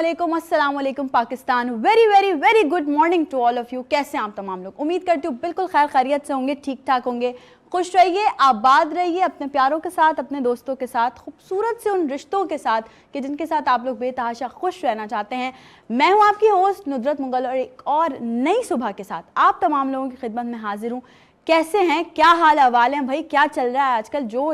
वालेकुम, अस्सलाम वालेकुम Pakistan. Very very very good morning to all of you. कैसे हैं आप तमाम लोग? उम्मीद करती हूँ बिल्कुल खैर खैरियत से होंगे, ठीक ठाक होंगे। खुश रहिए, आबाद रहिए अपने प्यारों के साथ, अपने दोस्तों के साथ, खूबसूरत से उन रिश्तों के साथ कि जिनके साथ आप लोग बेतहाशा खुश रहना चाहते हैं। मैं हूँ आपकी होस्ट नुदरत मुगल और एक और नई सुबह के साथ आप तमाम लोगों की खिदमत में हाजिर हूँ। कैसे हैं, क्या हाल अहवाल हैं भाई, क्या चल रहा है आजकल? जो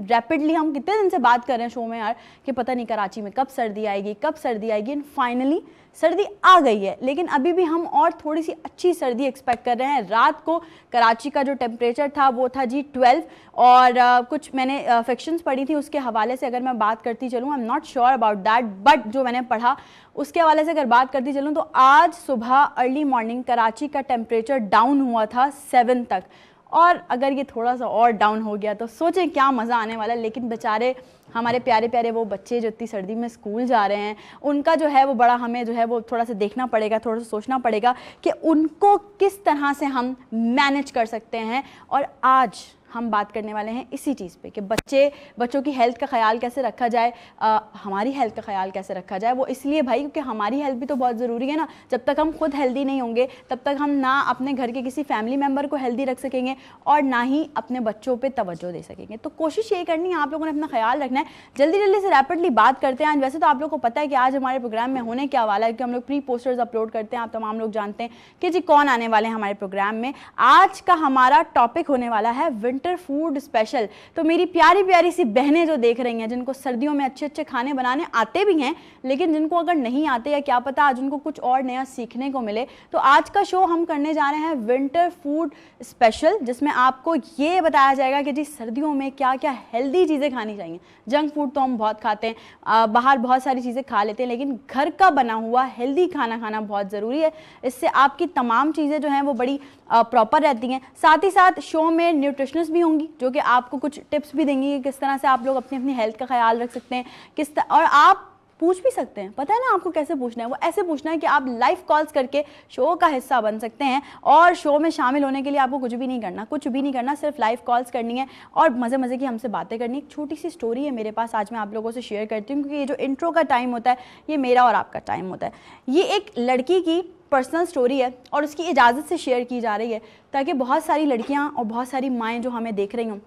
रैपिडली हम कितने दिन से बात कर रहे हैं शो में यार कि पता नहीं कराची में कब सर्दी आएगी, कब सर्दी आएगी। एंड फाइनली सर्दी आ गई है, लेकिन अभी भी हम और थोड़ी सी अच्छी सर्दी एक्सपेक्ट कर रहे हैं। रात को कराची का जो टेम्परेचर था वो था जी 12 और कुछ मैंने फिक्शंस पढ़ी थी उसके हवाले से अगर मैं बात करती चलूँ, I am not sure about that, but जो मैंने पढ़ा उसके हवाले से अगर बात करती चलूँ तो आज सुबह अर्ली मॉर्निंग कराची का टेम्परेचर डाउन हुआ था 7 तक। और अगर ये थोड़ा सा और डाउन हो गया तो सोचें क्या मज़ा आने वाला है। लेकिन बेचारे हमारे प्यारे प्यारे वो बच्चे जो इतनी सर्दी में स्कूल जा रहे हैं, उनका जो है वो बड़ा हमें जो है वो थोड़ा सा देखना पड़ेगा, थोड़ा सा सोचना पड़ेगा कि उनको किस तरह से हम मैनेज कर सकते हैं। और आज हम बात करने वाले हैं इसी चीज़ पे कि बच्चों की हेल्थ का ख्याल कैसे रखा जाए, हमारी हेल्थ का ख्याल कैसे रखा जाए। वो इसलिए भाई क्योंकि हमारी हेल्थ भी तो बहुत ज़रूरी है ना। जब तक हम खुद हेल्दी नहीं होंगे तब तक हम ना अपने घर के किसी फैमिली मेम्बर को हेल्दी रख सकेंगे और ना ही अपने बच्चों पे तवज्जो दे सकेंगे। तो कोशिश ये करनी है, आप लोगों ने अपना ख्याल रखना है। जल्दी जल्दी से रैपिडली बात करते हैं आज। वैसे तो आप लोग को पता है कि आज हमारे प्रोग्राम में होने क्या वाला है, कि हम लोग प्री पोस्टर्स अपलोड करते हैं, आप तमाम लोग जानते हैं कि जी कौन आने वाले हैं हमारे प्रोग्राम में। आज का हमारा टॉपिक होने वाला है विंटर फूड स्पेशल। तो मेरी प्यारी प्यारी सी बहनें जो देख रही हैं, जिनको सर्दियों में अच्छे अच्छे खाने बनाने आते भी हैं, लेकिन जिनको अगर नहीं आते या क्या पता आज उनको कुछ और नया सीखने को मिले, तो आज का शो हम करने जा रहे हैं विंटर फूड स्पेशल, जिसमें आपको ये बताया जाएगा कि जी सर्दियों में क्या क्या हेल्दी चीज़ें खानी चाहिए। जंक फूड तो हम बहुत खाते हैं, बाहर बहुत सारी चीज़ें खा लेते हैं, लेकिन घर का बना हुआ हेल्दी खाना खाना बहुत ज़रूरी है। इससे आपकी तमाम चीज़ें जो हैं वो बड़ी प्रॉपर रहती हैं। साथ ही साथ शो में न्यूट्रिशनिस्ट भी होंगी जो कि आपको कुछ टिप्स भी देंगी कि किस तरह से आप लोग अपनी अपनी हेल्थ का ख्याल रख सकते हैं, और आप पूछ भी सकते हैं। पता है ना आपको कैसे पूछना है? वो ऐसे पूछना है कि आप लाइव कॉल्स करके शो का हिस्सा बन सकते हैं। और शो में शामिल होने के लिए आपको कुछ भी नहीं करना, सिर्फ लाइव कॉल्स करनी है और मज़े मज़े की हमसे बातें करनी। एक छोटी सी स्टोरी है मेरे पास, आज मैं आप लोगों से शेयर करती हूँ, क्योंकि ये जो इंट्रो का टाइम होता है ये मेरा और आपका टाइम होता है। ये एक लड़की की पर्सनल स्टोरी है और उसकी इजाज़त से शेयर की जा रही है, ताकि बहुत सारी लड़कियाँ और बहुत सारी माएँ जो हमें देख रही हों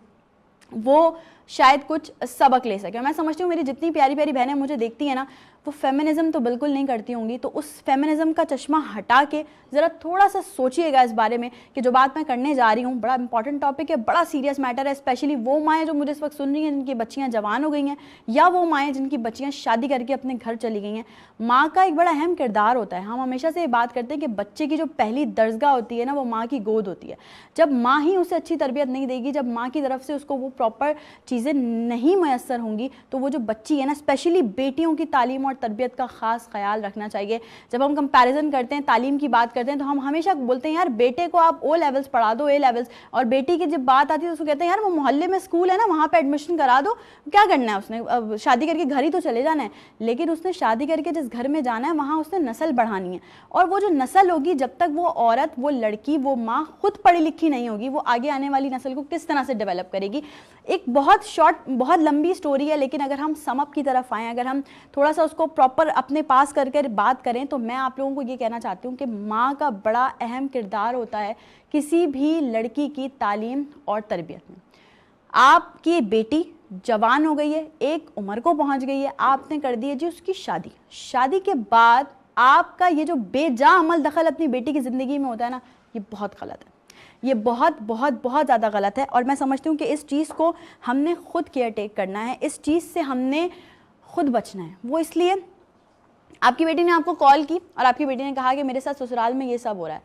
वो शायद कुछ सबक ले सके। मैं समझती हूँ मेरी जितनी प्यारी प्यारी बहनें मुझे देखती हैं ना, वो फेमिनिज़म तो बिल्कुल नहीं करती होंगी, तो उस फेमिनिज़म का चश्मा हटा के ज़रा थोड़ा सा सोचिएगा इस बारे में कि जो बात मैं करने जा रही हूँ बड़ा इंपॉर्टेंट टॉपिक है, बड़ा सीरियस मैटर है। स्पेशली वो माएँ जो मुझे इस वक्त सुन रही हैं जिनकी बच्चियाँ जवान हो गई हैं, या वो माएँ जिनकी बच्चियाँ शादी करके अपने घर चली गई हैं। माँ का एक बड़ा अहम किरदार होता है। हम हमेशा से ये बात करते हैं कि बच्चे की जो पहली दरसगाह होती है ना, वो माँ की गोद होती है। जब माँ ही उसे अच्छी तरबियत नहीं देगी, जब माँ की तरफ से उसको वो प्रॉपर चीज़ें नहीं मैसर होंगी, तो वो जो बच्ची है ना, स्पेशली बेटियों की तालीम और तरबियत का ख़ास ख्याल रखना चाहिए। जब हम कंपैरिजन करते हैं, तालीम की बात करते हैं, तो हम हमेशा बोलते हैं यार बेटे को आप ओ लेवल्स पढ़ा दो, ए लेवल्स, और बेटी की जब बात आती है तो उसको कहते हैं यार वो मोहल्ले में स्कूल है ना, वहाँ पे एडमिशन करा दो। क्या करना है उसने? अब शादी करके घर ही तो चले जाना है। लेकिन उसने शादी करके जिस घर में जाना है वहाँ उसने नस्ल बढ़ानी है, और वो जो नस्ल होगी, जब तक वो औरत, वो लड़की, वो माँ खुद पढ़ी लिखी नहीं होगी, वो आगे आने वाली नस्ल को किस तरह से डेवलप करेगी। एक बहुत लंबी स्टोरी है, लेकिन अगर हम समअप की तरफ आएँ, अगर हम थोड़ा सा उसको प्रॉपर अपने पास करके बात करें, तो मैं आप लोगों को ये कहना चाहती हूँ कि माँ का बड़ा अहम किरदार होता है किसी भी लड़की की तालीम और तरबियत में। आपकी बेटी जवान हो गई है, एक उम्र को पहुँच गई है, आपने कर दी है जी उसकी शादी के बाद आपका ये जो बेजा अमल दखल अपनी बेटी की ज़िंदगी में होता है ना, ये बहुत गलत है। ये बहुत बहुत बहुत ज़्यादा गलत है। और मैं समझती हूँ कि इस चीज़ को हमने खुद केयर टेक करना है, इस चीज़ से हमने खुद बचना है। वो इसलिए आपकी बेटी ने आपको कॉल की और आपकी बेटी ने कहा कि मेरे साथ ससुराल में ये सब हो रहा है।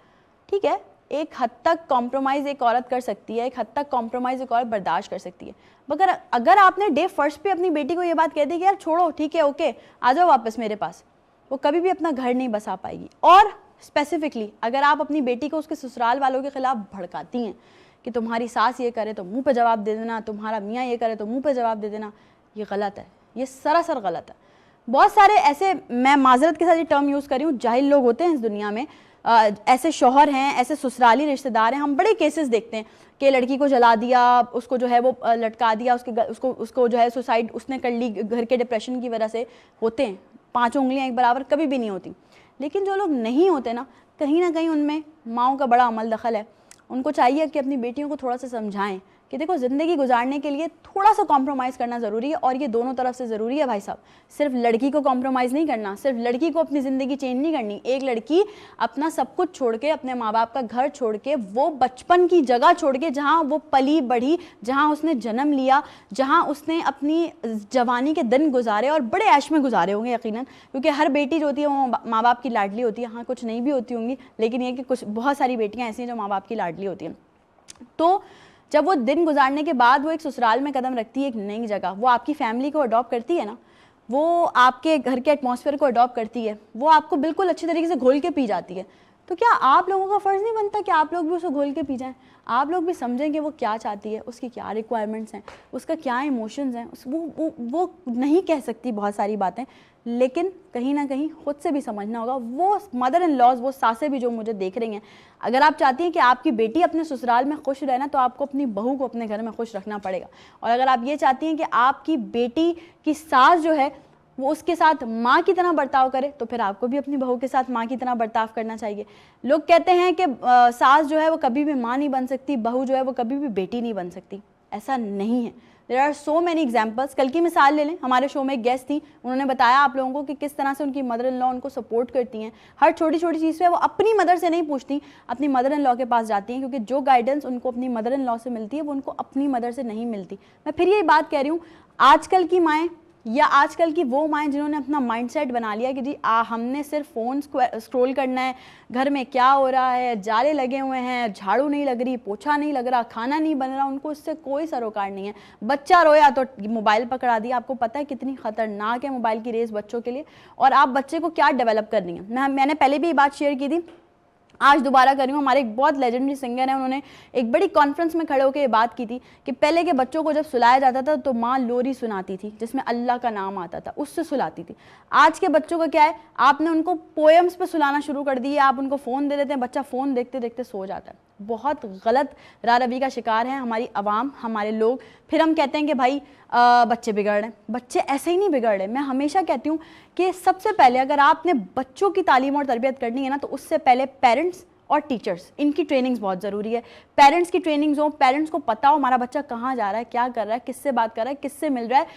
ठीक है, एक हद तक कॉम्प्रोमाइज़ एक औरत कर सकती है, एक हद तक कॉम्प्रोमाइज़ एक औरत बर्दाश्त कर सकती है। मगर अगर आपने डे फर्स्ट पे अपनी बेटी को ये बात कह दी कि यार छोड़ो, ठीक है, ओके, आ जाओ वापस मेरे पास, वो कभी भी अपना घर नहीं बसा पाएगी। और स्पेसिफिकली अगर आप अपनी बेटी को उसके ससुराल वालों के खिलाफ भड़काती हैं कि तुम्हारी सास ये करे तो मुंह पे जवाब दे देना, तुम्हारा मियाँ ये करे तो मुंह पे जवाब दे देना, ये गलत है, ये सरासर गलत है। बहुत सारे ऐसे, मैं माजरत के साथ ये टर्म यूज़ कर रही हूँ, जाहिल लोग होते हैं इस दुनिया में, ऐसे शौहर हैं, ऐसे ससुराली रिश्तेदार हैं। हम बड़े केसेस देखते हैं कि लड़की को जला दिया, उसको जो है वो लटका दिया, उसको जो है सुसाइड उसने कर ली घर के डिप्रेशन की वजह से। होते हैं, 5 उंगलियां एक बराबर कभी भी नहीं होती। लेकिन जो लोग नहीं होते ना कहीं उनमें माँओं का बड़ा अमल दखल है। उनको चाहिए कि अपनी बेटियों को थोड़ा सा समझाएं कि देखो ज़िंदगी गुजारने के लिए थोड़ा सा कॉम्प्रोमाइज़ करना ज़रूरी है, और ये दोनों तरफ से ज़रूरी है भाई साहब। सिर्फ लड़की को कॉम्प्रोमाइज़ नहीं करना, सिर्फ लड़की को अपनी ज़िंदगी चेंज नहीं करनी। एक लड़की अपना सब कुछ छोड़ के, अपने माँ बाप का घर छोड़ के, वो बचपन की जगह छोड़ के जहाँ वो पली बढ़ी, जहाँ उसने जन्म लिया, जहाँ उसने अपनी जवानी के दिन गुजारे और बड़े ऐश में गुजारे होंगे यकीनन, क्योंकि हर बेटी जो होती है वो माँ बाप की लाडली होती है। हाँ, कुछ नहीं भी होती होंगी, लेकिन ये कि कुछ बहुत सारी बेटियाँ ऐसी हैं जो माँ बाप की लाडली होती हैं। तो जब वो दिन गुजारने के बाद वो एक ससुराल में कदम रखती है, एक नई जगह, वो आपकी फैमिली को अडॉप्ट करती है ना, वो आपके घर के एटमॉस्फेयर को अडॉप्ट करती है, वो आपको बिल्कुल अच्छी तरीके से घोल के पी जाती है। तो क्या आप लोगों का फ़र्ज़ नहीं बनता कि आप लोग भी उसे घोल के पी जाएं? आप लोग भी समझें कि वो क्या चाहती है, उसकी क्या रिक्वायरमेंट्स हैं, उसका क्या इमोशंस हैं। वो नहीं कह सकती बहुत सारी बातें, लेकिन कहीं ना कहीं खुद से भी समझना होगा। वो मदर इन लॉज, वो सासें भी जो मुझे देख रही हैं, अगर आप चाहती हैं कि आपकी बेटी अपने ससुराल में खुश रहे ना, तो आपको अपनी बहू को अपने घर में खुश रखना पड़ेगा। और अगर आप ये चाहती हैं कि आपकी बेटी की सास जो है वो उसके साथ माँ की तरह बर्ताव करे, तो फिर आपको भी अपनी बहू के साथ माँ की तरह बर्ताव करना चाहिए। लोग कहते हैं कि सास जो है वो कभी भी माँ नहीं बन सकती, बहू जो है वो कभी भी बेटी नहीं बन सकती। ऐसा नहीं है। There are so many examples. कल की मिसाल ले लें, हमारे शो में एक गेस्ट थी, उन्होंने बताया आप लोगों को कि किस तरह से उनकी मदर इन लॉ उनको सपोर्ट करती हैं। हर छोटी छोटी चीज़ पे वो अपनी मदर से नहीं पूछती, अपनी मदर इन लॉ के पास जाती हैं, क्योंकि जो गाइडेंस उनको अपनी मदर इन लॉ से मिलती है वो उनको अपनी मदर से नहीं मिलती। मैं फिर यही बात कह रही हूँ, आजकल की माएँ या आजकल की वो माएँ जिन्होंने अपना माइंडसेट बना लिया कि जी हमने सिर्फ फ़ोन स्क्रॉल करना है, घर में क्या हो रहा है, जाले लगे हुए हैं, झाड़ू नहीं लग रही, पोछा नहीं लग रहा, खाना नहीं बन रहा, उनको इससे कोई सरोकार नहीं है। बच्चा रोया तो मोबाइल पकड़ा दिया। आपको पता है कितनी ख़तरनाक है मोबाइल की रेस बच्चों के लिए, और आप बच्चे को क्या डेवलप कर रही हैं। मैंने पहले भी ये बात शेयर की थी, आज दोबारा कर रही हूँ। हमारे एक बहुत लेजेंडरी सिंगर हैं, उन्होंने एक बड़ी कॉन्फ्रेंस में खड़े होकर ये बात की थी कि पहले के बच्चों को जब सुलाया जाता था तो माँ लोरी सुनाती थी जिसमें अल्लाह का नाम आता था, उससे सुलाती थी। आज के बच्चों का क्या है, आपने उनको पोएम्स पे सुलाना शुरू कर दिया, आप उनको फ़ोन दे देते हैं, बच्चा फ़ोन देखते देखते सो जाता है। बहुत गलत रारवी का शिकार है हमारी आवाम, हमारे लोग। फिर हम कहते हैं कि भाई बच्चे बिगड़ रहे हैं। बच्चे ऐसे ही नहीं बिगड़ रहे। मैं हमेशा कहती हूँ कि सबसे पहले अगर आपने बच्चों की तालीम और तरबियत करनी है ना, तो उससे पहले पेरेंट्स और टीचर्स, इनकी ट्रेनिंग्स बहुत ज़रूरी है। पेरेंट्स की ट्रेनिंग्स हो, पेरेंट्स को पता हो हमारा बच्चा कहाँ जा रहा है, क्या कर रहा है, किससे बात कर रहा है, किससे मिल रहा है,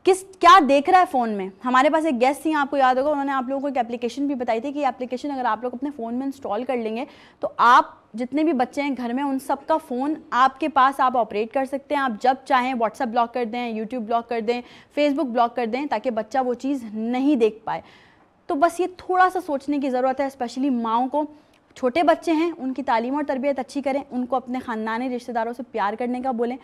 क्या देख रहा है फ़ोन में। हमारे पास एक गेस्ट थी, आपको याद होगा, उन्होंने आप लोगों को एक एप्लीकेशन भी बताई थी कि एप्लीकेशन अगर आप लोग अपने फ़ोन में इंस्टॉल कर लेंगे तो आप जितने भी बच्चे हैं घर में उन सब का फ़ोन आपके पास आप ऑपरेट कर सकते हैं। आप जब चाहें व्हाट्सएप ब्लॉक कर दें, यूट्यूब ब्लॉक कर दें, फेसबुक ब्लॉक कर दें, ताकि बच्चा वो चीज़ नहीं देख पाए। तो बस ये थोड़ा सा सोचने की ज़रूरत है, स्पेशली माओं को। छोटे बच्चे हैं, उनकी तालीम और तरबियत अच्छी करें, उनको अपने ख़ानदानी रिश्तेदारों से प्यार करने का बोलें।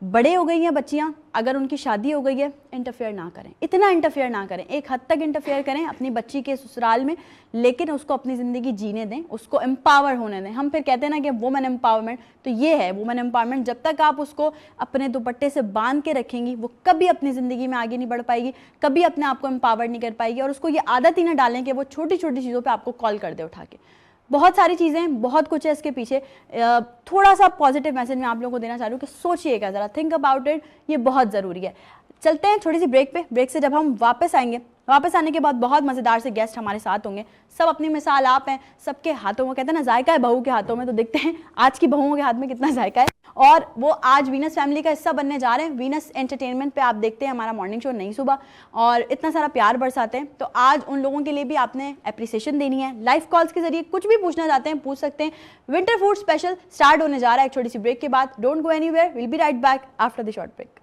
बड़े हो गई हैं बच्चियाँ, अगर उनकी शादी हो गई है, इंटरफेयर ना करें, इतना इंटरफेयर ना करें। एक हद तक इंटरफेयर करें अपनी बच्ची के ससुराल में, लेकिन उसको अपनी ज़िंदगी जीने दें, उसको एम्पावर होने दें। हम फिर कहते हैं ना कि वुमेन एम्पावरमेंट, तो ये है वुमेन एम्पावरमेंट। जब तक आप उसको अपने दुपट्टे से बांध के रखेंगी, वो कभी अपनी ज़िंदगी में आगे नहीं बढ़ पाएगी, कभी अपने आप को एम्पावर नहीं कर पाएगी। और उसको ये आदत ही ना डालें कि वो छोटी छोटी चीज़ों पर आपको कॉल कर दे उठा के। बहुत सारी चीज़ें, बहुत कुछ है इसके पीछे। थोड़ा सा पॉजिटिव मैसेज मैं आप लोगों को देना चाह रही हूँ कि सोचिएगा ज़रा, थिंक अबाउट इट, ये बहुत ज़रूरी है। चलते हैं छोटी सी ब्रेक पे। ब्रेक से जब हम वापस आएंगे, वापस आने के बाद बहुत मज़ेदार से गेस्ट हमारे साथ होंगे। सब अपनी मिसाल आप हैं, सबके हाथों में, कहते हैं ना जायका है बहू के हाथों में, तो देखते हैं आज की बहुओं के हाथ में कितना जायका है। और वो आज वीनस फैमिली का हिस्सा बनने जा रहे हैं। वीनस एंटरटेनमेंट पे आप देखते हैं हमारा मॉर्निंग शो नई सुबह, और इतना सारा प्यार बरसाते हैं। तो आज उन लोगों के लिए भी आपने अप्रिसिएशन देनी है। लाइव कॉल्स के जरिए कुछ भी पूछना चाहते हैं पूछ सकते हैं। विंटर फूड स्पेशल स्टार्ट होने जा रहा है एक छोटी सी ब्रेक के बाद। Don't go anywhere, will be right back after the short break.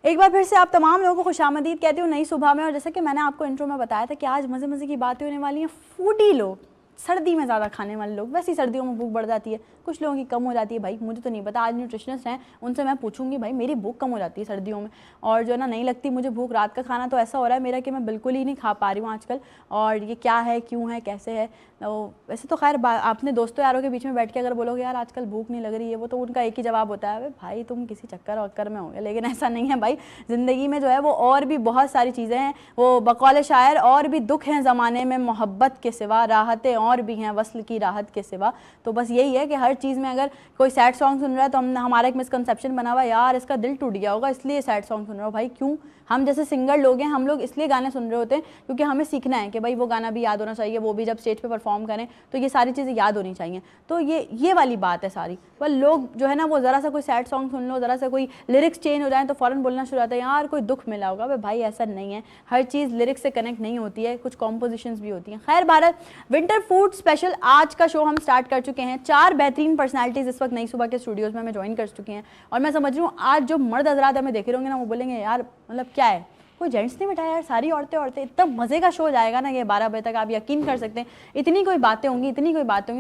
एक बार फिर से आप तमाम लोगों को खुशामदीद कहती हूँ नई सुबह में। और जैसे कि मैंने आपको इंट्रो में बताया था कि आज मज़े मज़े की बातें होने वाली हैं। फूडी लोग, सर्दी में ज़्यादा खाने वाले लोग, वैसे ही सर्दियों में भूख बढ़ जाती है, कुछ लोगों की कम हो जाती है। भाई मुझे तो नहीं पता, आज न्यूट्रिशनिस्ट हैं उनसे मैं पूछूंगी भाई मेरी भूख कम हो जाती है सर्दियों में, और जो ना नहीं लगती मुझे भूख। रात का खाना तो ऐसा हो रहा है मेरा कि मैं बिल्कुल ही नहीं खा पा रही हूँ आजकल, और ये क्या है, क्यों है, कैसे है। तो वैसे तो खैर आपने दोस्तों यारों के बीच में बैठ के अगर बोलोगे यार आजकल भूख नहीं लग रही है, वो तो उनका एक ही जवाब होता है भाई तुम किसी चक्कर वक्कर में होगे। लेकिन ऐसा नहीं है भाई, ज़िंदगी में जो है वो और भी बहुत सारी चीज़ें हैं। वो बकौल शायर और भी दुख हैं ज़माने में मोहब्बत के सिवा, राहतें और भी हैं वस्ल की राहत के सिवा। तो बस यही है कि हर चीज़ में अगर कोई सैड सॉन्ग सुन रहा है तो हमारा एक मिसकंसेप्शन बना हुआ यार इसका दिल टूट गया होगा इसलिए सैड सॉन्ग सुन रहा हो। भाई क्यों, हम जैसे सिंगर लोग हैं, हम लोग इसलिए गाने सुन रहे होते हैं क्योंकि हमें सीखना है कि भाई वो गाना भी याद होना चाहिए, वो भी जब स्टेज पे परफॉर्म करें तो ये सारी चीज़ें याद होनी चाहिए। तो ये वाली बात है सारी। पर लोग जो है ना वो ज़रा सा कोई सैड सॉन्ग सुन लो, ज़रा सा कोई लिरिक्स चेंज हो जाए तो फ़ौरन बोलना शुरू होता है यार कोई दुख मिला होगा। भाई ऐसा नहीं है, हर चीज़ लिरिक्स से कनेक्ट नहीं होती है, कुछ कॉम्पोजिशंस भी होती हैं। खैर भारत विंटर फूड स्पेशल आज का शो हम स्टार्ट कर चुके हैं। 4 बेहतरीन पर्सनैलिटीज़ इस वक्त नई सुबह के स्टूडियोज़ में हमें ज्वाइन कर चुकी हैं, और मैं समझ रही हूँ आज जो मर्द हजरात हमें देखे होंगे ना वो बोलेंगे यार मतलब क्या है, कोई जेंट्स नहीं बैठा यार, सारी औरतें। इतना मज़े का शो जाएगा ना ये 12 बजे तक, आप यकीन कर सकते हैं। इतनी कोई बातें होंगी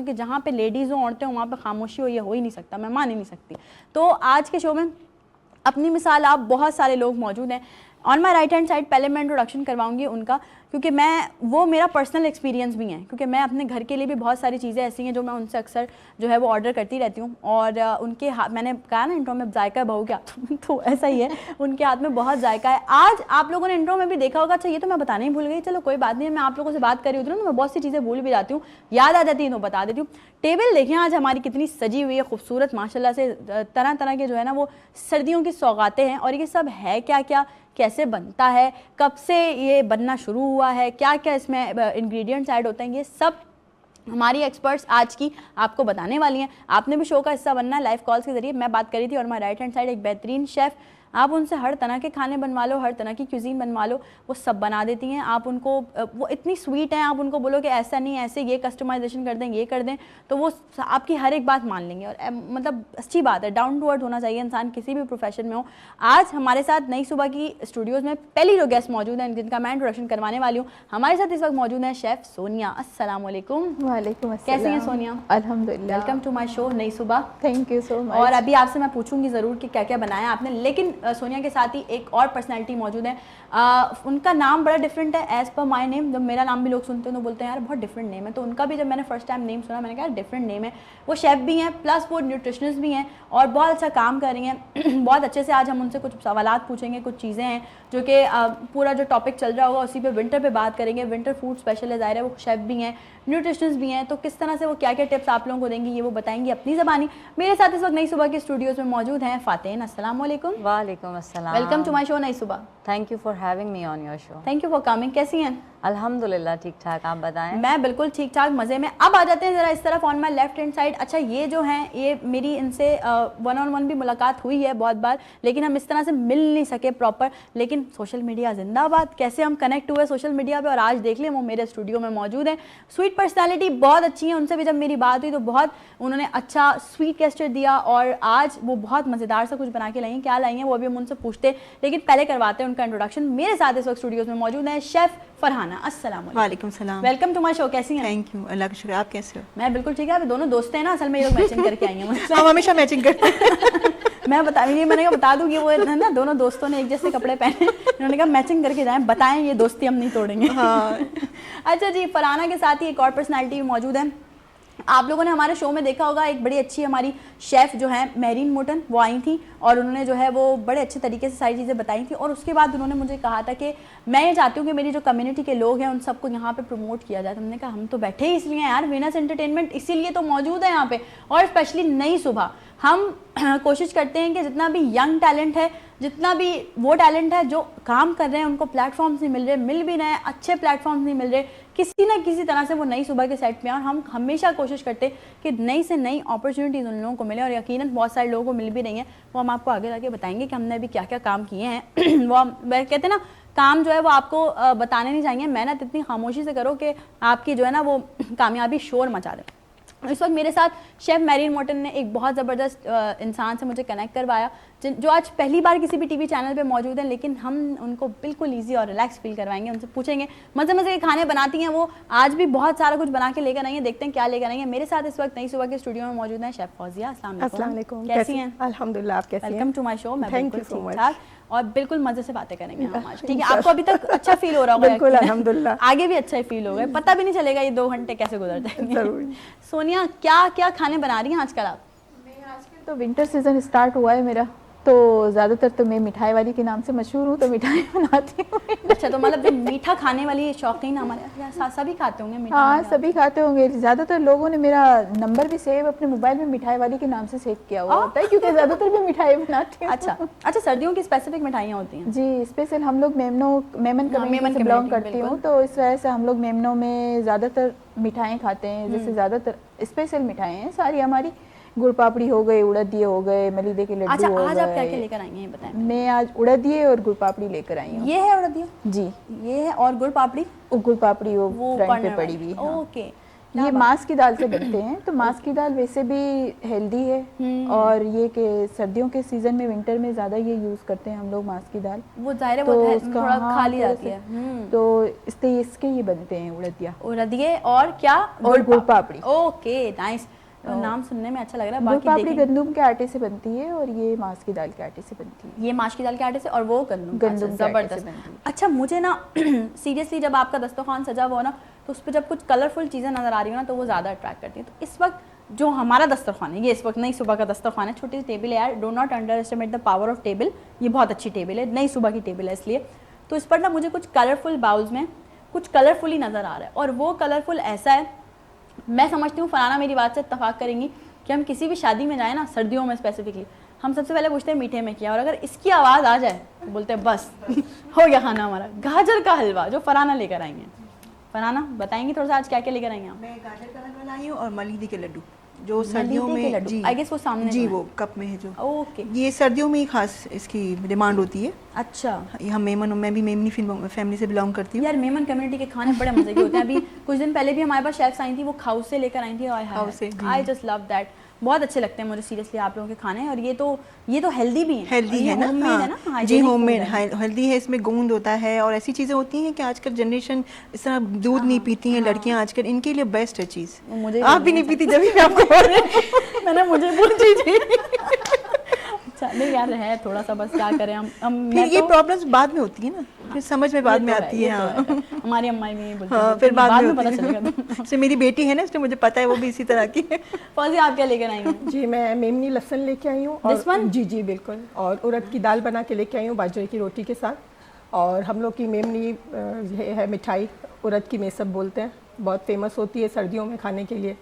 कि जहाँ पे लेडीज़ हो, औरतें हो, वहाँ पे खामोशी हो, ये हो ही नहीं सकता, मैं मान ही नहीं सकती। तो आज के शो में अपनी मिसाल आप बहुत सारे लोग मौजूद हैं। On my right hand side पहले मैं इंट्रोडक्शन करवाऊंगी उनका, क्योंकि वो मेरा पर्सनल एक्सपीरियंस भी है, क्योंकि मैं अपने घर के लिए भी बहुत सारी चीज़ें ऐसी हैं जो मैं उनसे अक्सर जो है वो ऑर्डर करती रहती हूँ। और उनके हाथ, मैंने कहा ना इंट्रो में जायका बहू क्या तो ऐसा ही है, उनके हाथ में बहुत जायका है। आज आप लोगों ने इंट्रो में भी देखा होगा, अच्छा ये तो मैं बताना ही भूल गई, चलो कोई बात नहीं है, मैं आप लोगों से बात कर रही होती हूँ ना, मैं बहुत सी चीज़ें भूल भी जाती हूँ, याद आ जाती है तो बता देती हूँ। टेबल देखिए आज हमारी कितनी सजी हुई है, खूबसूरत माशाल्लाह से, तरह तरह के जो है ना वो सर्दियों की सौगातें हैं। और ये सब है क्या क्या, कैसे बनता है, कब से ये बनना शुरू हुआ है, क्या क्या इसमें इंग्रेडिएंट्स ऐड होते हैं, ये सब हमारी एक्सपर्ट्स आज की आपको बताने वाली हैं। आपने भी शो का हिस्सा बनना है लाइव कॉल्स के जरिए। मैं बात करी थी और हमारे राइट हैंड साइड एक बेहतरीन शेफ़, आप उनसे हर तरह के खाने बनवा लो, हर तरह की क्यूजीन बनवा लो, वो सब बना देती हैं। आप उनको, वो इतनी स्वीट हैं, आप उनको बोलो कि ऐसा नहीं ऐसे ये कस्टमाइजेशन कर दें, ये कर दें, तो वो आपकी हर एक बात मान लेंगे। और मतलब अच्छी बात है, डाउन टू अर्थ होना चाहिए इंसान किसी भी प्रोफेशन में हो। आज हमारे साथ नई सुबह की स्टूडियोज़ में पहली जो गेस्ट मौजूद हैं जिनका मैं इंट्रोडक्शन करवाने वाली हूँ, हमारे साथ इस वक्त मौजूद हैं शेफ़ सोनिया। अस्सलाम वालेकुम। वालेकुम अस्सलाम। कैसी हैं सोनिया? अल्हम्दुलिल्लाह। वेलकम टू माय शो नई सुबह। Thank you so much. और अभी आपसे मैं पूछूंगी ज़रूर कि क्या क्या बनाया आपने, लेकिन सोनिया के साथ ही एक और पर्सनैलिटी मौजूद है। उनका नाम बड़ा डिफरेंट है एज़ पर माय नेम। जब मेरा नाम भी लोग सुनते हैं तो बोलते हैं यार बहुत डिफरेंट नेम है, तो उनका भी जब मैंने फर्स्ट टाइम नेम सुना मैंने कहा डिफरेंट नेम है। वो शेफ़ भी हैं प्लस वो न्यूट्रिशनिस्ट भी हैं और बहुत अच्छा काम कर रही हैं बहुत अच्छे से। आज हम उनसे कुछ सवालात पूछेंगे, कुछ चीज़ें हैं जो कि पूरा जो टॉपिक चल रहा होगा उसी पे विंटर पे बात करेंगे। विंटर फूड स्पेशल है, ज़ाहिर है वो शेफ़ भी हैं, न्यूट्रिशनिस्ट भी हैं, तो किस तरह से वो क्या क्या टिप्स आप लोगों को देंगी ये वो बताएंगी अपनी ज़बानी। मेरे साथ इस वक्त नई सुबह के स्टूडियोज़ में मौजूद हैं फ़ातेन। अस्सलाम वालेकुम। वालेकुम अस्सलाम। वेलकम टू माय शो नई सुबह। Thank you for having me on your show. Thank you for coming. कैसी हैं? अल्हम्दुलिल्लाह ठीक ठाक, आप बताएं। मैं बिल्कुल ठीक ठाक मज़े में। अब आ जाते हैं ज़रा इस तरफ on my left hand side. अच्छा ये जो हैं ये मेरी इनसे 1-on-1 भी मुलाकात हुई है बहुत बार, लेकिन हम इस तरह से मिल नहीं सके प्रॉपर। लेकिन सोशल मीडिया जिंदाबाद, कैसे हम कनेक्ट हुए सोशल मीडिया पे, और आज देख लें वो मेरे स्टूडियो में मौजूद हैं। स्वीट पर्सनैलिटी, बहुत अच्छी हैं, उनसे भी जब मेरी बात हुई तो बहुत उन्होंने अच्छा स्वीट गेस्चर दिया, और आज वो बहुत मज़ेदार सा कुछ बना के लाई हैं। क्या लाई हैं वो अभी हम उनसे पूछते हैं, लेकिन पहले करवाते हैं उनका इंट्रोडक्शन। मेरे साथ इस वक्त स्टूडियोज़ में मौजूद है शेफ़ फरहाना। अस्सलाम वालेकुम सलाम। Welcome to my show. कैसी हैं? थैंक यू, अल्लाह का शुक्र। आप कैसे हो? मैं बिल्कुल ठीक है। अभी दोनों दोस्त हैं ना, असल में ये लोग मैचिंग करके आई हैं मुझसे। हम हमेशा मैचिंग करते हैं। मैंने बता दूँ कि वो है ना दोनों दोस्तों ने एक जैसे कपड़े पहने, उन्होंने कहा मैचिंग करके जाएं, बताएं ये दोस्ती हम नहीं तोड़ेंगे। हाँ। अच्छा जी, फरहाना के साथ ही एक और पर्सनैलिटी मौजूद है। आप लोगों ने हमारे शो में देखा होगा, एक बड़ी अच्छी हमारी शेफ़ जो है मेहरीन मोटन, वो आई थी और उन्होंने जो है वो बड़े अच्छे तरीके से सारी चीज़ें बताई थी। और उसके बाद उन्होंने मुझे कहा था कि मैं ये चाहती हूँ कि मेरी जो कम्युनिटी के लोग हैं उन सबको यहाँ पे प्रमोट किया जाए। तो हमने कहा हम तो बैठे ही इसलिए हैं यार, वीनस एंटरटेनमेंट इसीलिए तो मौजूद है यहाँ पे, और स्पेशली नई सुबह हम कोशिश करते हैं कि जितना भी यंग टैलेंट है, जितना भी वो टैलेंट है जो काम कर रहे हैं उनको प्लेटफॉर्म्स नहीं मिल रहे, मिल भी रहे हैं अच्छे प्लेटफॉर्म्स नहीं मिल रहे, किसी ना किसी तरह से वो नई सुबह के सेट में आए। और हम हमेशा कोशिश करते हैं कि नई से नई अपॉर्चुनिटीज़ उन लोगों को मिले, और यकीनन बहुत सारे लोगों को मिल भी रही हैं। वो हम आपको आगे जाके बताएंगे कि हमने अभी क्या क्या काम किए हैं। वो कहते हैं ना, काम जो है वो आपको बताने नहीं चाहिए, मेहनत इतनी खामोशी से करो कि आपकी जो है ना वो कामयाबी शोर मचा दे। इस वक्त मेरे साथ शेफ मैरिन मोर्टन ने एक बहुत ज़बरदस्त इंसान से मुझे कनेक्ट करवाया, जो आज पहली बार किसी भी टीवी चैनल पे मौजूद हैं, लेकिन हम उनको बिल्कुल इजी और रिलैक्स फील करवाएंगे। उनसे पूछेंगे मज़े मज़े के खाने बनाती हैं वो, आज भी बहुत सारा कुछ बना के लेकर आई हैं, देखते हैं क्या लेकर आई हैं। मेरे साथ इस वक्त नई सुबह के स्टूडियो में मौजूद हैं शेफ फौजिया। अस्सलाम वालेकुम। कैसी हैं? अल्हम्दुलिल्लाह, आप कैसी हैं? Welcome to my show. मैं Thank बिल्कुल you so ठीक much. ठाक और बिल्कुल मजे से बातें करेंगे हम आज, ठीक है? आपको अभी तक अच्छा फील हो रहा होगा? बिल्कुल, अल्हम्दुलिल्लाह। आगे भी अच्छा ही फील होगा, पता भी नहीं चलेगा ये 2 घंटे कैसे गुजर जाएंगे। जरूर। सोनिया, क्या क्या खाने बना रही हैं आजकल आप? आजकल तो विंटर सीजन स्टार्ट हुआ है मेरा, तो ज़्यादातर तो मैं मिठाई वाली के नाम से मशहूर हूँ, तो मिठाई बनाती हूँ। अच्छा, तो मतलब जो मीठा खाने वाली शौकीन हमारे यहाँ साथ सभी खाते होंगे मीठा? हाँ, सभी खाते होंगे। ज़्यादातर लोगों ने मेरा नंबर भी सेव अपने मोबाइल में मिठाई वाली के नाम से सेव किया हुआ होता है, क्योंकि ज़्यादातर मैं मिठाई बनाती हूँ। अच्छा, सर्दियों की स्पेसिफिक मिठाइयाँ होती हैं? जी, स्पेशल हम लोग मेमन कम्युनिटी से बिलोंग करती हूँ, तो इस वजह से हम लोग मेमनों में ज़्यादातर मिठाई खाते हैं। जैसे ज़्यादातर स्पेशल मिठाई हैं सारी हमारी, गुड़ पापड़ी हो गए, उड़दिये हो गए, मलीदे के लड्डू अच्छा, हो गए। आज आप क्या क्या लेकर आई हैं ये बताएं? मैं आज उड़दिये और गुड़ पापड़ी लेकर आई हूँ। ये है उड़दिया? जी, ये है, और गुड़ पापड़ी? गुड़ पापड़ी वो फ्रंट पे कॉर्नर पड़ी वाली। हुई। हाँ। ओके। ये मांस की दाल से बनते हैं, तो मांस की दाल वैसे भी हेल्दी है, और ये कि सर्दियों के सीजन में, विंटर में ज़्यादा ये यूज़ करते हैं हम लोग मांस की दाल। वो जाहिर है तो वो उसका थोड़ा हाँ, खा ली थोड़ा जाती सा- है। तो इसके ये बनते हैं उड़दिया उड़दिये और क्या? और गुड़ पापड़ी। Okay, nice. नाम सुनने में अच्छा लग रहा है। गुड़ बाकी पापड़ी देखें, गंदम के आटे से बनती है, और ये मांस की दाल के आटे से बनती है। ये माश की दाल के आटे से और वो गंदम गंदम के आटे से जबरदस्त। बनती है। अच्छा, मुझे ना सीरियसली जब आपका दस्तरखान सजा हुआ ना, तो उस पर जब कुछ कलरफुल चीज़ें नज़र आ रही हो ना, तो वो ज़्यादा अट्रैक्ट करती हैं। तो इस वक्त जो हमारा दस्तरखान है, ये इस वक्त नई सुबह का दस्तरखान है, छोटी सी टेबल है यार, do not under estimate the power of table. ये बहुत अच्छी टेबल है, नई सुबह की टेबल है इसलिए। तो इस पर ना मुझे कुछ कलरफुल बाउल्स में कुछ कलरफुल ही नज़र आ रहा है, और वो कलरफुल ऐसा है, मैं समझती हूँ फराना मेरी बात से इत्तफाक करेंगी कि हम किसी भी शादी में जाए ना, सर्दियों में स्पेसिफिकली, हम सबसे पहले पूछते हैं मीठे में क्या, और अगर इसकी आवाज़ आ जाए तो बोलते हैं बस हो गया खाना हमारा। गाजर का हलवा जो फराना लेकर आई हैं, फराना बताएंगी थोड़ा सा आज क्या क्या लेकर आई हैं आप? मैं गाजर का हलवा लाई हूँ और मलीदी के लड्डू, जो सर्दियों में जी आई गेस वो सामने जी जो है। वो कप में है जो, ओके, ये सर्दियों में ही खास इसकी डिमांड होती है। अच्छा। ये हम मैं भी मेमनी फैमिली से बिलोंग करती हूँ। यार मेमन कम्युनिटी के खाने बड़े मजे के होते हैं। अभी कुछ दिन पहले भी हमारे पास शेफ्स आई थी, वो खाउस से लेकर आई थी, हाउस से, जी। I just love that. बहुत अच्छे लगते हैं मुझे सीरियसली आप लोगों के खाने, और ये तो हेल्दी भी हैं। हेल्दी है ना, होममेड है ना, हाँ जी, hygienic होममेड food है। हेल्दी है, इसमें गोंद होता है, और ऐसी चीज़ें होती हैं कि आजकल जनरेशन इस तरह दूध नहीं पीती हैं लड़कियां आजकल, इनके लिए बेस्ट है चीज़। मुझे आप भी नहीं पीती, जब भी मैं आपको बोल रही हूँ। मैंने मुझे पूछी थी। अच्छा, नहीं यार है थोड़ा सा, बस क्या करें हम फिर ये प्रॉब्लम्स बाद में होती है ना, फिर समझ में बाद में ये तो आती है। हाँ, हमारी अम्मा भी यही बोलती हाँ, हैं, फिर बाद में पता होती चलेगा। है। जैसे मेरी बेटी है ना, इसलिए मुझे पता है वो भी इसी तरह की है। फौजी, आप क्या लेकर आई हैं? जी, मैं मेमनी लहसुन लेके आई हूँ। This one? जी जी बिल्कुल, और उड़द की दाल बना के लेके आई हूँ बाजरे की रोटी के साथ। और हम लोग की मेमनी ये है मिठाई, उड़द की मेसब बोलते हैं, बहुत फेमस होती है सर्दियों में खाने के लिए,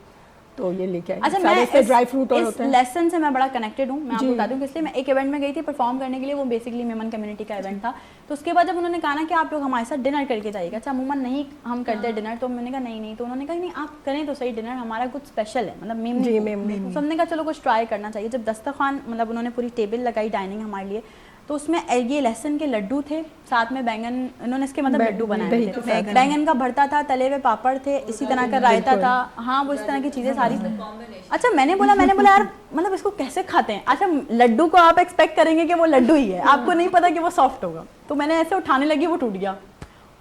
तो ये लेके आई। अच्छा, सारे मैं इसमें ड्राई फ्रूट और होते हैं। लेसन से मैं बड़ा कनेक्टेड हूँ, मैं आपको जी। बताती हूँ, इसलिए मैं एक इवेंट में गई थी परफॉर्म करने के लिए, वो बेसिकली मेमन कम्युनिटी का इवेंट था। तो उसके बाद जब उन्होंने कहा ना कि आप लोग हमारे साथ डिनर करके जाइएगा, अच्छा अमूमन नहीं हम करते हैं डिनर, तो मैंने कहा नहीं, तो उन्होंने कहा नहीं आप करें तो सही डिनर, हमारा कुछ स्पेशल है, मतलब मेमनी। जी, मेमनी। तो हमने कहा चलो कुछ ट्राई करना चाहिए। जब दस्तरखान मतलब उन्होंने पूरी टेबल लगाई डाइनिंग हमारे लिए, तो उसमें ये लहसुन के लड्डू थे, साथ में बैंगन, उन्होंने इसके मतलब लड्डू बनाए दही थे, के साथ। बैंगन का भरता था, तले हुए पापड़ थे, इसी तरह का रायता था, हाँ वो इस तरह की चीज़ें सारी। अच्छा, मैंने बोला यार मतलब इसको कैसे खाते हैं? अच्छा, लड्डू को आप एक्सपेक्ट करेंगे कि वो लड्डू ही है, आपको नहीं पता कि वो सॉफ्ट होगा, तो मैंने ऐसे उठाने लगी, वो टूट गया।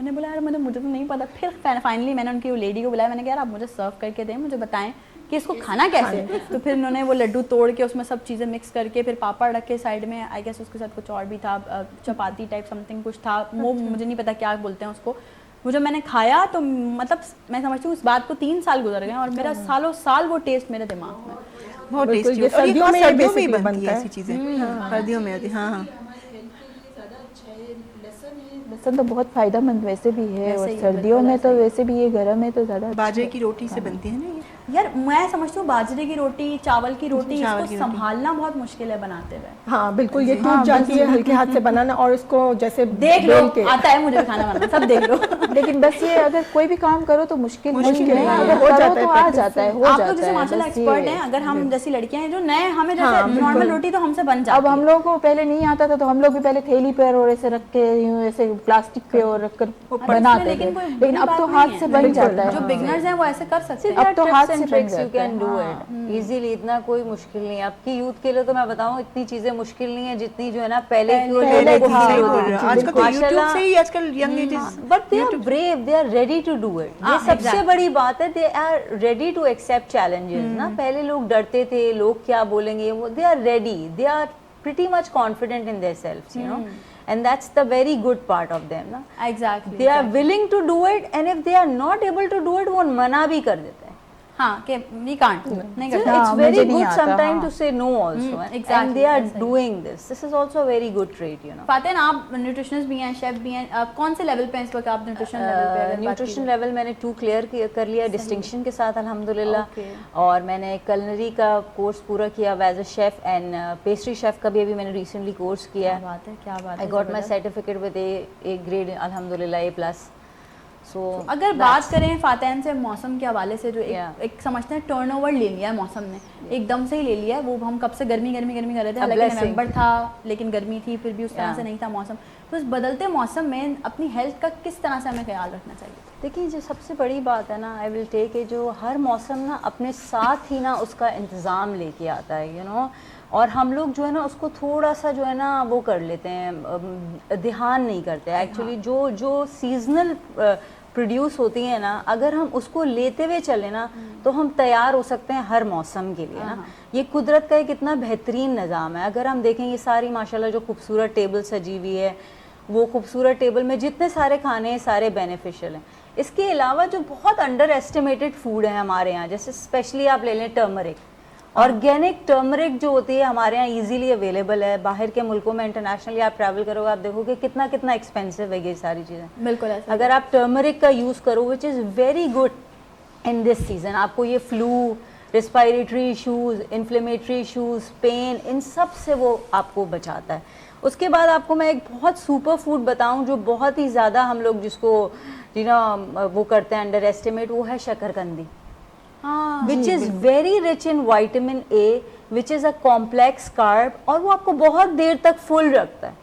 मैंने बोला यार मुझे तो नहीं पता। फिर फाइनली मैंने उनकी लेडी को बुलाया, मैंने कहा यार आप मुझे सर्व करके दें, मुझे बताएं कि इसको खाना कैसे है। तो फिर उन्होंने वो लड्डू तोड़ के उसमें सब चीज़ें मिक्स करके, फिर पापड़ रख के साइड में, आई गेस उसके साथ कुछ और भी था, चपाती टाइप समथिंग कुछ था, वो मुझे नहीं पता क्या बोलते हैं उसको। वो जब मैंने खाया तो मतलब मैं समझती हूँ उस बात को 3 साल गुजर गए, और मेरा सालों साल वो टेस्ट मेरे दिमाग में। बहुत बिल्कुल, टेस्टी ये और ये सर्दियों खास में सर्दियों में ही basically बनती है बनता ऐसी चीज़ें, सर्दियों में होती है। हाँ हाँ, लहसुन तो बहुत फायदेमंद वैसे भी है, वैसे और ही, सर्दियों बिल्कुल में ऐसे तो ही। वैसे भी ये गर्म है तो ज़्यादा अच्छा बाजरे है। की रोटी से बनती है ना ये। यार मैं समझती हूँ बाजरे की रोटी, चावल की रोटी, चावल इसको की रोटी। संभालना बहुत मुश्किल है बनाते हुए। हाँ बिल्कुल, ये टूट जाती है हल्के हाथ से बनाना, और इसको जैसे देख लो, बेल के। आता है मुझे खाना बनाना, सब देख लो। लेकिन बस ये अगर कोई भी काम करो तो मुश्किल नहीं मुश्किल है, है, अगर हो करो जाता है तो आ practice जाता है, हो आप जाता लोग जैसे है, माशाल्लाह बस ये एक्सपर्ट हैं, अगर हम जैसी लड़कियां हैं जो नए, हमें हाँ, जैसे बिल्कुल। नॉर्मल रोटी तो हमसे बन जाती अब हम है। लोगों को पहले नहीं आता था, तो हम लोग भी पहले थैली पर और ऐसे रख के यूं ऐसे प्लास्टिक पे और रख कर बनाते थे, लेकिन कोई लेकिन बुरी अब बात तो नहीं हाथ है। से बन जाता है। जो बिगनर्स हैं वो ऐसे कर सकते हैं। अब तो हाथ से and बन tricks you जाता है। can do it easily, इतना कोई मुश्किल नहीं है आपकी यूथ के लिए। तो मैं बताऊं इतनी चीजें मुश्किल नहीं है जितनी जो है ना पहले की और पहले लोगों था। की सही होती बोल थी। रहे हो। आजकल तो माशाल्लाह, यूट्यूब से ही आजकल young ages but they are brave, they are ready to do it. ये सबसे बड़ी बात है, they are ready to accept challenges ना। पहले लोग डरते थे, लोग क्या बोलेंगे, वो they are ready, they are pretty much confident in their selves, you know, and that's the very good part of them ना। Exactly they are willing to do it, and if they are not able to do it, वो मना भी कर देते हैं। हाँ कि we can't नहीं So करते। it's हाँ, very मुझे नहीं good आता, sometimes हाँ। to say no also, and exactly, they are ऐसा ही। doing this. This is also a very good trait, you know. फातेन आप न्यूट्रिशनिस्ट भी हैं, शेफ भी हैं, कौन से लेवल पे हैं इस वक्त आप न्यूट्रिशन लेवल पे? अगर बात न्यूट्रिशन की लेवल मैंने 2 क्लियर कर लिया डिस्टिंक्शन के साथ अल्हम्दुलिल्लाह। Okay. और मैंने कलनरी का कोर्स पूरा किया as a chef, and pastry chef का भी अभी मैंने रिसेंटली कोर्स किया क्या बात है, क्या बात आई है, गॉट माई जबरदस्त। सर्टिफिकेट विद ए ग्रेड अल्हम्दुलिल्लाह A+। सो अगर बात करें फातेन से मौसम के हवाले से, जो Yeah. एक समझते हैं टर्नओवर ले लिया है मौसम ने, एकदम से ही ले लिया है। वो हम कब से गर्मी गर्मी गर्मी कर रहे थे, A हालांकि blessing. नवंबर था लेकिन गर्मी थी, फिर भी उस तरह Yeah. से नहीं था मौसम। तो इस बदलते मौसम में अपनी हेल्थ का किस तरह से हमें ख्याल रखना चाहिए? देखिए, जो सबसे बड़ी बात है ना, आई विल टेक है, जो हर मौसम ना अपने साथ ही ना उसका इंतज़ाम लेके आता है, यू नो। और हम लोग जो है ना उसको थोड़ा सा जो है ना वो कर लेते हैं, ध्यान नहीं करते एक्चुअली। जो सीजनल प्रोड्यूस होती है ना, अगर हम उसको लेते हुए चले ना तो हम तैयार हो सकते हैं हर मौसम के लिए ना। ये कुदरत का एक इतना बेहतरीन निज़ाम है। अगर हम देखें ये सारी माशाल्लाह जो खूबसूरत टेबल सजी हुई है, वो खूबसूरत टेबल में जितने सारे खाने हैं सारे बेनिफिशियल हैं। इसके अलावा जो बहुत अंडर एस्टिमेटेड फूड है हमारे यहाँ, जैसे स्पेशली आप ले लें टर्मरिक, ऑर्गेनिक टर्मरिक जो होती है हमारे यहाँ इजीली अवेलेबल है। बाहर के मुल्कों में इंटरनेशनली आप ट्रैवल करोगे, आप देखोगे कितना कितना एक्सपेंसिव है ये सारी चीज़ें। बिल्कुल ऐसा। अगर आप टर्मरिक का यूज़ करो, which is very good in this season, आपको ये flu, respiratory issues, inflammatory issues, pain, इन सब से वो आपको बचाता है। उसके बाद आपको मैं एक बहुत सुपर फूड बताऊं जो बहुत ही ज़्यादा हम लोग जिसको वो करते हैं अंडर एस्टिमेट, वो है शकरकंदी, हाँ विच is very rich in vitamin A, which is a complex carb, और वो आपको बहुत देर तक फुल रखता है,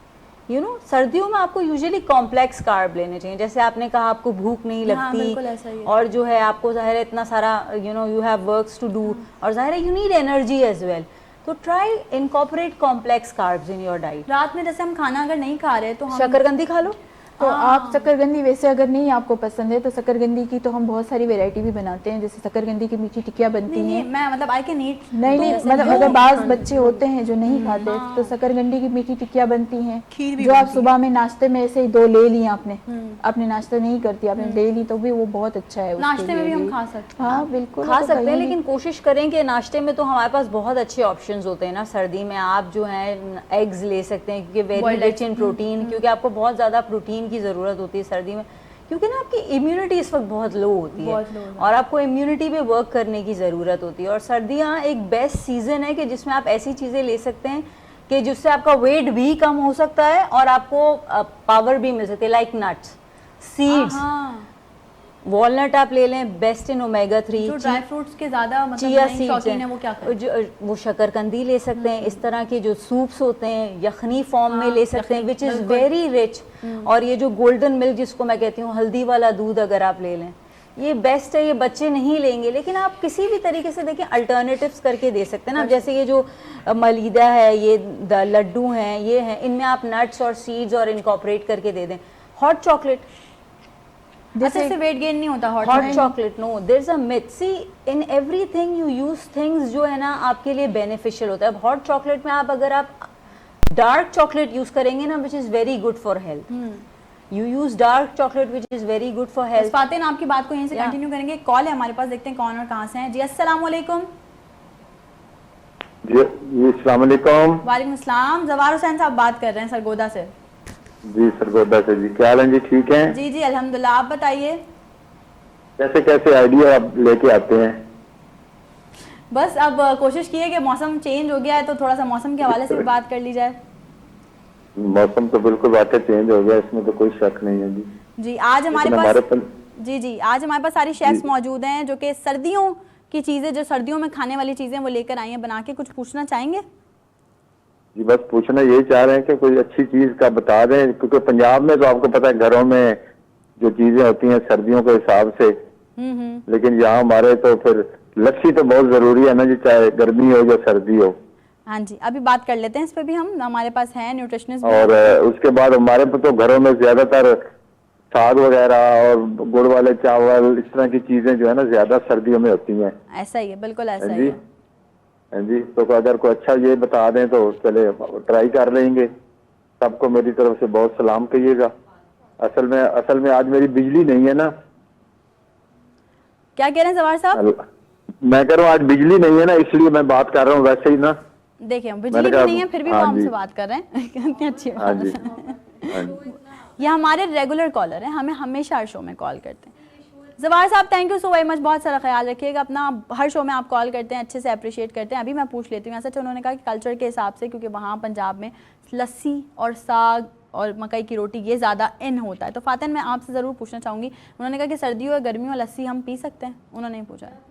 यू नो। सर्दियों में आपको यूजुअली कॉम्प्लेक्स कार्ब लेने चाहिए, जैसे आपने कहा आपको भूख नहीं हाँ, बिल्कुल ऐसा ही लगती, है। और जो है आपको ज़ाहिर है इतना सारा you know you have works to do, और ज़ाहिर है you need energy as well. तो try incorporate complex carbs in your diet. रात में जैसे हम खाना अगर नहीं खा रहे तो हम शकरकंदी खा लो। तो आप शकरकंदी वैसे अगर नहीं आपको पसंद है तो शकरकंदी की तो हम बहुत सारी वैरायटी भी बनाते हैं, जैसे शकरकंदी की मीठी टिक्कियाँ बनती नहीं, हैं। मैं मतलब आई कैन ईट। नहीं मतलब अगर बाज बच्चे होते हैं जो नहीं खाते तो शकरकंदी की मीठी टिक्कियाँ बनती हैं, खीर भी जो आप बनती सुबह में नाश्ते में ऐसे ही 2 ले ली आपने नाश्ता नहीं करती, आपने ले ली तो भी वो बहुत अच्छा है उसके नाश्ते में भी लिए हम खा सकते हैं। हाँ बिल्कुल खा तो सकते हैं, कहीं भी- लेकिन कोशिश करें कि नाश्ते में तो हमारे पास बहुत अच्छे ऑप्शंस होते हैं ना। सर्दी में आप जो हैं एग्स ले सकते हैं क्योंकि very Boiled rich in protein, क्योंकि आपको बहुत ज़्यादा प्रोटीन की ज़रूरत होती है सर्दी में, क्योंकि ना आपकी इम्यूनिटी इस वक्त बहुत लो होती है बहुत low है। और आपको इम्यूनिटी पे वर्क करने की ज़रूरत होती है। और सर्दियाँ एक बेस्ट सीज़न है कि जिसमें आप ऐसी चीज़ें ले सकते हैं कि जिससे आपका वेट भी कम हो सकता है और आपको पावर भी मिल सकती है, लाइक नट्स, सीड्स, हाँ, वॉलनट आप ले लें, बेस्ट इन ओमेगा 3, जो ड्राई फ्रूट्स के ज्यादा मतलब चिया नहीं सीड्स शौकीन है वो क्या करें? वो शकरकंदी ले सकते हैं। इस तरह के जो सूप्स होते हैं यखनी फॉर्म में ले सकते हैं, विच इज़ वेरी रिच। और ये जो गोल्डन मिल्क जिसको मैं कहती हूँ, हल्दी वाला दूध अगर आप ले लें, ये बेस्ट है। ये बच्चे नहीं लेंगे, लेकिन आप किसी भी तरीके से देखिए अल्टरनेटिव्स करके दे सकते हैं ना। जैसे ये जो मलीदा है, ये लड्डू हैं, ये हैं, इनमें आप नट्स और सीड्स और इनकॉर्पोरेट करके दे दें। हॉट चॉकलेट, अच्छा इससे वेट गेन नहीं होता hot hot chocolate, no, there is a myth, see in everything you use things जो है ना आपके लिए बेनिफिशियल होता है। अब हॉट चॉकलेट में आप अगर आप डार्क चॉकलेट यूज करेंगे ना, which is very good for health, you use dark chocolate which is very good for health. फातेन आपकी बात को यहीं से कंटिन्यू करेंगे। कॉल है हमारे पास, देखते हैं कौन और कहाँ से हैं। जी अस्सलाम वालेकुम। जी अस्सलाम वालेकुम। वालेकुम अस्सलाम। जवार हुसैन साहब बात कर रहे हैं सरगोदा से। जी सरगोदा से जी, क्या हाल है जी? ठीक है जी जी अल्हम्दुलिल्लाह, आप बताइए। कैसे कैसे आइडिया आप लेके आते हैं? बस अब कोशिश की है कि मौसम चेंज हो गया है तो थोड़ा सा मौसम के हवाले से भी बात कर ली जाए। मौसम तो बिल्कुल वाकई चेंज हो गया, इसमें तो कोई शक नहीं है जी। जी आज हमारे लेकिन पास हमारे जी जी आज हमारे पास सारी शेफ्स जी। मौजूद हैं जो कि सर्दियों की चीज़ें, जो सर्दियों में खाने वाली चीज़ें वो लेकर आई हैं बना के। कुछ पूछना चाहेंगे? जी बस पूछना यही चाह रहे हैं कि कोई अच्छी चीज का बता दें, क्योंकि पंजाब में तो आपको पता है घरों में जो चीजें होती हैं सर्दियों के हिसाब से, लेकिन यहाँ हमारे तो फिर लस्सी तो बहुत जरूरी है ना जी, चाहे गर्मी हो या सर्दी हो। हाँ जी, अभी बात कर लेते हैं इस पे भी, हम हमारे पास है न्यूट्रिशनिस्ट। और उसके बाद हमारे पे तो घरों में ज्यादातर साग वगैरह और गुड़ वाले चावल, इस तरह की चीजें जो है ना ज्यादा सर्दियों में होती हैं। ऐसा ही है, बिल्कुल ऐसा हाँ ही जी, है। हाँ जी। तो अगर कोई अच्छा ये बता दें तो चले ट्राई कर लेंगे। सबको मेरी तरफ से बहुत सलाम कहिएगा। असल में आज मेरी बिजली नहीं है ना। क्या कह रहे हैं जवाहर साहब? मैं कह रहा हूँ आज बिजली नहीं है ना, इसलिए मैं बात कर रहा हूँ, वैसे ही ना। देखिए बिजली मैंने भी कहा- नहीं है फिर भी वो हाँ हमसे जी। बात कर रहे हैं कितनी अच्छी हाँ बात जी, है। हाँ जी। ये हमारे रेगुलर कॉलर हैं, हमें हमेशा हर शो में कॉल करते हैं। जवाहर साहब thank you so very much, बहुत सारा ख्याल रखिएगा अपना। हर शो में आप कॉल करते हैं, अच्छे से अप्रिशिएट करते हैं। अभी मैं पूछ लेती हूँ, ऐसा उन्होंने कहा कि कल्चर के हिसाब से, क्योंकि वहाँ पंजाब में लस्सी और साग और मकई की रोटी ये ज़्यादा इन होता है, तो फातिन मैं आपसे ज़रूर पूछना चाहूँगी, उन्होंने कहा कि सर्दियों और गर्मियों में लस्सी हम पी सकते हैं? उन्होंने ही पूछा है।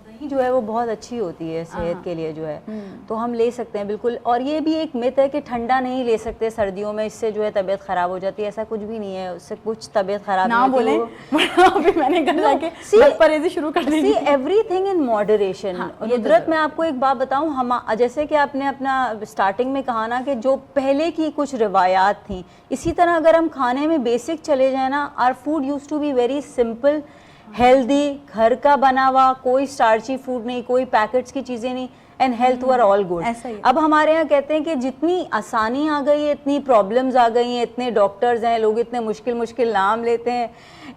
दही जो है वो बहुत अच्छी होती है सेहत के लिए जो है, तो हम ले सकते हैं बिल्कुल। और ये भी एक मिथ है कि ठंडा नहीं ले सकते सर्दियों में, इससे जो है तबीयत खराब हो जाती है। ऐसा कुछ भी नहीं है, उससे कुछ तबीयत खराब ना नहीं बोले होती। अभी मैंने घर जाके परहेज़ी शुरू कर दी। See everything in moderation. नुदरत मैं आपको एक बात बताऊं, हम जैसे कि आपने अपना स्टार्टिंग में कहा ना कि जो पहले की कुछ रिवायात थी, इसी तरह अगर हम खाने में बेसिक चले जाए ना, our food used to be very simple, healthy, घर का बना हुआ, कोई स्टार्ची फूड नहीं, कोई पैकेट्स की चीज़ें नहीं, and health were all good. अब हमारे यहाँ कहते हैं कि जितनी आसानी आ गई है, इतनी प्रॉब्लम्स आ गई हैं, इतने डॉक्टर्स हैं, लोग इतने मुश्किल मुश्किल नाम लेते हैं।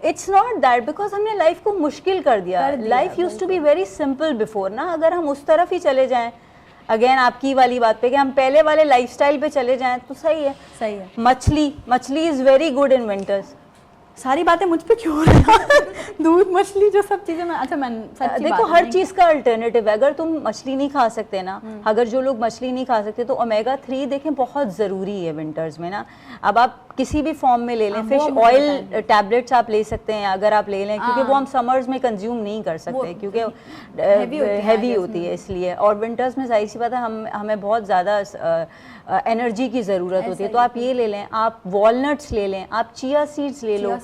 इट्स नॉट दैट, बिकॉज हमने लाइफ को मुश्किल कर दिया। Life used to be very simple before ना। अगर हम उस तरफ ही चले जाएं, अगेन आपकी वाली बात पे कि हम पहले वाले लाइफस्टाइल पे चले जाएं, तो सही है। सही है। मछली is very good in winters. सारी बातें मुझ पे क्यों हो रही हैं? दूध, मछली, जो सब चीजें मैं, अच्छा मैं सच्ची देखो बात हर नहीं- चीज का अल्टरनेटिव है। अगर तुम मछली नहीं खा सकते ना, अगर जो लोग मछली नहीं खा सकते, तो ओमेगा 3 देखें बहुत ज़रूरी है विंटर्स में ना। अब आप किसी भी फॉर्म में ले लें, फिश ऑयल टैबलेट्स आप ले सकते हैं अगर आप ले लें, क्योंकि वो हम समर्स में कंज्यूम नहीं कर सकते, क्योंकि हैवी होती है इसलिए। और विंटर्स में जाहिर सी बात है हमें बहुत ज़्यादा एनर्जी की ज़रूरत होती है। तो आप ये ले लें, आप वॉलनट्स ले लें, आप चिया सीड्स ले लो,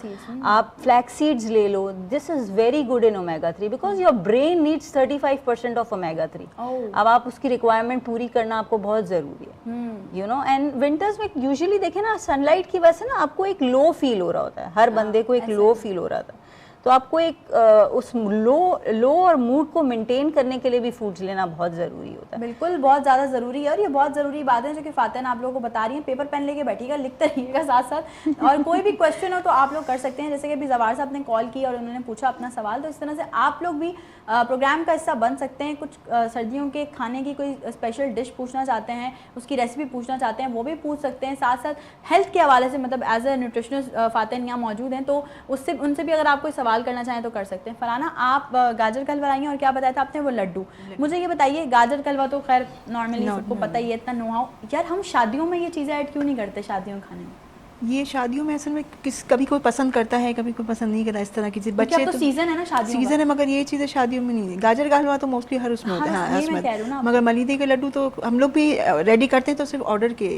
आप फ्लैक्स सीड्स ले लो। This is very good in omega 3 because your brain needs 35% of omega 3। अब आप उसकी रिक्वायरमेंट पूरी करना आपको बहुत ज़रूरी है, यू नो। एंड विंटर्स में यूजुअली देखें ना, सनलाइट की वजह से ना आपको एक लो फील हो रहा होता है, हर बंदे को एक लो फील हो रहा था। तो आपको एक उस लो और मूड को मेंटेन करने के लिए भी फूड्स लेना बहुत ज़रूरी होता है। बिल्कुल, बहुत ज़्यादा ज़रूरी है। और ये बहुत ज़रूरी बात है जो कि फातिन आप लोगों को बता रही हैं। पेपर पेन लेके बैठिएगा, लिखते रहिएगा साथ साथ, और कोई भी क्वेश्चन हो तो आप लोग कर सकते हैं। जैसे कि अभी जवाहर साहब ने कॉल की और उन्होंने पूछा अपना सवाल, तो इस तरह से आप लोग भी प्रोग्राम का हिस्सा बन सकते हैं। कुछ सर्दियों के खाने की कोई स्पेशल डिश पूछना चाहते हैं, उसकी रेसिपी पूछना चाहते हैं, वो भी पूछ सकते हैं। साथ साथ हेल्थ के हवाले से, मतलब एज अ न्यूट्रिशनिस्ट फातिन यहाँ मौजूद हैं, तो उनसे भी अगर आप कोई सवाल करना चाहें तो कर सकते हैं। फराना, आप गाजर का हलवा आई हैं और क्या बताया था आपने? वो लड्डू। मुझे ये बताइए, गाजर का हलवा तो खैर नॉर्मली सबको पता ही है, इतना नो हाउ। यार हम शादियों में ये चीज़ें ऐड क्यों नहीं करते शादियों के खाने में? ये शादियों में असल में कभी कोई पसंद करता है, कभी कोई पसंद नहीं करता इस तरह की चीज़। बच्चे तो सीजन है ना शादियों सीजन है, मगर ये चीज़ें शादियों में नहीं है। गाजर का हलवा तो मोस्टली हर उसमें होता है, यही मैं कह रही हूँ ना। मगर मलीदे के लड्डू तो हम लोग भी रेडी करते हैं, तो सिर्फ ऑर्डर के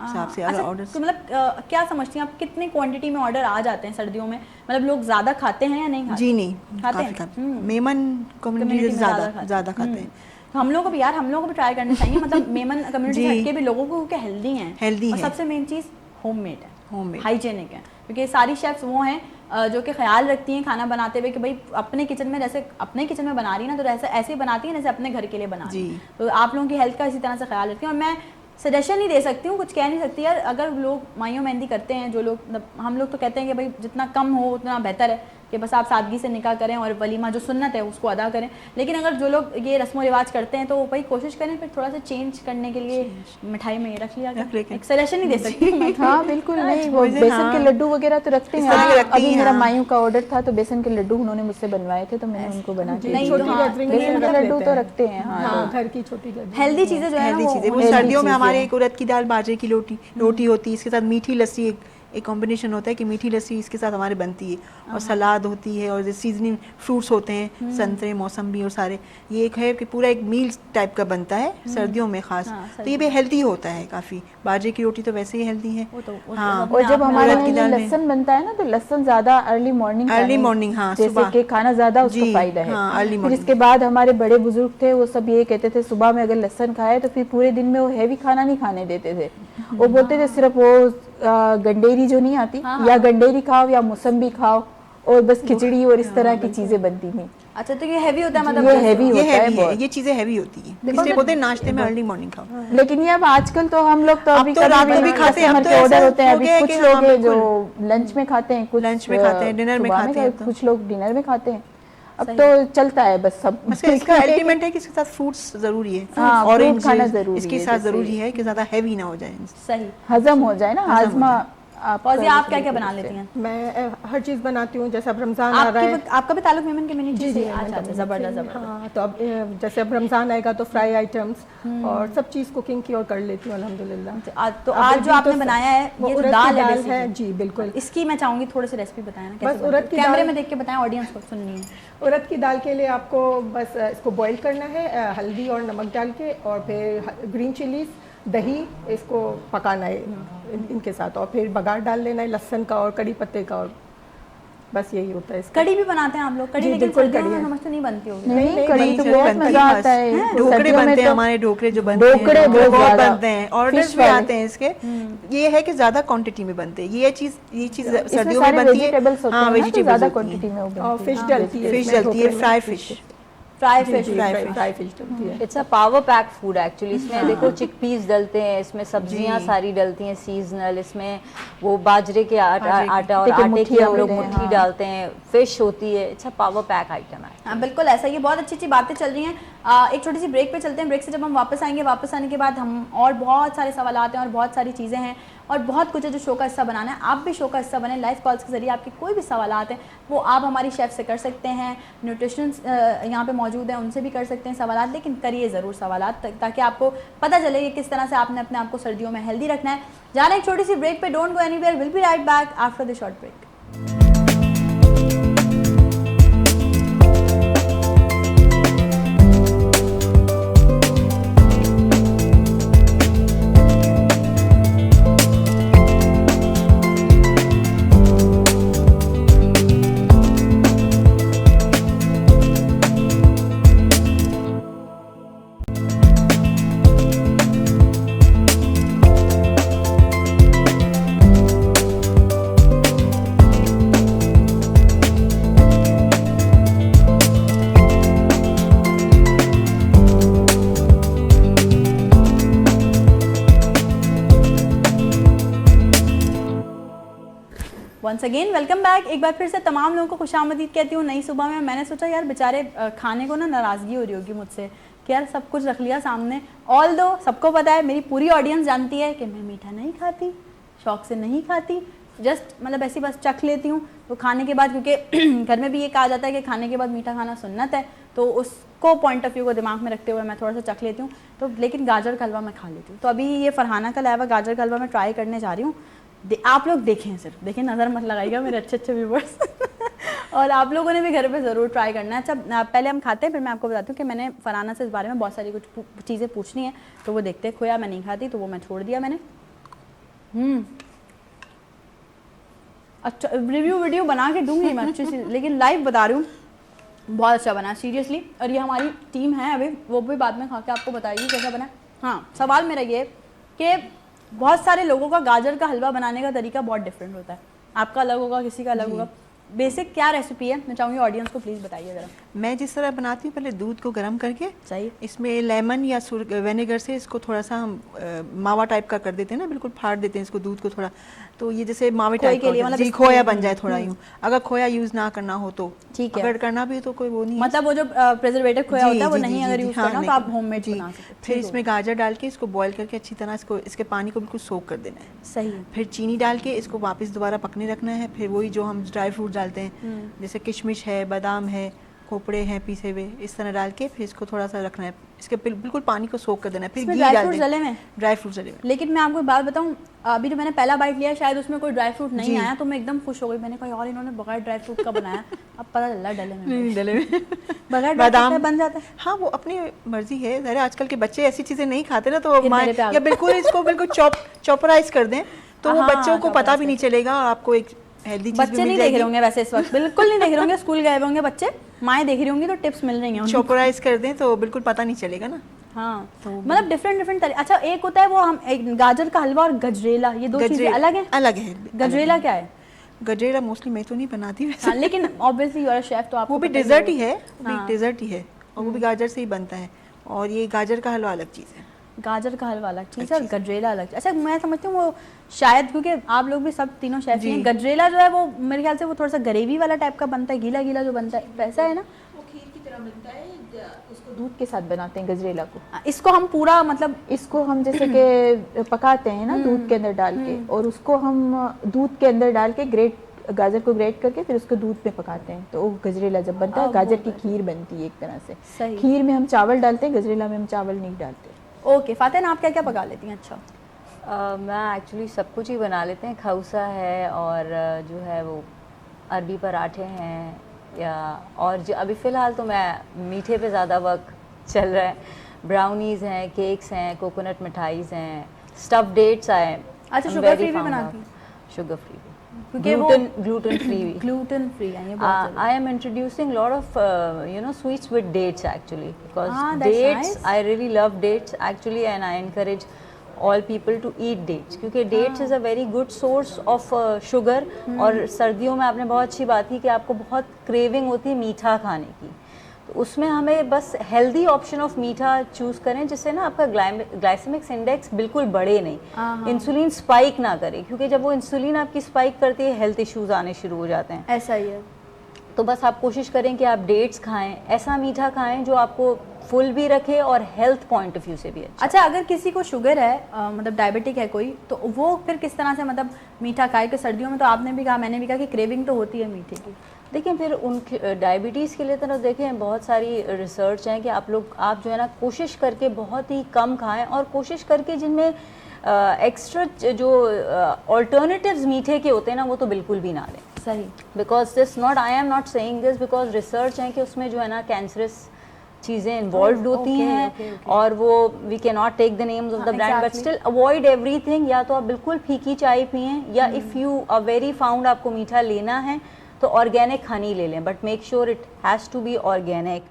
हिसाब से। अच्छा, ऑर्डर तो मतलब क्या समझती हैं आप, कितने क्वांटिटी में ऑर्डर आ जाते हैं सर्दियों में? मतलब लोग ज़्यादा खाते हैं या नहीं खाते? जी नहीं, खाते काफ़ी हैं? खाते। मेमन कम्युनिटी ज़्यादा खाते हैं। तो हम लोग को भी यार, हम लोग को भी ट्राई करना चाहिए। मतलब मेमन कम्युनिटी से हटके भी लोगों को, क्योंकि हेल्दी हैं, हेल्दी और है। सबसे मेन चीज़ होममेड है, होममेड हाइजेनिक है। क्योंकि सारी शेफ्स वो हैं जो कि ख्याल रखती हैं खाना बनाते हुए कि भाई अपने किचन में, जैसे अपने किचन में बना रही है ना, तो ऐसे ही बनाती है जैसे अपने घर के लिए बना रही है। तो आप लोगों की हेल्थ का इसी तरह से ख्याल रखती हैं। और मैं सजेशन नहीं दे सकती हूँ, कुछ कह नहीं सकती यार। अगर लोग माइयों मेहंदी करते हैं, जो लोग, हम लोग तो कहते हैं कि भाई जितना कम हो उतना बेहतर है, कि बस आप सादगी से निकाह करें और वलीमा जो सुन्नत है उसको अदा करें। लेकिन अगर जो लोग ये रस्म व रिवाज करते हैं तो भाई कोशिश करें फिर थोड़ा सा चेंज करने के लिए मिठाई में ये रख लिया जाए। एक सजेशन नहीं दे सकती मैं। हाँ बिल्कुल नहीं, वो बेसन के लड्डू वगैरह तो रखते हैं। अभी मेरा मायूं का ऑर्डर था तो बेसन के लड्डू उन्होंने मुझसे बनवाए थे, तो मैंने उनको बना के नहीं, बेसन के लड्डू तो रखते हैं। हाँ, घर की छोटी हेल्दी चीज़ें जो है हेल्दी चीज़ें। वो सर्दियों में हमारे एक उड़द की दाल, बाजरे की रोटी होती है, इसके साथ मीठी लस्सी, एक कॉम्बिनेशन होता है कि मीठी लस्सी इसके साथ हमारे बनती है, और सलाद होती है, और सीजनिंग फ्रूट्स होते हैं, संतरे, मौसम्बी और सारे, ये एक है कि पूरा एक मील टाइप का बनता है सर्दियों में खास। तो ये भी हेल्दी होता है काफ़ी। बाजरे की रोटी तो वैसे ही हेल्दी है। हाँ, और जब हमारे उड़द की यहाँ दाल में लहसुन बनता है ना, तो लहसुन ज्यादा अर्ली मॉर्निंग हाँ, जैसे सुबह कि खाना ज्यादा उसको जी, फायदा है। हाँ, early फिर morning। इसके बाद हमारे बड़े बुजुर्ग थे, वो सब ये कहते थे सुबह में अगर लहसुन खाए तो फिर पूरे दिन में वो हैवी खाना नहीं खाने देते थे। वो बोलते थे सिर्फ वो गंडेरी जो नहीं आती, या गंडेरी खाओ या मौसम्बी खाओ, और बस खिचड़ी और इस तरह की चीजें बनती थी। अच्छा, तो ये हैवी होता है, मतलब ये हैवी होता है है, बहुत। ये चीजें हैवी होती हैं, इसलिए बोलते हैं नाश्ते में अर्ली मॉर्निंग खाओ। लेकिन ये अब आजकल तो हम लोग तो अब अभी तो कभी रात को भी खाते हैं, अब कस्टमर तो के ऑर्डर ऐसा होते हैं। हो अभी गया है कुछ कि लोग हाँ, हैं जो बिल्कुल। लंच में खाते हैं, कुछ लंच में खाते हैं, डिनर में सुबह खाते हैं, कुछ लोग डिनर में खाते हैं। अब तो चलता है बस सब। बस इसका अल्टीमेट है कि इसके साथ फ्रूट्स जरूरी है, हाँ, ऑरेंज fruit खाना जरूरी इसके है, साथ जैसे- जरूरी है कि ज्यादा हैवी ना हो जाए। सही। हजम हो जाए ना, हजम हो हाजमा। फौजी, आप क्या क्या बना लेती हैं? मैं हर चीज़ बनाती हूँ। जैसे अब रमज़ान आ रहा है। आपका भी ताल्लुक मेमन कम्युनिटी जी से? जी, अच्छा, जबरदस्त जबरदस्त। हाँ, तो अब जैसे अब रमज़ान आएगा तो फ्राई आइटम्स और सब चीज़ कुकिंग की और कर लेती हूँ अल्हम्दुलिल्लाह। तो अब आज अभी जो आपने तो बनाया है वो ये जो उड़द की दाल है दाल basically। है जी, बिल्कुल। इसकी मैं चाहूंगी थोड़ी सी रेसिपी बताएं ना, बस कैसे उड़द बनती की है? कैमरे दाल- में देख के बताएं, ऑडियंस को सुननी है। उड़द की दाल के लिए आपको बस इसको बॉईल करना है, हल्दी और नमक डाल के, और फिर ग्रीन चिलीज, दही, इसको पकाना है इनके साथ, और फिर बघार डाल लेना है लहसुन का और कड़ी पत्ते का, और बस यही होता है इसका। कड़ी भी बनाते हैं आप लोग? कड़ी जी, लेकिन बिल्कुल सर्दियों कड़ी में है। समझ तो नहीं बनती होगी। नहीं, कड़ी तो वही बहुत बनती मजा है, आता है। ढोकड़े सर्दियों में बनते हैं, तो हमारे ढोकड़े जो बनते हैं ढोकड़े बहुत बहुत ज्यादा। बनते हैं, ऑर्डर्स Fish भी वाले। आते हैं इसके। ये है कि ज्यादा क्वांटिटी में बनते हैं, ये चीज इसमें सर्दियों में सारे बनती है। वेजिटेबल्स होते हाँ, हैं ना, तो वेजिटेबल्स ज्यादा होती क्वांटिटी हैं, में वो बनती और है। फिश डलती है, फिश इसमें डलती है, ढोकले में। Fry fish. फ्राई जी, फिश। जी, फ्राई फ्राई फिश डलती है। It's a power pack food actually. इसमें देखो चिकपीस डलते हैं, इसमें सब्जियां सारी डलती हैं सीजनल, इसमें वो बाजरे के आटा और देखिए, आटे की मुठियाँ हम लोग होते हैं, मुट्ठी हाँ। डालते हैं, फिश होती है। It's a power pack item है। हाँ बिल्कुल ऐसा ही है। बहुत अच्छी अच्छी बातें चल रही हैं। एक छोटी सी ब्रेक पे चलते हैं। ब्रेक से जब हम वापस आएंगे, वापस आने के बाद हम और बहुत सारे सवाल आते हैं और बहुत सारी चीज़ें हैं और बहुत कुछ है जो शो का हिस्सा बनाना है। आप भी शो का हिस्सा बने। लाइव कॉल्स के जरिए आपके कोई भी सवाल हैं वो आप हमारी शेफ से कर सकते हैं। न्यूट्रिशन यहाँ पे मौजूद है, उनसे भी कर सकते हैं सवाल, लेकिन करिए ज़रूर सवाल ताकि आपको पता चले कि किस तरह से आपने अपने आप को सर्दियों में हेल्दी रखना है। जाना एक छोटी सी ब्रेक पे। Don't go anywhere, will be right back after the short break. Once again welcome back. एक बार फिर से तमाम लोगों को खुशामदीद कहती हूँ नई सुबह में। मैंने सोचा यार बेचारे खाने को ना नाराज़गी हो रही होगी मुझसे कि यार सब कुछ रख लिया सामने। ऑल दो सबको पता है, मेरी पूरी ऑडियंस जानती है कि मैं मीठा नहीं खाती, शौक से नहीं खाती, जस्ट मतलब ऐसी बस चख लेती हूँ। तो खाने के बाद, क्योंकि घर में भी ये कहा जाता है कि खाने के बाद मीठा खाना सुन्नत है, तो उसको पॉइंट ऑफ व्यू को दिमाग में रखते हुए मैं थोड़ा सा चख लेती हूँ। तो लेकिन गाजर का हलवा मैं खा लेती हूँ। तो अभी ये फरहाना का लाया हुआ गाजर का हलवा मैं ट्राई करने जा रही हूँ। आप लोग देखें, सिर्फ देखें, नज़र मत लगाइएगा मेरे अच्छे अच्छे व्यूवर्स और आप लोगों ने भी घर पे ज़रूर ट्राई करना है। अच्छा पहले हम खाते हैं, फिर मैं आपको बताती हूँ कि मैंने फरहाना से इस बारे में बहुत सारी कुछ चीज़ें पूछनी है। तो वो देखते हैं। खोया मैं नहीं खाती तो वो मैं छोड़ दिया मैंने। अच्छा रिव्यू वीडियो बना के दूंगी मैं अच्छी सी, लेकिन लाइव बता रही हूँ बहुत अच्छा बना सीरियसली। और ये हमारी टीम है अभी, वो भी बाद में खा के आपको बताएगी कैसा बना। हाँ, सवाल मेरा ये कि बहुत सारे लोगों का गाजर का हलवा बनाने का तरीका बहुत डिफरेंट होता है। आपका अलग होगा, किसी का अलग होगा। बेसिक क्या रेसिपी है, मैं चाहूँगी ऑडियंस को प्लीज़ बताइए ज़रा। मैं जिस तरह बनाती हूँ, पहले दूध को गर्म करके सही, इसमें लेमन या विनेगर से इसको थोड़ा सा हम मावा टाइप का कर देते हैं ना, बिल्कुल फाड़ देते हैं इसको दूध को थोड़ा, तो ये जैसे मावे खोए टाइप के लिए का मतलब जी खोया बन जाए थोड़ा यूँ। अगर खोया यूज़ ना करना हो तो ठीक है। अगर करना भी हो तो कोई वो नहीं है। मतलब वो जो प्रिजर्वेटिव खोया जी, होता है वो जी, नहीं जी, अगर जी, यूज़ हाँ, करना हो तो नहीं आप होममेड जी। बना सकते हैं। फिर इसमें गाजर डाल के इसको बॉईल करके अच्छी तरह इसके पानी को बिल्कुल सोक कर देना है। सही है। फिर चीनी डाल के इसको वापस दोबारा पकने रखना है। फिर वही जो हम ड्राई फ्रूट डालते हैं, जैसे किशमिश है, बादाम है, खोपड़े हैं पीसे हुए, इस तरह डाल के फिर इसको थोड़ा सा रखना है, इसके बिल्कुल पानी को सोक कर देना है, फिर इसमें घी ड्राई डाल फ्रूट्स देना, डले हुए हैं? ड्राई फ्रूट्स डले हुए। लेकिन मैं आपको एक बात बताऊं, अभी जो मैंने पहला बाइट लिया शायद उसमें कोई ड्राई फ्रूट नहीं जी। आया, तो मैं एकदम खुश हो गई। मैंने कहा यार इन्होंने बगैर ड्राई फ्रूट का बनाया, अब पता चला डले में नहीं डले हुए बगैर ड्राई बादाम फ्रूट बन जाता है। हाँ वो अपनी मर्जी है, ज़रा आजकल के बच्चे ऐसी चीज़ें नहीं खाते ना, तो फिर मेरे पे आ या बिल्कुल इसको बिल्कुल चॉपराइज कर दें तो वो हाँ, बच्चों को पता भी नहीं चलेगा और आपको एक हेल्दी चीज़ बच्चे नहीं देख रहे होंगे वैसे इस वक्त, बिल्कुल नहीं देख रहे होंगे, स्कूल गए होंगे बच्चे, माएँ देख रही होंगी तो टिप्स मिल रही हैं उनको। चॉपराइज कर दें तो बिल्कुल पता नहीं चलेगा ना। हाँ मतलब डिफरेंट तरीके। अच्छा एक होता है वो हम एक गाजर का हलवा और गजरेला, ये दो चीजें अलग हैं? अलग है। गजरेला क्या है? गजरेला मोस्टली मैं तो नहीं बनाती वैसे। हाँ, लेकिन ऑब्वियसली यू आर शेफ तो आपको वो भी पता डेजर्ट ही होगा। है, वो भी डेजर्ट ही है और वो भी गाजर से ही बनता है, और ये गाजर का हलवा अलग चीज़ है। गाजर का हलवा अलग चीज़ है और गजरेला अलग चीज़। अच्छा मैं समझती हूँ वो शायद क्योंकि आप लोग भी सब तीनों शेफ हैं, गजरेला जो है वो मेरे ख्याल से वो थोड़ा सा ग्रेवी वाला टाइप का बनता है, गीला गीला जो बनता है वैसा है ना? वो खीर की तरह बनता है, उसको दूध के साथ बनाते हैं गजरेला को। इसको हम पूरा मतलब इसको हम जैसे कि पकाते हैं ना दूध के अंदर डाल के, और उसको हम दूध के अंदर डाल के गाजर को ग्रेट करके फिर उसको दूध में पकाते हैं, तो वो गजरेला जब बनता है गाजर की खीर बनती है एक तरह से। सही। खीर में हम चावल डालते हैं, गजरेला में हम चावल नहीं डालते। ओके फातिन आप क्या क्या पका लेती हैं? अच्छा मैं एक्चुअली सब कुछ ही बना लेते हैं, खौसा है और जो है वो अरबी पराठे हैं, या और जो अभी फ़िलहाल तो मैं मीठे पे ज़्यादा वक्त चल रहा है, ब्राउनीज़ हैं, केक्स हैं, कोकोनट मिठाईज़ हैं, स्टफ डेट्स आए। अच्छा, शुगर फ्री भी बनाती हैं? शुगर फ्री, क्योंकि वो gluten free भी। ग्लूटेन फ्री है ये बहुत I am introducing lot of sweets with dates actually, because that's dates nice. I really love dates actually, and I encourage all people to eat dates क्योंकि dates is a very good source of sugar। और सर्दियों में आपने बहुत अच्छी बात की कि आपको बहुत craving होती है मीठा खाने की, तो उसमें हमें बस हेल्दी ऑप्शन ऑफ मीठा चूज़ करें जिससे ना आपका ग्लाइसेमिक इंडेक्स बिल्कुल बढ़े नहीं, इंसुलिन स्पाइक ना करे, क्योंकि जब वो इंसुलिन आपकी स्पाइक करती है हेल्थ इश्यूज आने शुरू हो जाते हैं। ऐसा ही है। तो बस आप कोशिश करें कि आप डेट्स खाएं, ऐसा मीठा खाएं जो आपको फुल भी रखे और हेल्थ पॉइंट ऑफ व्यू से भी अच्छा अगर किसी को शुगर है मतलब डायबिटिक है कोई, तो वो फिर किस तरह से मतलब मीठा खाए? कि सर्दियों में तो आपने भी कहा मैंने भी कहा कि क्रेविंग तो होती है मीठे की। देखिए फिर उन डायबिटीज़ के लिए तो देखें बहुत सारी रिसर्च हैं कि आप जो है ना कोशिश करके बहुत ही कम खाएं, और कोशिश करके जिनमें एक्स्ट्रा जो ऑल्टरनेटिव्स मीठे के होते हैं ना वो तो बिल्कुल भी ना लें। सही। Because this not, I am not saying this because research है कि उसमें जो है ना कैंसरस चीज़ें इन्वॉल्व होती हैं, और वो we can not take the names of the brand but still avoid everything. या तो आप बिल्कुल फीकी चाय पिएं, या if you are very found आपको मीठा लेना है तो ऑर्गेनिक हनी ले लें, but make sure it has to be organic.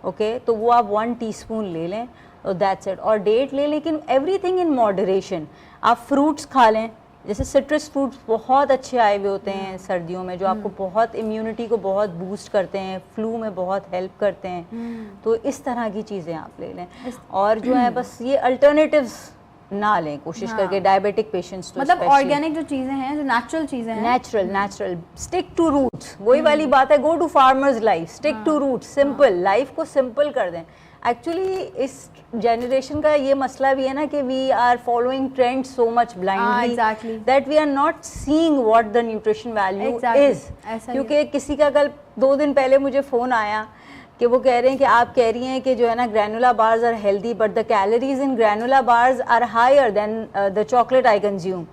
Okay, तो वो आप 1 टीस्पून ले लें, तो दैट्स इट। और डेट ले, लेकिन एवरीथिंग इन मॉडरेशन। आप फ्रूट्स खा लें, जैसे सिट्रस फ्रूट्स बहुत अच्छे आए हुए होते हैं सर्दियों में, जो आपको बहुत इम्यूनिटी को बहुत बूस्ट करते हैं, फ्लू में बहुत हेल्प करते हैं, तो इस तरह की चीज़ें आप ले लें। और जो है बस ये अल्टरनेटिव्स ना लें कोशिश करके, डायबिटिक पेशेंट्स तो मतलब ऑर्गेनिक जो चीजें हैं, जो नेचुरल चीजें हैं, नेचुरल स्टिक टू रूट्स, वही वाली बात है, go to farmers life, stick to roots, simple life को सिंपल कर दें। एक्चुअली इस जनरेशन का ये मसला भी है ना कि we are following trend so much blindly that we are not seeing what the nutrition value is. क्योंकि किसी का कल 2 दिन पहले मुझे फ़ोन आया कि वो कह रहे हैं कि आप कह रही हैं कि जो है ना granola bars are healthy, but the calories in granola bars are higher than the chocolate I consume.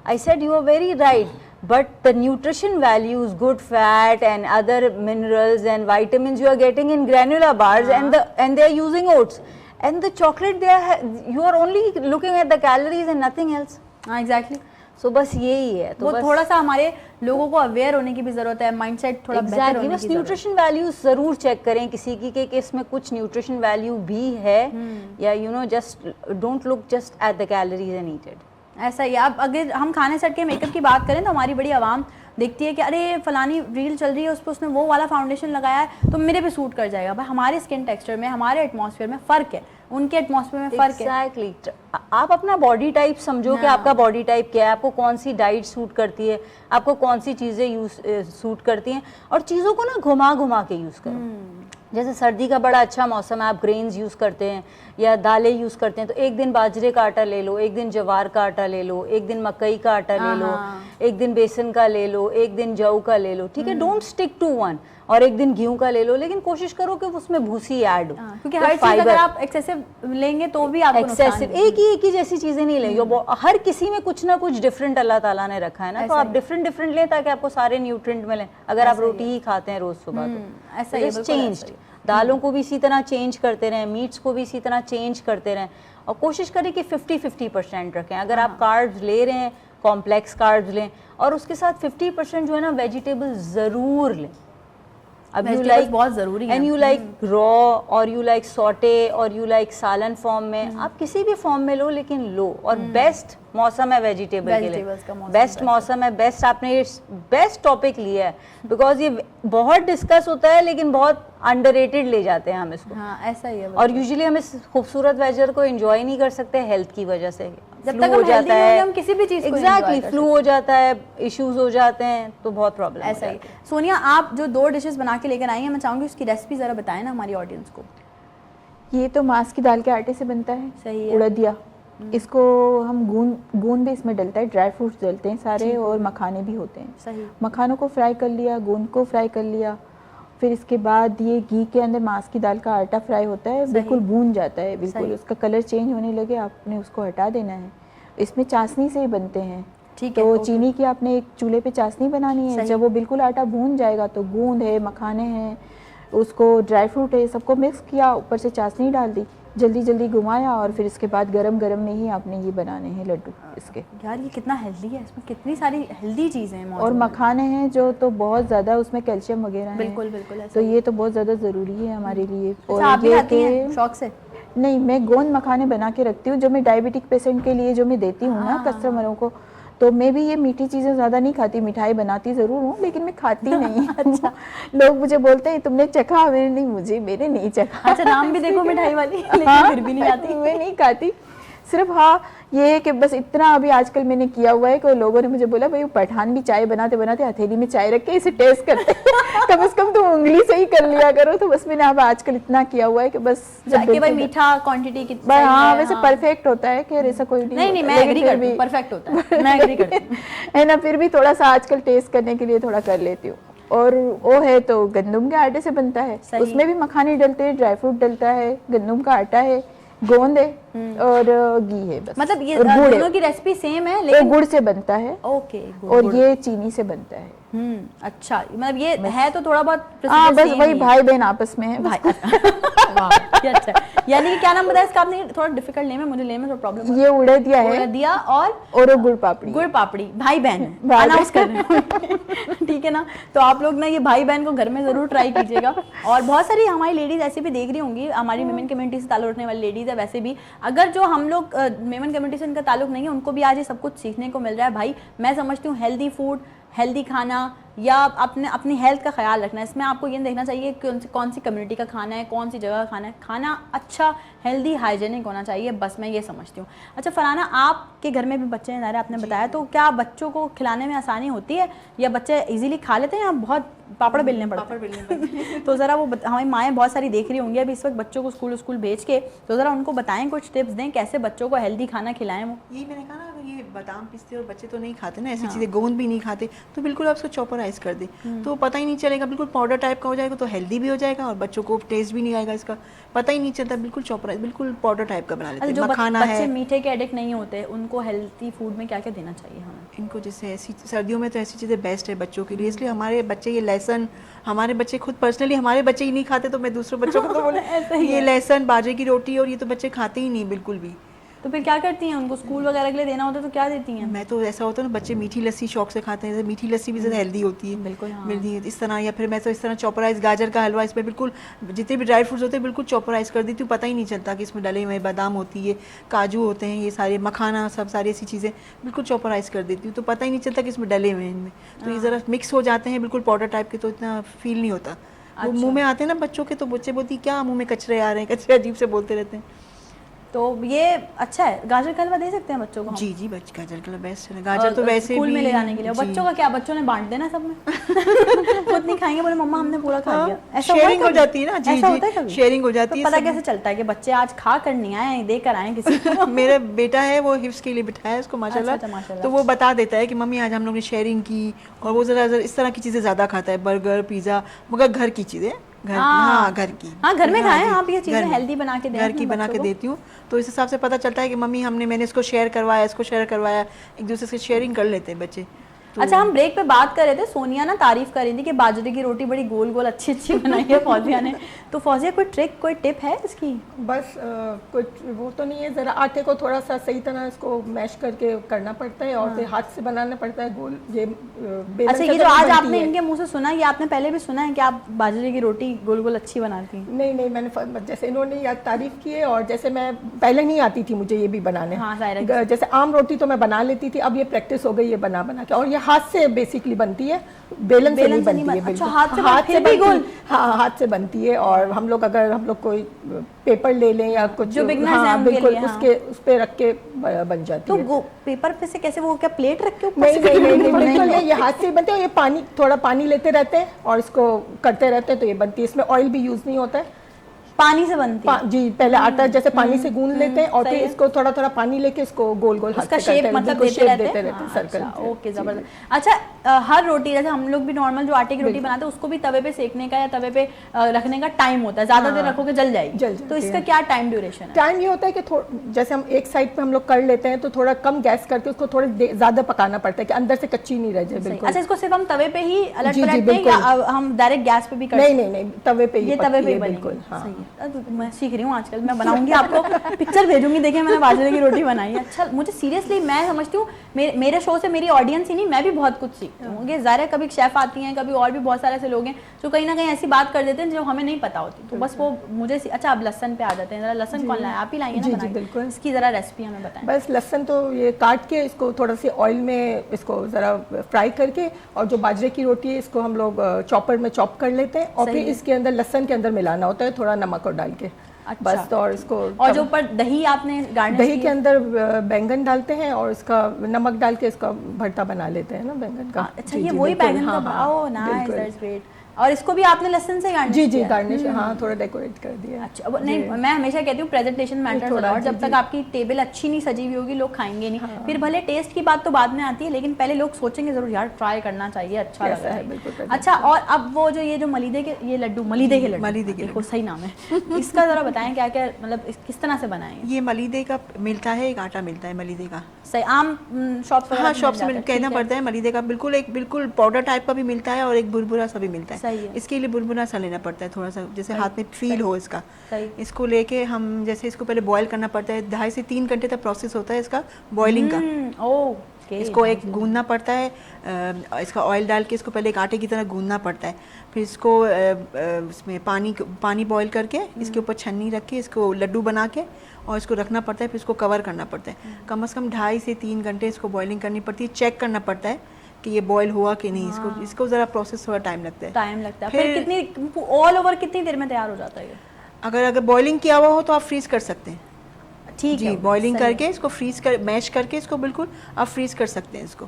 I said you are very right, but the nutrition values, good fat and other minerals and vitamins you are getting in granola bars, and they are using oats, and the chocolate you are only looking at the calories and nothing else. हाँ exactly. सो बस यही है, तो वो थोड़ा सा हमारे लोगों को अवेयर होने की भी जरूरत है, माइंडसेट थोड़ा बेहतर होने बस की जरूरत है। न्यूट्रिशन वैल्यूज जरूर चेक करें किसी की कि इसमें कुछ न्यूट्रिशन वैल्यू भी है, या you know just don't look just at the calories and eat it. ऐसा ही। अब अगर हम खाने सेट के मेकअप की बात करें तो हमारी बड़ी आवाम देखती है कि अरे फलानी रील चल रही है, उस पर उसने वो वाला फाउंडेशन लगाया है तो मेरे पे सूट कर जाएगा। भाई हमारे स्किन टेक्सचर में, हमारे एटमॉस्फेयर में फ़र्क है, उनके एटमॉस्फेयर में फ़र्क है। एग्जैक्टली। आप अपना बॉडी टाइप समझो कि आपका बॉडी टाइप क्या है, आपको कौन सी डाइट सूट करती है, आपको कौन सी चीज़ें सूट करती हैं, और चीज़ों को ना घुमा घुमा के यूज़ करो। जैसे सर्दी का बड़ा अच्छा मौसम है, आप ग्रेन्स यूज़ करते हैं या दालें यूज़ करते हैं, तो एक दिन बाजरे का आटा ले लो, एक दिन जवार का आटा ले लो, एक दिन मकई का आटा ले लो, एक दिन बेसन का ले लो, एक दिन जौ का ले लो, ठीक है। डोंट स्टिक टू वन, और एक दिन गेहूं का ले लो, लेकिन कोशिश करो कि उसमें भूसी ऐड हो, क्योंकि हर चीज अगर आप एक्सेसिव लेंगे तो भी आपको एक्सेसिव एक ही जैसी चीजें नहीं लेंगे, हर किसी में कुछ ना कुछ डिफरेंट अल्लाह ताला ने रखा है ना, तो आप डिफरेंट लें ताकि आपको सारे न्यूट्रिएंट मिलें। अगर आप रोटी ही खाते हैं रोज सुबह तो ऐसा ही चेंज, दालों को भी इसी तरह चेंज करते रहें, मीट्स को भी इसी तरह चेंज करते रहें, और कोशिश करें कि 50-50% रखें। अगर आप कार्ब्स ले रहे हैं, कॉम्प्लेक्स कार्ब्स लें, और उसके साथ 50% जो है ना वेजिटेबल जरूर लें। अब यू लाइक बहुत जरूरी है, एंड यू लाइक रॉ और यू लाइक सॉटे और यू लाइक सालन फॉर्म में, आप किसी भी फॉर्म में लो लेकिन लो। और बेस्ट मौसम है वेजिटेबल के लिए, बेस्ट मौसम है, बेस्ट आपने बेस्ट टॉपिक लिया है, बिकॉज ये बहुत डिस्कस होता है लेकिन बहुत अंडररेटेड ले जाते हैं हम इसको। हाँ, ऐसा ही है। और यूजुअली हम इस खूबसूरत वेदर को एंजॉय नहीं कर सकते हेल्थ की वजह से, जब तक हो जाता है हम किसी भी चीज को एग्जैक्टली फ्लू हो जाता है, इश्यूज हो जाते हैं, तो बहुत प्रॉब्लम ऐसा ही। सोनिया, आप जो 2 डिशेस बना के लेकर आई हैं, मैं चाहूंगी उसकी रेसिपी जरा बताएं ना हमारी ऑडियंस को। ये तो मांस की दाल के आटे से बनता है, सही है। उड़दिया, इसको हम गूंद भी इसमें डलता है, ड्राई फ्रूट्स डलते हैं सारे, और मखाने भी होते हैं। सही। मखानों को फ्राई कर लिया, गूंद को फ्राई कर लिया, फिर इसके बाद ये घी के अंदर मांस की दाल का आटा फ्राई होता है, बिल्कुल भून जाता है, बिल्कुल उसका कलर चेंज होने लगे आपने उसको हटा देना है। इसमें चाशनी से ही बनते हैं, ठीक है। तो चीनी की आपने एक चूल्हे पे चाशनी बनानी है, जब वो बिल्कुल आटा भून जाएगा तो गूंद है, मखाने हैं, उसको ड्राई फ्रूट है, सबको मिक्स किया, ऊपर से चाशनी डाल दी, जल्दी जल्दी घुमाया, और फिर इसके बाद गरम गरम में ही आपने ये बनाने हैं लड्डू इसके। यार ये कितना हेल्दी है, इसमें कितनी सारी हेल्दी चीजें हैं और मखाने हैं जो तो बहुत ज़्यादा उसमें कैल्शियम वगैरह है, बिल्कुल बिल्कुल ऐसा। तो ये तो बहुत ज़्यादा ज़रूरी है हमारे लिए। और आप भी खाती हैं शौक से? नहीं, मैं गोंद मखाने बना के रखती हूँ, जो मैं डायबिटिक पेशेंट के लिए जो मैं देती हूँ ना कस्टमरों को, तो मैं भी ये मीठी चीज़ें ज़्यादा नहीं खाती, मिठाई बनाती ज़रूर हूँ लेकिन मैं खाती नहीं। अच्छा। लोग मुझे बोलते हैं तुमने चखा, मैंने नहीं चखा। अच्छा, नाम भी देखो मिठाई वाली, लेकिन हाँ, फिर भी नहीं खाती। मैं नहीं खाती, सिर्फ हाँ ये है कि बस इतना अभी आजकल मैंने किया हुआ है कि लोगों ने मुझे बोला भाई पठान भी चाय बनाते बनाते हथेली में चाय रख के इसे टेस्ट करते कम से कम तुम उंगली से ही कर लिया करो, तो बस मैंने अब आजकल इतना किया हुआ है कि बस कि भाई मीठा क्वांटिटी कितना हाँ वैसे परफेक्ट होता है कि ऐसा कोई नहीं, मैं एग्री करती हूं, परफेक्ट होता है, मैं एग्री करती हूं, है ना, फिर भी थोड़ा सा आजकल टेस्ट करने के लिए थोड़ा कर लेती हूँ। और वो है तो गंदम के आटे से बनता है, उसमें भी मखाने डलते हैं, ड्राई फ्रूट डलता है, गंदम का आटा है, गोंद है और घी है, बस। मतलब ये दोनों की रेसिपी सेम है लेकिन गुड़ से बनता है, ओके, और ये चीनी से बनता है। अच्छा, मतलब ये है तो थोड़ा बहुत हाँ बस वही भाई बहन आपस में है भाई। वाह, ये अच्छा है। यानी कि क्या नाम बताया इसका आपने? थोड़ा डिफिकल्ट नेम है, मुझे नेम में थोड़ा प्रॉब्लम है। ये उड़दिया है, उड़दिया और वो गुड़ पापड़ी। गुड़ पापड़ी भाई बहन अनाउंस कर रहे हैं, ठीक है ना। तो आप लोग ना ये भाई बहन को घर में जरूर ट्राई कीजिएगा। और बहुत सारी हमारी लेडीज ऐसी भी देख रही होंगी, हमारी मेमन कम्युनिटी से ताल्लुक रखने वाली लेडीज है, वैसे भी अगर जो हम लोग मेमन कम्युनिटी से उनका ताल्लुक नहीं है, उनको भी आज ये सब कुछ सीखने को मिल रहा है। भाई मैं समझती हूँ हेल्दी फूड, हेल्दी खाना या अपनी हेल्थ का ख्याल रखना, इसमें आपको ये देखना चाहिए कि कौन सी कम्युनिटी का खाना है, कौन सी जगह का खाना है, खाना अच्छा हेल्दी हाइजेनिक होना चाहिए, बस मैं ये समझती हूँ। अच्छा फरहाना, आपके घर में भी बच्चे हैं ज़ाहिर आपने बताया, तो क्या बच्चों को खिलाने में आसानी होती है या बच्चे इजीली खा लेते हैं या बहुत पापड़ बेलने पड़ते हैं? तो ज़रा वो हमारी माएँ बहुत सारी देख रही होंगी अभी इस वक्त बच्चों को स्कूल भेज के, तो ज़रा उनको बताएं, कुछ टिप्स दें कैसे बच्चों को हेल्दी खाना खिलाएं। वो यही मैंने कहा ना, अगर ये बादाम पिस्ते और बच्चे तो नहीं खाते ना ऐसी चीज़ें, गोंद भी नहीं खाते, तो बिल्कुल आप उसको चॉपराइज कर दें, तो पता ही नहीं चलेगा, बिल्कुल पाउडर टाइप का हो जाएगा, तो हेल्दी भी हो जाएगा और बच्चों को टेस्ट भी नहीं आएगा, इसका पता ही नहीं चलता, बिल्कुल चॉपराइज, बिल्कुल पाउडर टाइप का बना लेते हैं। जो मखाना बच्चे है, मीठे के एडिक्ट नहीं होते, उनको हेल्दी फूड में क्या क्या देना चाहिए हमें? इनको जैसे ऐसी सर्दियों में तो ऐसी चीज़ें बेस्ट है बच्चों के लिए, इसलिए हमारे बच्चे ये लहसुन, हमारे बच्चे खुद पर्सनली हमारे बच्चे ही नहीं खाते, तो मैं दूसरे बच्चों को तो बोले ये लहसुन, बाजरे की रोटी और ये तो बच्चे खाते ही नहीं बिल्कुल भी। तो फिर क्या करती हैं? उनको स्कूल वगैरह के लिए देना होता है तो क्या देती हैं? मैं तो ऐसा होता है ना, बच्चे मीठी लस्सी शौक से खाते हैं, जैसे मीठी लस्सी भी ज़्यादा हेल्दी होती है, बिल्कुल हाँ। मिलती है इस तरह, या फिर मैं तो इस तरह चॉपराइज गाजर का हलवा, इसमें बिल्कुल जितने भी ड्राई फ्रूट्स होते हैं बिल्कुल चॉपराइज कर देती हूँ, पता ही नहीं चलता कि इसमें डले हुए बादाम होती है, काजू होते हैं, ये सारे मखाना, सब सारी ऐसी चीज़ें बिल्कुल चॉपराइज कर देती हूँ, तो पता ही नहीं चलता कि इसमें डले हुए हैं इनमें, तो ये ज़रा मिक्स हो जाते हैं बिल्कुल पाउडर टाइप के, तो इतना फील नहीं होता। वो मुँह में आते हैं ना बच्चों के, तो बच्चे बोलती क्या मुँह में कचरे आ रहे हैं, कचरे अजीब से बोलते रहते हैं। तो ये अच्छा है। गाजर का हलवा दे सकते हैं बच्चों को हम? जी जी, गाजर का बेस्ट है। गाजर तो वैसे स्कूल भी में ले जाने के लिए। और जी। बच्चों का क्या, बच्चों ने बांट देना सब में खुद नहीं खाएंगे, बोले मम्मा हमने पूरा खा लिया। ऐसा हुआ है शेयरिंग हो कभी? जाती है ना। जी ऐसा होता है जी, कभी? शेयरिंग हो जाती तो है। पता कैसे चलता है कि बच्चे आज खा कर नहीं आए, देकर आए किसी को? मेरा बेटा है वो हिफ्स के लिए बिठाया है उसको माशाल्लाह। अच्छा, माशाल्लाह। तो वो बता देता है कि मम्मी आज हम लोग ने शेयरिंग की, और वो जरा इस तरह की चीज़ें ज़्यादा खाता है, बर्गर पिज़्ज़ा, मगर घर की चीज़ें, घर की, हाँ घर की, हाँ, घर में खाएं जी, आप ये चीज़ें घर में। हेल्दी बना के दें घर अपने की बना बच्चों के को। देती हूँ, तो इस हिसाब से पता चलता है कि मम्मी मैंने इसको शेयर करवाया, इसको शेयर करवाया, एक दूसरे से शेयरिंग कर लेते हैं बच्चे। अच्छा, हम ब्रेक पे बात कर रहे थे, सोनिया ना तारीफ कर रही थी कि बाजरे की रोटी बड़ी गोल गोल अच्छी अच्छी बनाई है फौजिया ने। तो फौजिया कोई ट्रिक, कोई टिप है इसकी? बस कुछ वो तो नहीं है, ज़रा आटे को थोड़ा सा सही तरह इसको मैश करके करना पड़ता है, और फिर हाथ से बनाना पड़ता है गोल। ये बेलन अच्छा, से ये तो जो आज बनती आपने है। इनके मुंह से सुना, ये आपने पहले भी सुना है कि आप बाजरे की रोटी गोल गोल अच्छी बनाती हैं? नहीं नहीं, मैंने जैसे इन्होंने याद तारीफ की है, और जैसे मैं पहले नहीं आती थी मुझे ये भी बनाने। हाँ, ज़ाहिर है। जैसे आम रोटी तो मैं बना लेती थी, अब ये प्रैक्टिस हो गई है बना बना के, और ये हाथ से बेसिकली बनती है, बेलन से नहीं बनती है। अच्छा, बिल्कुल हाथ से फिर भी बनती गोल? हाँ, हाथ से बनती है। और हम लोग अगर हम लोग कोई पेपर ले लें या कुछ, जो beginners हैं हाँ उनके बिल्कुल, लिए, हाँ। उसके उस पे रख के बन जाती तो है। पेपर पे से कैसे, वो क्या प्लेट रख के ऊपर नहीं से नहीं नहीं, फिर बिल्कुल नहीं, ये हाथ से ही बनते हैं। ये पानी, थोड़ा पानी लेते रहते हैं और इसको करते रहते हैं, तो ये बनती है। इसमें ऑयल भी यूज नहीं होता है। पानी से बनती है? जी, पहले आटा जैसे पानी से गूंद लेते हैं, और सही फिर है। इसको थोड़ा थोड़ा पानी लेके इसको गोल गोल हाथ उसका से करते शेप हैं, मतलब बिल्कुल देते shape रहते हैं? हैं, सर्कल। अच्छा, ओके, जबरदस्त। अच्छा, हर रोटी जैसे हम लोग भी नॉर्मल जो आटे की रोटी बनाते हैं, उसको भी तवे पे सेकने का या तवे पे रखने का टाइम होता है, ज्यादा देर रखोगे जल जाएगी। जल जाती तो इसका है। क्या टाइम ड्यूरेशन है? टाइम ये होता है कि जैसे हम एक साइड पे हम लोग कर लेते हैं, तो थोड़ा कम गैस करके उसको थोड़ी ज्यादा पकाना पड़ता है कि अंदर से कच्ची नहीं रह जाए। बिल्कुल। अच्छा, इसको सिर्फ हम तवे पे ही अलट जी, जी, पलटते हैं या हम डायरेक्ट गैस पे भी करते हैं? नहीं नहीं नहीं, तवे पे ही ये तवे पे ही बिल्कुल। बनेगी। हाँ। सही है। तो मैं सीख रही हूँ आजकल, मैं बनाऊंगी, आपको पिक्चर भेजूंगी, देखिए मैंने बाजरे की रोटी बनाई है। अच्छा, मुझे सीरियसली मैं समझती हूँ मेरे शो से मेरी ऑडियंस ही नहीं, मैं भी बहुत कुछ सीखती हूँ। ये ज़ाहिर है, कभी शेफ आती हैं, कभी और भी बहुत सारे ऐसे लोग हैं जो कहीं ना कहीं ऐसी बात कर देते हैं जो हमें नहीं पता होती, तो बस वो मुझे अच्छा, अब लहसन पे आ जाते हैं। जरा लहसन कौन लाया? आप ही लाएंगे ना जी, बना के? बिल्कुल। इसकी जरा रेसिपी हमें बताएं। बस लहसुन तो ये काट के इसको थोड़ा सी ऑयल में इसको ज़रा फ्राई करके, और जो बाजरे की रोटी है इसको हम लोग चॉपर में चॉप कर लेते हैं, और सही फिर है। इसके अंदर लहसुन के अंदर मिलाना होता है थोड़ा नमक और डाल के। अच्छा। बस, और इसको और जो ऊपर दही आपने गार्निश दही के अंदर बैंगन डालते हैं, और इसका नमक डाल के इसका भरता बना लेते हैं ना बैंगन का। अच्छा, जी, ये जी, वही बिल्कुल, बैंगन हाँ, का? हाँ, ओह नाइस, बिल्कुल। That's great. और इसको भी आपने लहसुन से गार्निश जी जी, किया? गार्निश, हाँ, थोड़ा डेकोरेट कर दिया। अच्छा, वो नहीं, मैं हमेशा कहती हूँ प्रेजेंटेशन मैटर्स थोड़ा, और जी, जब तक जी। आपकी टेबल अच्छी नहीं सजी हुई होगी, लोग खाएंगे नहीं। फिर भले टेस्ट की बात तो बाद में आती है, लेकिन पहले लोग सोचेंगे जरूर, यार ट्राई करना चाहिए, अच्छा कैसा लग रहा है, बिल्कुल है। present अच्छा, और अब वो जो ये जो मलीदे के ये लड्डू, मलीदे के लड्डू, मलीदे के देखो सही नाम है इसका जरा बताएं, क्या क्या मतलब किस तरह से बनाएं? ये मलीदे का मिलता है, एक आटा मिलता है मलीदे का। सही, आम शॉप हाँ, शॉप से कहना पड़ता है मलीदे का। बिल्कुल पाउडर टाइप का भी मिलता है, और एक बुरबुरा सा भी मिलता है। सही है। इसके लिए बुरबुरा सा लेना पड़ता है, थोड़ा सा जैसे हाथ में फील हो इसका। सही। इसको लेके हम जैसे इसको पहले बॉईल करना पड़ता है, 2.5 से 3 घंटे तक प्रोसेस होता है इसका बॉइलिंग का। ओके। इसको एक गूंदना पड़ता है, इसका ऑयल डाल के इसको पहले एक आटे की तरह गूंदना पड़ता है। फिर इसको इसमें पानी बॉईल करके इसके ऊपर छन्नी रख के इसको लड्डू बना के और इसको रखना पड़ता है। फिर इसको कवर करना पड़ता है, कम से कम 2.5 से 3 घंटे इसको बॉइलिंग करनी पड़ती है। चेक करना पड़ता है कि ये बॉईल हुआ कि नहीं। इसको ज़रा प्रोसेस थोड़ा टाइम लगता है। फिर कितनी ऑल ओवर कितनी देर में तैयार हो जाता है ये? अगर बॉइलिंग किया हुआ हो तो आप फ्रीज कर सकते हैं। ठीक जी, है, बॉइलिंग सही है। करके इसको मैश करके इसको बिल्कुल आप फ्रीज कर सकते हैं इसको।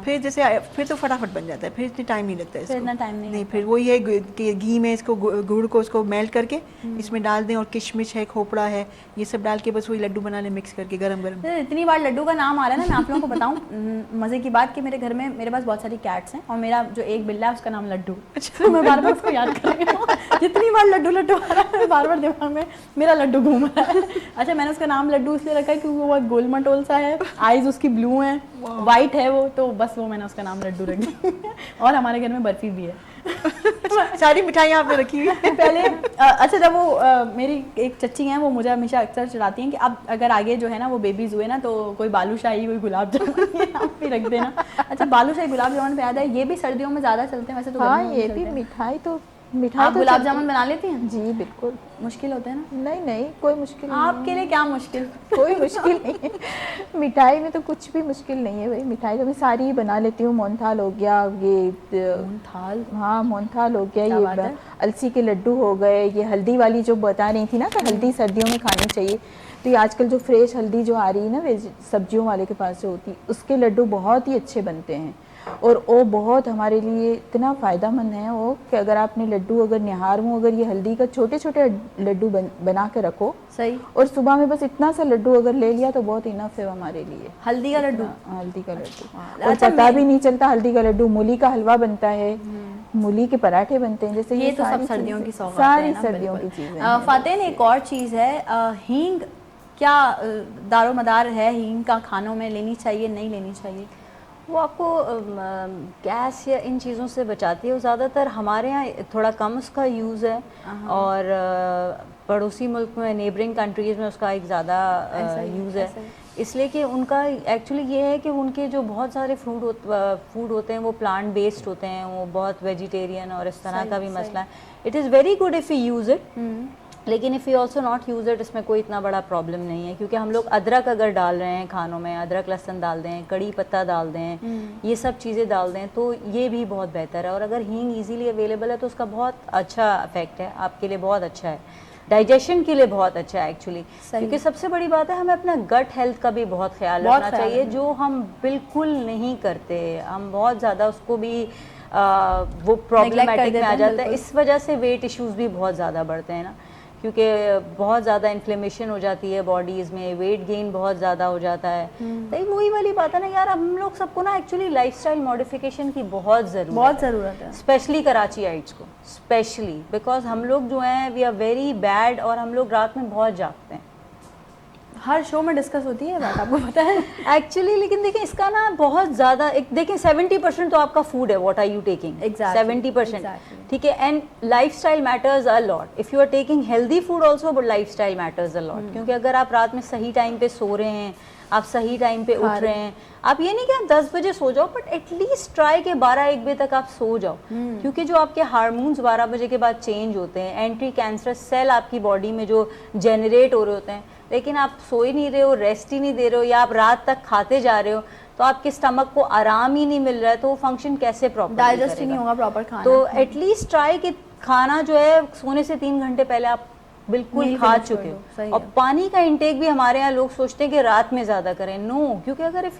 फिर तो फटाफट बन जाता है, फिर इतना टाइम नहीं लगता है फिर इसको। इतना टाइम नहीं लगता। फिर वही है कि घी में इसको गुड़ को इसको मेल्ट करके इसमें डाल दें, और किशमिश है, खोपड़ा है, ये सब डाल के बस वही लड्डू बना लें मिक्स करके गरम गरम। इतनी बार लड्डू का नाम आ रहा है ना, मैं आप लोगों को बताऊं मजे की बात कि मेरे घर में मेरे पास बहुत सारी कैट्स हैं, और मेरा जो एक बिल्ला है उसका नाम लड्डू। तो मैं बार बार उसको याद कर रही हूँ जितनी बार लड्डू आ रहा है, बार बार दिमाग में मेरा लड्डू घूम रहा है। अच्छा, मैंने उसका नाम लड्डू इसलिए रखा है क्योंकि वो बहुत गोल मटोल सा है, आईज उसकी ब्लू हैं, वाइट है वो, तो बस वो मैंने उसका नाम लड्डू रख दिया। और हमारे घर में बर्फी भी है। सारी मिठाइयाँ आपने रखी हुई है। पहले अच्छा, जब वो मेरी एक चच्ची हैं, वो मुझे हमेशा अक्सर चिढ़ाती हैं कि अब अगर आगे जो है ना वो बेबीज हुए ना, तो कोई बालूशाही, कोई गुलाब जामुन ये आप भी रख देना। अच्छा, बालूशाही गुलाब जामुन पे याद है, ये भी सर्दियों में ज़्यादा चलते हैं वैसे तो। हाँ, गर्मियों में ये चलते भी हैं। मिठाई आप तो गुलाब चलती- जामुन बना लेती हैं? जी बिल्कुल। मुश्किल होते हैं ना? नहीं, कोई मुश्किल नहीं आपके लिए क्या मुश्किल? कोई मुश्किल नहीं है। मिठाई में तो कुछ भी मुश्किल नहीं है भाई। मिठाई तो मैं सारी ही बना लेती हूँ। मोहनथाल हो गया, ये थाल, हाँ मोहनथाल हो गया, क्या बात ये है? अलसी के लड्डू हो गए, ये हल्दी वाली जो बता रही थी ना कि हल्दी सर्दियों में खानी चाहिए, तो ये आजकल जो फ्रेश हल्दी जो आ रही है ना वेज सब्जियों वाले के पास जो होती है, उसके लड्डू बहुत ही अच्छे बनते हैं और वो बहुत हमारे लिए इतना फ़ायदेमंद है वो कि अगर आपने लड्डू अगर निहार हूँ अगर ये हल्दी का छोटे छोटे लड्डू बना के रखो सही, और सुबह में बस इतना सा लड्डू अगर ले लिया तो बहुत इनफ है हमारे लिए। हल्दी का लड्डू, हल्दी का लड्डू, और पता भी नहीं चलता हल्दी का लड्डू। मूली का हलवा बनता है, मूली के पराठे बनते हैं, जैसे ये तो सब सारी सर्दियों की चीज़ें- सौगातें सारी हैं ना, सर्दियों की बिल्कुल। चीज़ें हैं। फातेन, एक और चीज़ है, हींग क्या दारोमदार है हींग का, खानों में लेनी चाहिए नहीं लेनी चाहिए? वो आपको गैस या इन चीज़ों से बचाती है। वो ज़्यादातर हमारे यहाँ थोड़ा कम उसका यूज़ है और पड़ोसी मुल्क में नेबरिंग कंट्रीज़ में उसका एक ज़्यादा यूज़ है, इसलिए कि उनका एक्चुअली ये है कि उनके जो बहुत सारे फूड होते हैं वो प्लांट बेस्ड होते हैं, वो बहुत वेजिटेरियन और इस तरह का भी मसला है। It is very good if you use it, लेकिन if you also not use it, इसमें कोई इतना बड़ा प्रॉब्लम नहीं है, क्योंकि हम लोग अदरक अगर डाल रहे हैं खानों में, अदरक लहसुन डाल दें, कड़ी पत्ता डाल दें, ये सब चीज़ें डाल दें तो ये भी बहुत बेहतर है। और अगर हींग इजीली अवेलेबल है तो उसका बहुत अच्छा इफेक्ट है, आपके लिए बहुत अच्छा है, डाइजेशन के लिए बहुत अच्छा है एक्चुअली। क्योंकि सबसे बड़ी बात है हमें अपना गट हेल्थ का भी बहुत ख्याल रखना चाहिए, जो हम बिल्कुल नहीं करते। हम बहुत ज़्यादा उसको भी वो प्रॉब्लमेटिक में आ जाता है, इस वजह से वेट इश्यूज़ भी बहुत ज़्यादा बढ़ते हैं ना, क्योंकि बहुत ज़्यादा इन्फ्लेमेशन हो जाती है बॉडीज़ में, वेट गेन बहुत ज़्यादा हो जाता है। तो वही वाली बात है ना यार, हम लोग सबको ना एक्चुअली लाइफस्टाइल मॉडिफिकेशन की बहुत ज़रूरत है, स्पेशली कराचीआइट्स को, स्पेशली बिकॉज हम लोग जो हैं वी आर वेरी बैड और हम लोग रात में बहुत जागते हैं। हर शो में डिस्कस होती है बात, आपको पता है एक्चुअली। लेकिन देखिए इसका ना बहुत ज़्यादा देखिए 70% तो आपका फूड है, व्हाट आर यू टेकिंग, 70%, ठीक है। And lifestyle matters a lot, if you are taking healthy food also, but lifestyle matters a lot, क्योंकि अगर आप रात में सही टाइम पे सो रहे हैं, आप सही टाइम पे उठ रहे हैं, आप ये नहीं कि आप 10 बजे सो जाओ, बट एटलीस्ट ट्राई के 12-1 बजे तक आप सो जाओ, क्योंकि जो आपके हार्मोन्स 12 बजे के बाद चेंज होते हैं, एंटी कैंसरस सेल आपकी बॉडी में जो जनरेट हो रहे होते हैं, लेकिन आप सो ही नहीं रहे हो, रेस्ट ही नहीं दे रहे हो, या आप रात तक खाते जा रहे हो, तो आपके स्टमक को आराम ही नहीं मिल रहा है, तो वो फंक्शन कैसे प्रॉपर डाइजेस्ट ही नहीं होगा प्रॉपर खाना। तो एटलीस्ट ट्राई कि खाना जो है सोने से 3 घंटे पहले आप बिल्कुल खा चुके हो। और पानी का इंटेक भी हमारे यहाँ लोग सोचते हैं कि रात में ज़्यादा करें, नो, क्योंकि अगर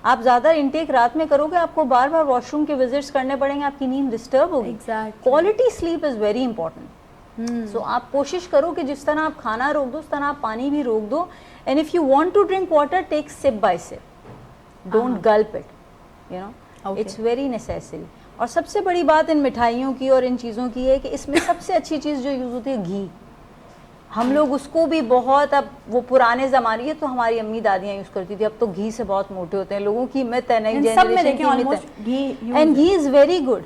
आप ज़्यादा इंटेक रात में करोगे, आपको बार बार वॉशरूम के विजिट्स करने पड़ेंगे, आपकी नींद डिस्टर्ब होगी। Quality sleep is very important. So आप कोशिश करो कि जिस तरह आप खाना रोक दो उस तरह आप पानी भी रोक दो। And if you want to drink water, take sip by sip, don't gulp it, you know, it's very necessary. और सबसे बड़ी बात इन मिठाइयों की और इन चीज़ों की है कि इसमें सबसे अच्छी चीज़ जो यूज़ होती है घी। हम लोग उसको भी बहुत, अब वो पुराने ज़माने की तो हमारी अम्मी दादियाँ यूज़ करती थी, अब तो घी से बहुत मोटे होते हैं लोगों की मिथ है, नई जनरेशन की मिथ है। And ghee is very good,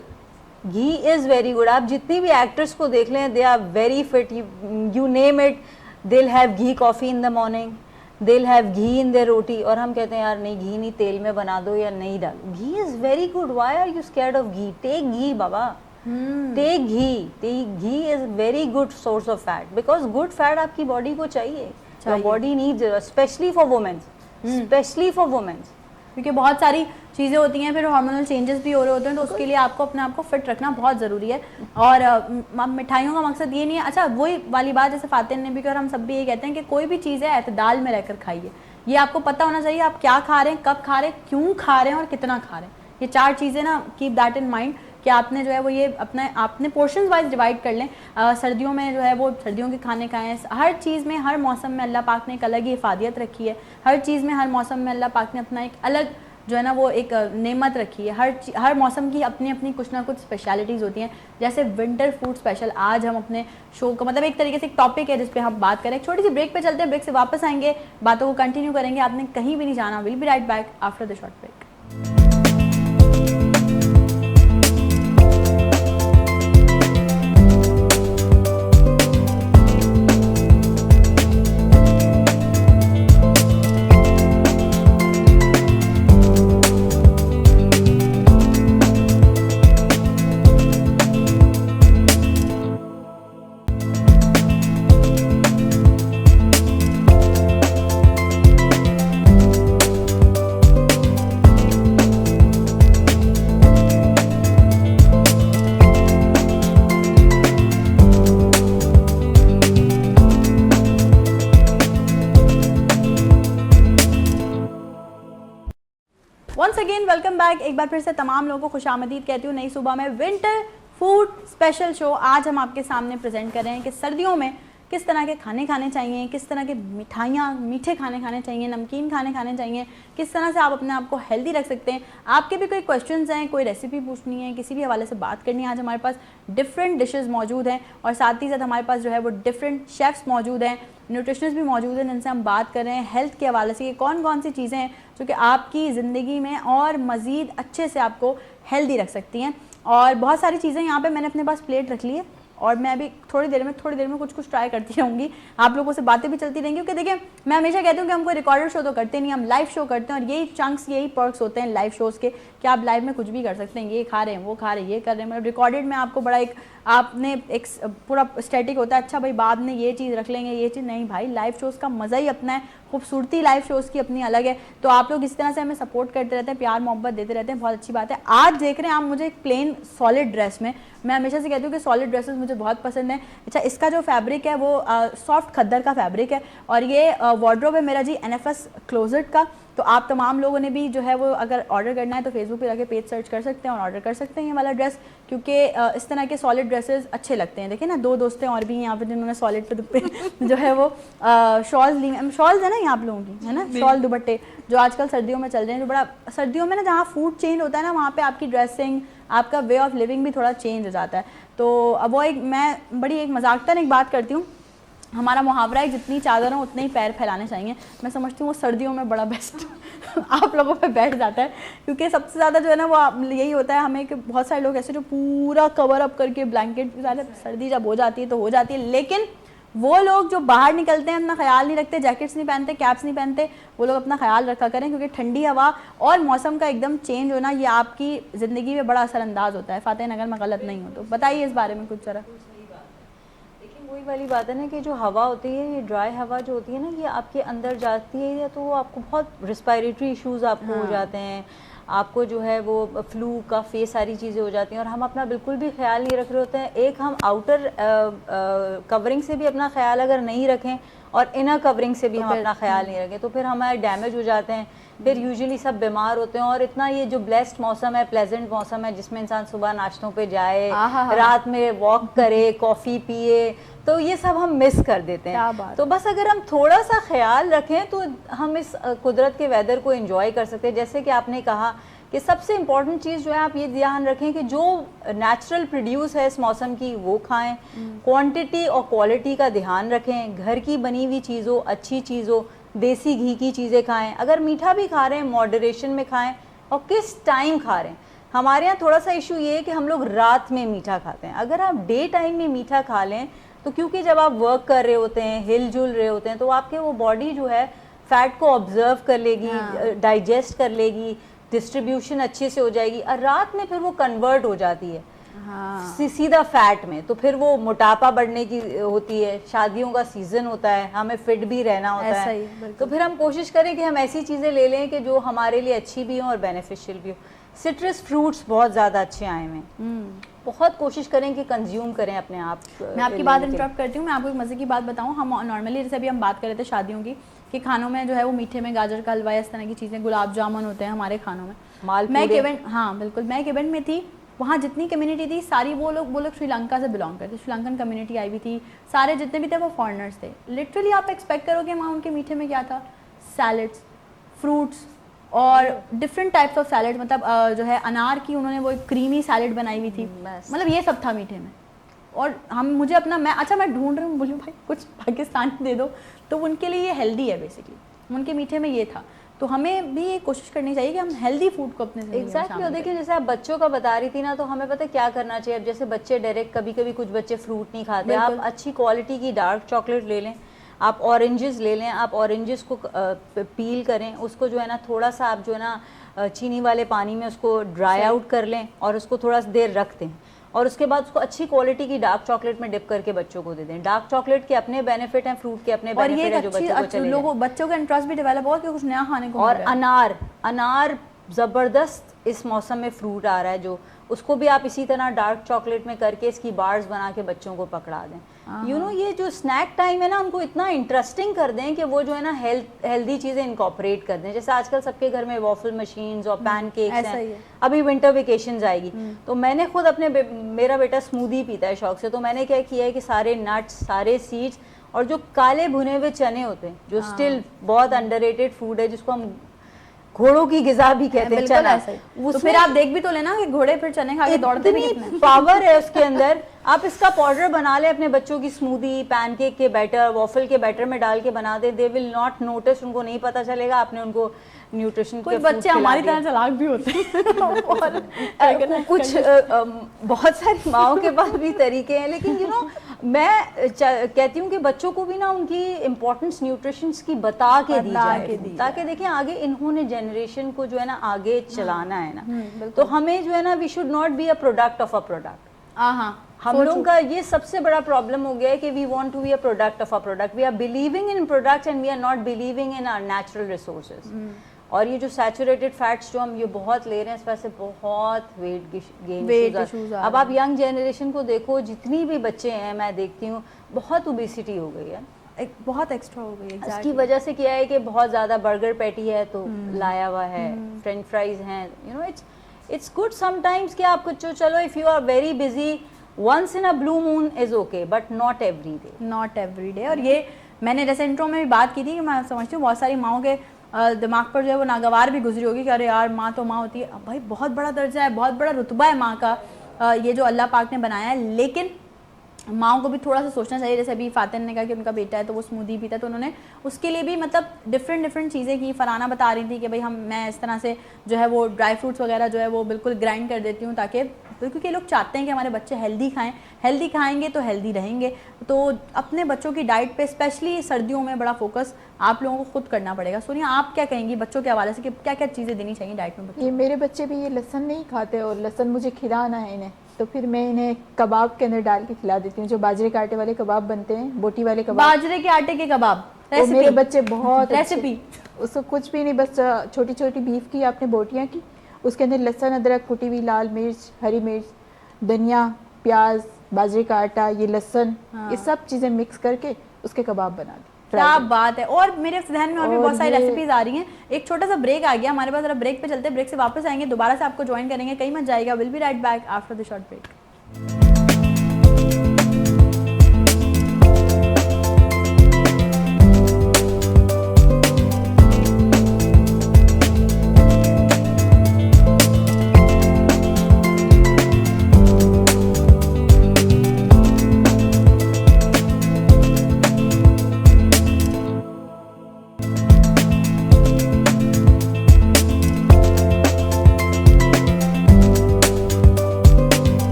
ghee is very good. आप जितनी भी एक्टर्स को देख लें, they are very fit, you name it, they will have ghee coffee in the morning, they will have ghee in their roti. और हम कहते हैं यार नहीं, घी नहीं, तेल में बना दो या नहीं डालो। Ghee is very good, why are you scared of ghee? Take ghee बाबा, take ghee. Ghee is very good source of fat, because good fat आपकी बॉडी को चाहिए, your body needs, especially for womens, especially for womens, क्योंकि बहुत सारी चीज़ें होती हैं, फिर हार्मोनल चेंजेस भी हो रहे होते हैं, तो उसके लिए आपको अपने आप को फिट रखना बहुत ज़रूरी है। और मिठाइयों का मकसद ये नहीं है, अच्छा वही वाली बात जैसे फातिन ने भी कहा, हम सब भी ये कहते हैं कि कोई भी चीज़ है एतदाल में रहकर खाइए। ये आपको पता होना चाहिए आप क्या खा रहे हैं, कब खा रहे हैं, क्यों खा रहे हैं और कितना खा रहे हैं। ये 4 चीज़ें ना, कीप दैट इन माइंड कि आपने जो है वो ये आपने पोर्शंस वाइज डिवाइड कर लें। सर्दियों में जो है वो सर्दियों के खाने खाएं। हर चीज़ में, हर मौसम में अल्लाह पाक ने एक अलग ही इफादियत रखी है। हर चीज़ में, हर मौसम में अल्लाह पाक ने अपना एक अलग जो है ना वो एक नेमत रखी है। हर मौसम की अपनी अपनी कुछ ना कुछ स्पेशलिटीज़ होती हैं। जैसे विंटर फूड स्पेशल आज हम अपने शो का मतलब एक तरीके से एक टॉपिक है जिस पे हम बात करें। एक छोटी सी ब्रेक पे चलते हैं, ब्रेक से वापस आएंगे, बातों को कंटिन्यू करेंगे। आपने कहीं भी नहीं जाना, will be right back after the short break. Once again welcome back. एक बार फिर से तमाम लोगों को खुशामदीद कहती हूँ नई सुबह में। विंटर फूड स्पेशल शो आज हम आपके सामने प्रेजेंट कर रहे हैं कि सर्दियों में किस तरह के खाने खाने चाहिए, किस तरह के मिठाइयाँ मीठे खाने खाने चाहिए, नमकीन खाने खाने चाहिए, किस तरह से आप अपने आप को हेल्दी रख सकते हैं। आपके भी कोई क्वेश्चंस हैं, कोई रेसिपी पूछनी है, किसी भी हवाले से बात करनी है, आज हमारे पास डिफरेंट डिशेस मौजूद हैं और साथ ही साथ हमारे पास जो है वो डिफरेंट शेफ्स मौजूद हैं, न्यूट्रिशनिस्ट भी मौजूद हैं जिनसे हम बात कर रहे हैं हेल्थ के हवाले से कि कौन कौन सी चीज़ें हैं जो कि आपकी ज़िंदगी में और मज़ीद अच्छे से आपको हेल्दी रख सकती हैं। और बहुत सारी चीज़ें यहाँ पे मैंने अपने पास प्लेट रख ली है और मैं अभी थोड़ी देर में कुछ ट्राई करती रहूँगी, आप लोगों से बातें भी चलती रहेंगी। क्योंकि देखिए मैं हमेशा कहती हूँ कि हम कोई रिकॉर्डेड शो तो करते नहीं, हम लाइव शो करते हैं और यही चंक्स, यही पर्क्स होते हैं लाइव शोज़ के कि आप लाइव में कुछ भी कर सकते हैं, ये खा रहे हैं, वो खा रहे हैं, ये कर रहे हैं। मतलब रिकॉर्डेड में आपको बड़ा एक आपने एक पूरा स्टैटिक होता है, अच्छा भाई बाद में ये चीज़ रख लेंगे, ये चीज़ नहीं भाई, लाइव शोज़ का मज़ा ही अपना है, खूबसूरती लाइव शोज़ की अपनी अलग है। तो आप लोग इस तरह से हमें सपोर्ट करते रहते हैं, प्यार मोहब्बत देते रहते हैं, बहुत अच्छी बात है। आज देख रहे हैं आप मुझे एक प्लेन सॉलिड ड्रेस में, मैं हमेशा से कहती हूँ कि सॉलिड ड्रेसेस मुझे बहुत पसंद है। अच्छा, इसका जो फैब्रिक है वो सॉफ्ट खद्दर का फैब्रिक है और ये वार्डरोब है मेरा जी NFS क्लोजेट का। तो आप तमाम लोगों ने भी जो है वो अगर ऑर्डर करना है तो फेसबुक पे जाके पेज सर्च कर सकते हैं और ऑर्डर कर सकते हैं ये वाला ड्रेस, क्योंकि इस तरह के सॉलिड ड्रेसेस अच्छे लगते हैं। देखिए ना, दो दोस्तें और भी हैं यहाँ पे जिन्होंने सॉलिड पे जो है वो शॉल्स ली, शॉल्स है ना यहाँ आप लोगों की, है ना, शॉल दुपट्टे जो आजकल सर्दियों में चल रहे हैं, जो बड़ा सर्दियों में ना जहाँ फूड चेंज होता है ना वहाँ पे आपकी ड्रेसिंग, आपका वे ऑफ लिविंग भी थोड़ा चेंज हो जाता है। तो अब वो एक मैं बड़ी एक मजाकतन एक बात करती हूँ, हमारा मुहावरा है जितनी चादर हो उतने ही पैर फैलाने चाहिए। मैं समझती हूँ वो सर्दियों में बड़ा बेस्ट आप लोगों पे बैठ जाता है, क्योंकि सबसे ज़्यादा जो है ना वो यही होता है हमें कि बहुत सारे लोग ऐसे जो पूरा कवर अप करके ब्लैंकेट, सर्दी जब हो जाती है तो हो जाती है, लेकिन वो लोग जो बाहर निकलते हैं अपना ख्याल नहीं रखते, जैकेट्स नहीं पहनते, कैप्स नहीं पहनते, वो लोग अपना ख्याल रखा करें, क्योंकि ठंडी हवा और मौसम का एकदम चेंज होना ये आपकी ज़िंदगी में बड़ा असरअंदाज होता है। फातेह अगर मैं गलत नहीं हूँ तो बताइए इस बारे में कुछ ज़रा। वही वाली बात है ना कि जो हवा होती है, ये ड्राई हवा जो होती है ना, ये आपके अंदर जाती है या तो आपको बहुत रिस्पायरेटरी इश्यूज़ आपको हो जाते हैं, आपको जो है वो फ्लू कफ ये सारी चीज़ें हो जाती हैं और हम अपना बिल्कुल भी ख्याल नहीं रख रहे होते हैं। एक हम आउटर कवरिंग से भी अपना ख्याल अगर नहीं रखें और इनर कवरिंग से भी हम अपना ख्याल नहीं रखें तो फिर हमारे डैमेज हो जाते हैं, फिर यूजुअली सब बीमार होते हैं। और इतना ये जो ब्लेस्ड मौसम है, प्लेजेंट मौसम है, जिसमें इंसान सुबह नाश्तों पे जाए, रात में वॉक करे, कॉफ़ी पिए, तो ये सब हम मिस कर देते हैं। तो बस अगर हम थोड़ा सा ख्याल रखें तो हम इस कुदरत के वेदर को एंजॉय कर सकते हैं। जैसे कि आपने कहा कि सबसे इम्पॉर्टेंट चीज़ जो है आप ये ध्यान रखें कि जो नेचुरल प्रोड्यूस है इस मौसम की वो खाएं, क्वांटिटी और क्वालिटी का ध्यान रखें, घर की बनी हुई चीज़ों, अच्छी चीज़ों, देसी घी की चीज़ें खाएं, अगर मीठा भी खा रहे हैं मॉडरेशन में खाएं और किस टाइम खा रहे हैं। हमारे यहाँ थोड़ा सा इशू ये है कि हम लोग रात में मीठा खाते हैं। अगर आप डे टाइम में मीठा खा लें तो क्योंकि जब आप वर्क कर रहे होते हैं, हिल जुल रहे होते हैं, तो आपके वो बॉडी जो है फैट को ऑब्जर्व कर लेगी, डाइजेस्ट कर लेगी, डिस्ट्रीब्यूशन अच्छे से हो जाएगी और रात में फिर वो कन्वर्ट हो जाती है सीधा फैट में, तो फिर वो मोटापा बढ़ने की होती है। शादियों का सीजन होता है, हमें फिट भी रहना होता है, तो फिर हम कोशिश करें कि हम ऐसी चीज़ें ले लें कि जो हमारे लिए अच्छी भी हों और बेनिफिशियल भी हो। सिट्रस फ्रूट्स बहुत ज़्यादा अच्छे आए हैं, बहुत कोशिश करें कि कंज्यूम करें अपने आप। मैं आपकी बात इंटरप्ट करती हूँ, मैं आपको एक मज़े की बात बताऊँ। हम नॉर्मली जैसे अभी हम बात कर रहे थे शादियों की कि खानों में जो है वो मीठे में गाजर का हलवा, इस तरह की चीज़ें, गुलाब जामुन होते हैं हमारे खानों में। मैं एक इवेंट, हाँ बिल्कुल, मैं एक इवेंट में थी, वहाँ जितनी कम्युनिटी थी सारी वो लोग श्रीलंका से बिलोंग करते, श्रीलंकन कम्युनिटी आई हुई थी, सारे जितने भी थे वो फॉरेनर्स थे। लिटरली आप एक्सपेक्ट करोगे वहाँ उनके मीठे में क्या था, सैलड्स, फ्रूट्स और डिफरेंट टाइप्स ऑफ सैलड, मतलब जो है अनार की उन्होंने वो एक क्रीमी सैलड बनाई हुई थी, मतलब ये सब था मीठे में। और हम मुझे अपना मैं ढूंढ रही हूँ, बोलूँ भाई कुछ पाकिस्तानी दे दो, तो उनके लिए ये हेल्दी है बेसिकली, उनके मीठे में ये था। तो हमें भी ये कोशिश करनी चाहिए कि हम हेल्दी फूड को अपने एग्जैक्टली। देखिए जैसे आप बच्चों का बता रही थी ना, तो हमें पता है क्या करना चाहिए। अब जैसे बच्चे डायरेक्ट, कभी कभी कुछ बच्चे फ्रूट नहीं खाते, आप अच्छी क्वालिटी की डार्क चॉकलेट ले लें, आप ऑरेंजेस ले लें, आप ऑरेंजेस को पील करें, उसको जो है ना थोड़ा सा आप जो है ना चीनी वाले पानी में उसको ड्राई आउट कर लें और उसको थोड़ा सा देर रख दें और उसके बाद उसको अच्छी क्वालिटी की डार्क चॉकलेट में डिप करके बच्चों को दे दें। डार्क चॉकलेट के अपने बेनिफिट हैं, फ्रूट के अपने बेनिफिट हैं, जो बच्चों को चले लोगों बच्चों का इंटरेस्ट भी डेवलप हो कि कुछ नया खाने को। और अनार ज़बरदस्त इस मौसम में फ्रूट आ रहा है जो, उसको भी आप इसी तरह डार्क चॉकलेट में करके इसकी बार्स बना के बच्चों को पकड़ा दें। यू नो ये जो स्नैक टाइम है ना, उनको इतना इंटरेस्टिंग कर दें कि वो जो है ना हेल्दी चीज़ें इनकॉर्पोरेट कर दें। जैसे आजकल सबके घर में वॉफल मशीन्स और पैन केक्स हैं, अभी विंटर वेकेशंस आएगी तो मैंने खुद मेरा बेटा स्मूदी पीता है शौक से, तो मैंने क्या किया है कि सारे नट्स, सारे सीड्स और जो काले भुने हुए चने होते हैं जो स्टिल बहुत अंडररेटेड फूड है, जिसको हम घोड़ों की गिजा भी कहते हैं, चना, तो फिर आप देख भी तो लेना कि घोड़े फिर चने खा के दौड़ते भी कितने। पावर है उसके अंदर। आप इसका पाउडर बना ले अपने बच्चों की स्मूदी, पैनकेक के बैटर, वॉफल के बैटर में डाल के बना दे, दे विल नॉट नोटिस, उनको नहीं पता चलेगा आपने उनको न्यूट्रिशन कोई बच्चे हमारी तरह चालाक भी होते हैं और कुछ बहुत सारी माओं के पास भी तरीके हैं, लेकिन यू नो मैं कहती हूँ कि बच्चों को भी ना उनकी इम्पोर्टेंस न्यूट्रिशन की बता के दी जाए, ताकि देखें आगे इन्होंने जनरेशन को जो है ना आगे चलाना है ना, तो हमें जो है ना we should not be a product of a product. हम लोगों का ये सबसे बड़ा प्रॉब्लम हो गया है कि we want to be a product of a product, we are believing in products and we are not believing in our natural resources. और ये जो सैचुरेटेड फैट्स जो हम ये बहुत ले रहे हैं, इस वजह से बहुत वेट गेन। अब आप यंग जनरेशन को देखो, जितनी भी बच्चे हैं मैं देखती हूँ बहुत ओबेसिटी हो गई है, बहुत एक्स्ट्रा हो गई है। इसकी वजह से क्या है कि बहुत ज़्यादा बर्गर पैटी है तो लाया हुआ है, फ्रेंच फ्राइज हैं, you know it's good sometimes कि आप कुछ चलो if you are very busy once in a blue moon is okay but not every day, not every day। और ये मैंने जैसे इंट्रो में भी बात की थी कि मैं समझती हूँ बहुत सारी माओं के दिमाग पर जो है वो नागवार भी गुजरी होगी कि अरे यार माँ तो माँ होती है। भाई बहुत बड़ा दर्जा है, बहुत बड़ा रुतबा है माँ का, ये जो अल्लाह पाक ने बनाया है। लेकिन माओं को भी थोड़ा सा सोचना चाहिए। जैसे अभी फातिन ने कहा कि उनका बेटा है तो वो स्मूदी पीता है, तो उन्होंने उसके लिए भी मतलब डिफरेंट चीज़ें की। फराना बता रही थी कि भाई मैं इस तरह से जो है वो ड्राई फ्रूट्स वगैरह जो है वो बिल्कुल ग्राइंड कर देती हूँ, ताकि क्योंकि लोग चाहते हैं कि हमारे बच्चे हेल्दी खाएं, हेल्दी खाएंगे तो हेल्दी रहेंगे। तो अपने बच्चों की डाइट पे स्पेशली सर्दियों में बड़ा फोकस आप लोगों को खुद करना पड़ेगा। सोनिया आप क्या कहेंगी बच्चों के हवाले से कि क्या क्या चीज़ें देनी चाहिए डाइट में? ये मेरे बच्चे भी ये लहसुन नहीं खाते और लहसुन मुझे खिलाना है इन्हें, तो फिर मैं इन्हें कबाब के अंदर डाल के खिला देती हूँ। जो बाजरे के आटे वाले कबाब बनते हैं, बोटी वाले कबाब, बाजरे के आटे के कबाब, वो मेरे बच्चे बहुत रेसिपी, उसको कुछ भी नहीं, बस छोटी छोटी बीफ की आपने बोटियाँ की, उसके अंदर लहसुन, अदरक, कुटी हुई लाल मिर्च, हरी मिर्च, धनिया, प्याज, बाजरे का आटा, ये लहसुन, ये सब चीज़ें मिक्स करके उसके कबाब बना दी। क्या बात है। और मेरे जहन में और भी बहुत सारी रेसिपीज आ रही हैं। एक छोटा सा ब्रेक आ गया हमारे पास, जरा ब्रेक पे चलते हैं, ब्रेक से वापस आएंगे, दोबारा से आपको ज्वाइन करेंगे, कहीं मत जाएगा। Will be right back after the short break.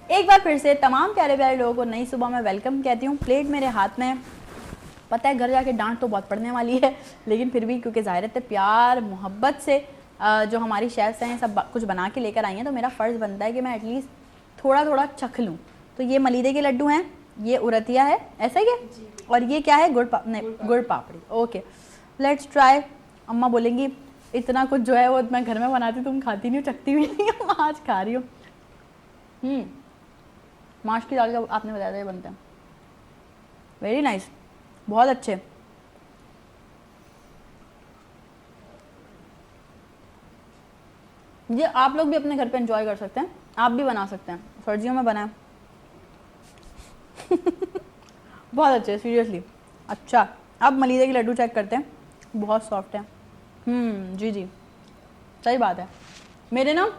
एक बार फिर से तमाम प्यारे प्यारे लोगों को नई सुबह में वेलकम कहती हूँ। प्लेट मेरे हाथ में, पता है घर जाके डांट तो बहुत पड़ने वाली है, लेकिन फिर भी क्योंकि ज़ाहिर है प्यार मोहब्बत से जो हमारी शेफ्स हैं सब कुछ बना के लेकर आई हैं, तो मेरा फ़र्ज़ बनता है कि मैं एटलीस्ट थोड़ा थोड़ा चख लूँ। तो ये मलीदे के लड्डू हैं, ये उरतिया है, ऐसा ही है, और ये क्या है, गुड़ पापड़ी। Okay let's try. अम्मा बोलेंगी इतना कुछ जो है वो मैं घर में बनाती, तुम खाती नहीं हो, चखती भी नहीं हो, आज खा रही हूँ। माश की दाल का आपने बताया था ये बनते हैं, वेरी नाइस, बहुत अच्छे। ये आप लोग भी अपने घर पे एंजॉय कर सकते हैं, आप भी बना सकते हैं, सर्दियों में बनाएं। बहुत अच्छे, सीरियसली। अच्छा अब मलीदे के लड्डू चेक करते हैं, बहुत सॉफ्ट है। जी जी सही बात है। मेरे ना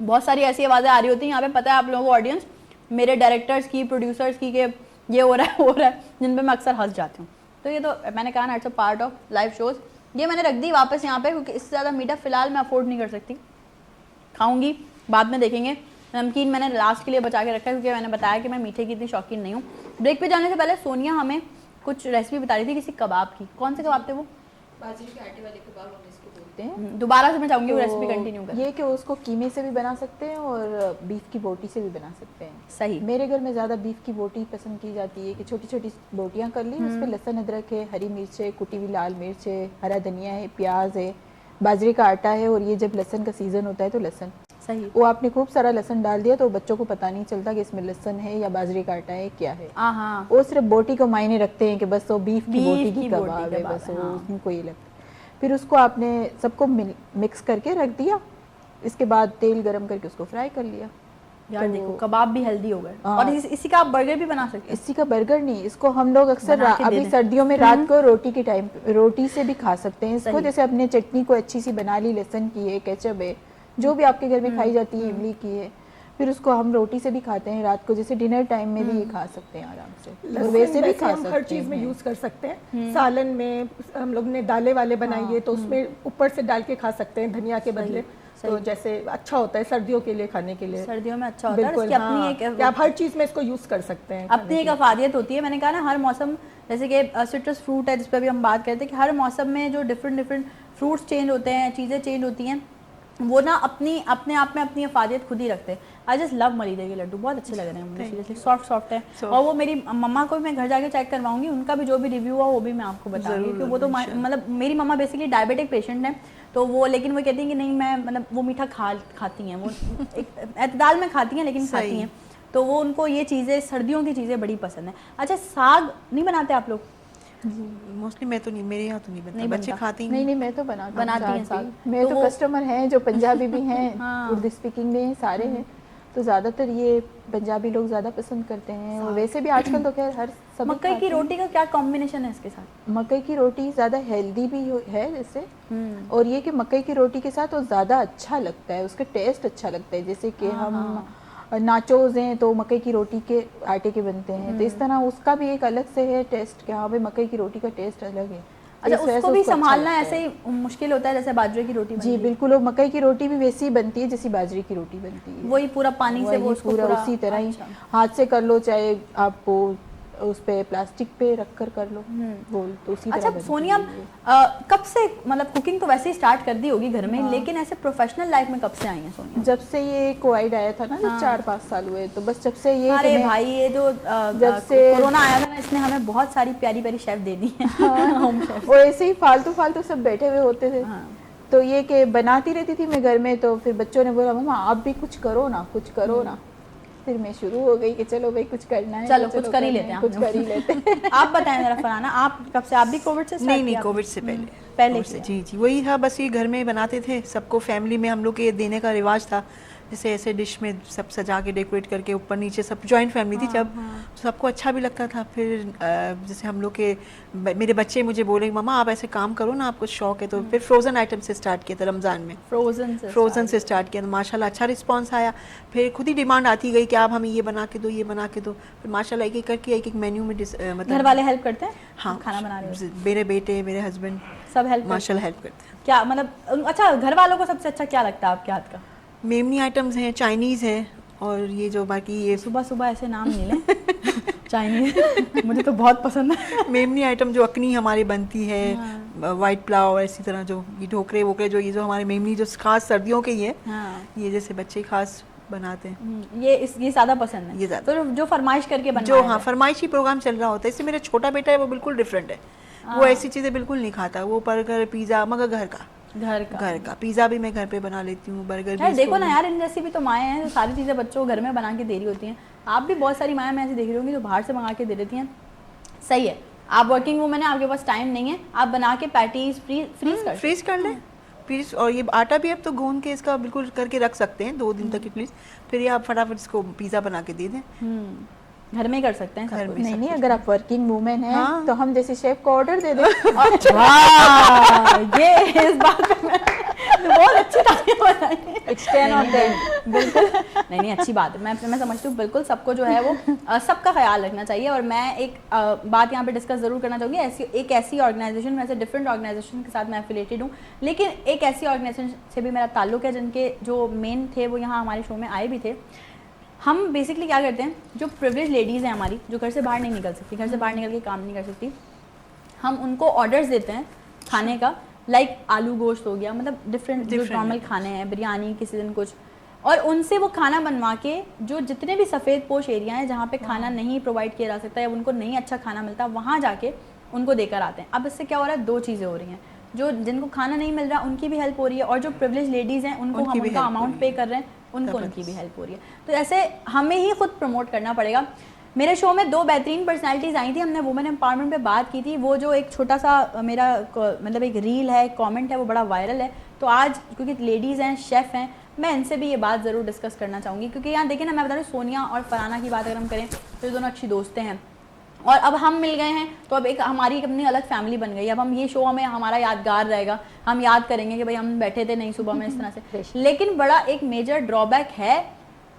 बहुत सारी ऐसी आवाज़ें आ रही होती हैं यहाँ पे, पता है आप लोगों को ऑडियंस, मेरे डायरेक्टर्स की, प्रोड्यूसर्स की, कि ये हो रहा है वो हो रहा है, जिन पे मैं अक्सर हंस जाती हूँ। तो ये तो मैंने कहा ना, it's a part of live shows. ये मैंने रख दी वापस यहाँ पे, क्योंकि इससे ज़्यादा मीठा फ़िलहाल मैं अफोर्ड नहीं कर सकती, खाऊंगी बाद में देखेंगे। नमकीन मैंने लास्ट के लिए बचा के रखा है, क्योंकि मैंने बताया कि मैं मीठे की इतनी शौकीन नहीं हूँ। ब्रेक पे जाने से पहले सोनिया हमें कुछ रेसिपी बता रही थी किसी कबाब की। कौन से कबाब थे वो? बाजरे के आटे वाले कबाब हम इसको बोलते हैं। दोबारा से मैं चाहूंगी वो तो रेसिपी कंटिन्यू करें। ये कि उसको कीमे से भी बना सकते हैं और बीफ की बोटी से भी बना सकते हैं। सही। मेरे घर में ज़्यादा बीफ की बोटी पसंद की जाती है कि छोटी छोटी बोटियां कर ली, उस पर लहसुन अदरक है, हरी मिर्च है, कुटी हुई लाल मिर्च है, हरा धनिया है, प्याज है, बाजरे का आटा है, और ये जब लहसुन का सीज़न होता है तो लहसुन, सही। वो आपने खूब सारा लहसुन डाल दिया तो बच्चों को पता नहीं चलता कि इसमें लहसुन है या बाजरे का आटा है, क्या है। हाँ, वो सिर्फ बोटी को मायने रखते हैं कि बस वो बीफ की बोटी की की कबाब बोटी है, कबाब बस है, वो हाँ। उसमें कोई लगता है। फिर उसको आपने सबको मिक्स करके रख दिया, इसके बाद तेल गरम करके उसको फ्राई कर लिया। यार तो देखो कबाब भी हेल्दी हो गए। हाँ। और इसी का आप बर्गर भी बना सकते हैं। इसी का बर्गर नहीं, इसको हम लोग अक्सर बना के दे अभी दें। सर्दियों में रात को रोटी के टाइम रोटी से भी खा सकते हैं इसको। सही। जैसे अपने चटनी को अच्छी सी बना ली, लहसुन की है, केचप है, जो भी आपके घर में खाई जाती है, इमली की है, फिर उसको हम रोटी से भी खाते हैं रात को, जैसे डिनर टाइम में भी ये खा सकते हैं आराम से, और लहसुन वैसे भी खा हम हर सकते चीज़ में हैं। यूज़ कर सकते हैं। सालन में हम लोग ने दालें वाले बनाई है तो उसमें ऊपर से डाल के खा सकते हैं धनिया के बदले, तो जैसे अच्छा होता है सर्दियों के लिए खाने के लिए। सर्दियों में अच्छा होता है। और बिल्कुल, इसकी हाँ, अपनी कि आप हर चीज़ में इसको यूज़ कर सकते हैं। अपनी एक अफादियत होती है। मैंने कहा ना हर मौसम, जैसे कि सिट्रस फ्रूट है जिस पर भी हम बात करते हैं कि हर मौसम में जो डिफरेंट फ्रूट्स चेंज होते हैं, चीज़ें चेंज होती हैं, वो ना अपने आप में अपनी अफादियत खुद ही रखते हैं। आई जस्ट लव मलीदे के लड्डू, बहुत अच्छे लग रहे हैं मुझे, सीरियसली सॉफ्ट है। और वो मेरी मम्मा को भी मैं घर जाके चेक करवाऊंगी, उनका भी जो भी रिव्यू हुआ वो भी मैं आपको बताऊंगी, क्योंकि वो तो मतलब मेरी मम्मा बेसिकली डायबिटिक पेशेंट है, तो वो लेकिन वो कहती हैं कि नहीं मैं मतलब वो मीठा खाती हैं, वो एक एतदाल में खाती हैं लेकिन खाती हैं, तो वो उनको ये चीज़ें सर्दियों की चीज़ें बड़ी पसंद है। अच्छा, साग नहीं बनाते आप लोग? मोस्टली मैं तो नहीं, मेरे यहाँ तो नहीं बनता, नहीं बच्चे बनता। खाते ही नहीं मैं तो बनाती हैं हूँ साग। मेरे तो तो वो- कस्टमर हैं जो पंजाबी भी हैं, हाँ। उर्दू स्पीकिंग भी हैं, सारे हैं, तो ज़्यादातर ये पंजाबी लोग ज़्यादा पसंद करते हैं। और वैसे भी आजकल तो खैर हर सब मकई की रोटी का क्या कॉम्बिनेशन है इसके साथ? मकई की रोटी ज़्यादा हेल्दी भी है जैसे, और ये कि मकई की रोटी के साथ वो ज़्यादा अच्छा लगता है, उसका टेस्ट अच्छा लगता है। जैसे कि हम नाचोज हैं तो मकई की रोटी के आटे के बनते हैं, तो इस तरह उसका भी एक अलग से है टेस्ट कि हाँ भाई मकई की रोटी का टेस्ट अलग है। अच्छा, इस वजह उसको से भी अच्छा संभालना लगता ऐसे है। ही मुश्किल होता है जैसे बाजरे की रोटी बनती जी है? बिल्कुल, वो मकई की रोटी भी वैसी ही बनती है जैसी बाजरे की रोटी बनती है, वही पूरा पानी से वो वही उसको पूरा उसी तरह ही अच्छा। हाथ से कर लो, चाहे आपको उस पे प्लास्टिक पे रख कर लो गोल, तो उसी तरह अच्छा बनती सोनिया, है ये। कब से मतलब कुकिंग तो वैसे ही स्टार्ट कर दी होगी घर में, लेकिन ऐसे प्रोफेशनल लाइफ में कब से आई हैं सोनिया? जब से ये कोविड आया था ना, जब 4-5 साल हुए, तो बस जब से ये कि अरे मैं- भाई ये जो जब से- कोरोना आया था ना, इसने हमें बहुत सारी प्यारी प्यारी शेफ दे दी है। Home chef. वो ऐसे ही फालतू सब बैठे हुए होते थे, तो ये कि बनाती रहती थी मैं घर में, तो फिर बच्चों ने बोला मम्मा आप भी कुछ करो ना, कुछ करो ना। फिर मैं शुरू हो गई कि चलो भाई कुछ करना है, चलो तो कुछ कर ही करना लेते है, हैं, कुछ कर ही लेते हैं। आप बताएं जरा फरहाना, आप कब से? आप भी कोविड से start नहीं किया? कोविड से पहले पहले कोविड से, किया। जी वही था, बस ये घर में बनाते थे, सबको फैमिली में हम लोग के देने का रिवाज था, जैसे ऐसे डिश में सब सजा के डेकोरेट करके ऊपर नीचे, सब जॉइंट फैमिली थी जब, सबको अच्छा भी लगता था। फिर जैसे हम लोग के मेरे बच्चे मुझे बोले मम्मा आप ऐसे काम करो ना, आपको शौक है, तो फिर फ्रोज़न आइटम से स्टार्ट किया था रमज़ान में, फ्रोज़न से स्टार्ट किया, तो माशाल्लाह अच्छा रिस्पांस आया। फिर खुद ही डिमांड आती गई कि आप हमें ये बना के दो, ये बना के दो, फिर माशाल्लाह एक एक करके एक मेन्यू में मतलब घर वाले हेल्प करते हैं? हाँ, खाना बना रहे हो? मेरे बेटे मेरे हस्बैंड सब हेल्प माशाल्लाह हेल्प करते हैं। क्या मतलब अच्छा, घर वालों को सबसे अच्छा क्या लगता है आपके हाथ का? मेमनी आइटम्स हैं, चाइनीज़ है, और ये जो बाकी ये सुबह सुबह ऐसे नाम नहीं लें। चाइनीज मुझे तो बहुत पसंद है। मेमनी आइटम जो अकनी हमारे बनती है, वाइट पुलाव, इसी तरह जो ये ढोकरे वोकरे, जो ये जो हमारे मेमनी जो खास सर्दियों के ही है, ये जैसे बच्चे खास बनाते हैं, ये ज्यादा पसंद है। ये ज़्यादा। तो जो फरमाइश करके बनवाया जो हाँ जाए। फरमाइशी प्रोग्राम चल रहा होता है। इससे मेरा छोटा बेटा है वो बिल्कुल डिफरेंट है, वो ऐसी चीज़ें बिल्कुल नहीं खाता, वो बर्गर पिज़्ज़ा, मगर घर का पिज़्ज़ा भी मैं घर पे बना लेती हूँ, बर्गर यार भी। देखो ना यार, इन जैसी भी तो माएँ हैं जो सारी चीज़ें बच्चों को घर में बना के दे रही होती हैं। आप भी बहुत सारी माएँ मैं ऐसी देख रही होंगी जो बाहर से मंगा के दे देती हैं। सही है, आप वर्किंग वूमेन है, आपके पास टाइम नहीं है, आप बना के पैटीज फ्रीज कर लें प्लीज़। और ये आटा भी अब तो गूंद के इसका बिल्कुल करके रख सकते हैं 2 दिन तक एटलीस्ट, फिर ये आप फटाफट इसको पिज़्ज़ा बना के दे दें। घर में ही कर सकते हैं सब घर कुछ। में। नहीं अगर आप वर्किंग वूमेन हैं हाँ। तो हम जैसे शेफ को ऑर्डर दे दें। वाह, ये इस बात पे मैं बहुत अच्छी तारीफ बताई। It's 10 on 10। बिल्कुल नहीं अच्छी बात है। मैं समझती हूँ बिल्कुल सबको जो है वो सबका ख्याल रखना चाहिए। और मैं एक बात यहाँ पे डिस्कस ज़रूर करना चाहूँगी, एक ऐसी ऑर्गेनाइजेशन, वैसे डिफरेंट ऑर्गेनाइजेशन के साथ मैं एफिलेटेड हूँ, लेकिन एक ऐसी ऑर्गेनाइजेशन से भी मेरा ताल्लुक है जिनके जो मेन थे वो यहाँ हमारे शो में आए भी थे। हम बेसिकली क्या करते हैं, जो प्रिविलेज लेडीज़ हैं हमारी, जो घर से बाहर नहीं निकल सकती, घर से बाहर निकल के काम नहीं कर सकती, हम उनको ऑर्डर्स देते हैं खाने का, लाइक आलू गोश्त हो गया, मतलब डिफरेंट जो नॉर्मल खाने हैं, बिरयानी किसी दिन कुछ, और उनसे वो खाना बनवा के जो जितने भी सफ़ेद पोश एरिया हैं जहाँ पे खाना नहीं प्रोवाइड किया जा सकता या उनको नहीं अच्छा खाना मिलता, वहाँ जाके उनको देकर आते हैं। अब इससे क्या हो रहा है, दो चीज़ें हो रही हैं, जो जिनको खाना नहीं मिल रहा उनकी भी हेल्प हो रही है, और जो प्रिविलेज लेडीज़ हैं उनको हम उनका अमाउंट पे कर रहे हैं, उनको उनकी भी हेल्प हो रही है। तो ऐसे हमें ही खुद प्रमोट करना पड़ेगा। मेरे शो में 2 बेहतरीन पर्सनालिटीज़ आई थी, हमने वुमेन एम्पावरमेंट पे बात की थी। वो जो एक छोटा सा मेरा मतलब एक रील है, कमेंट है, वो बड़ा वायरल है। तो आज क्योंकि लेडीज़ हैं, शेफ़ हैं, मैं इनसे भी ये बात ज़रूर डिस्कस करना चाहूँगी, क्योंकि यहाँ देखिए ना, मैं बता रही हूँ, सोनिया और फरहाना की बात अगर हम करें तो ये दोनों अच्छी दोस्तें हैं, और अब हम मिल गए हैं तो अब एक हमारी अपनी अलग फैमिली बन गई। अब हम ये शो हमें हमारा यादगार रहेगा, हम याद करेंगे कि भाई हम बैठे थे नहीं सुबह में इस तरह से। लेकिन बड़ा एक मेजर ड्रॉबैक है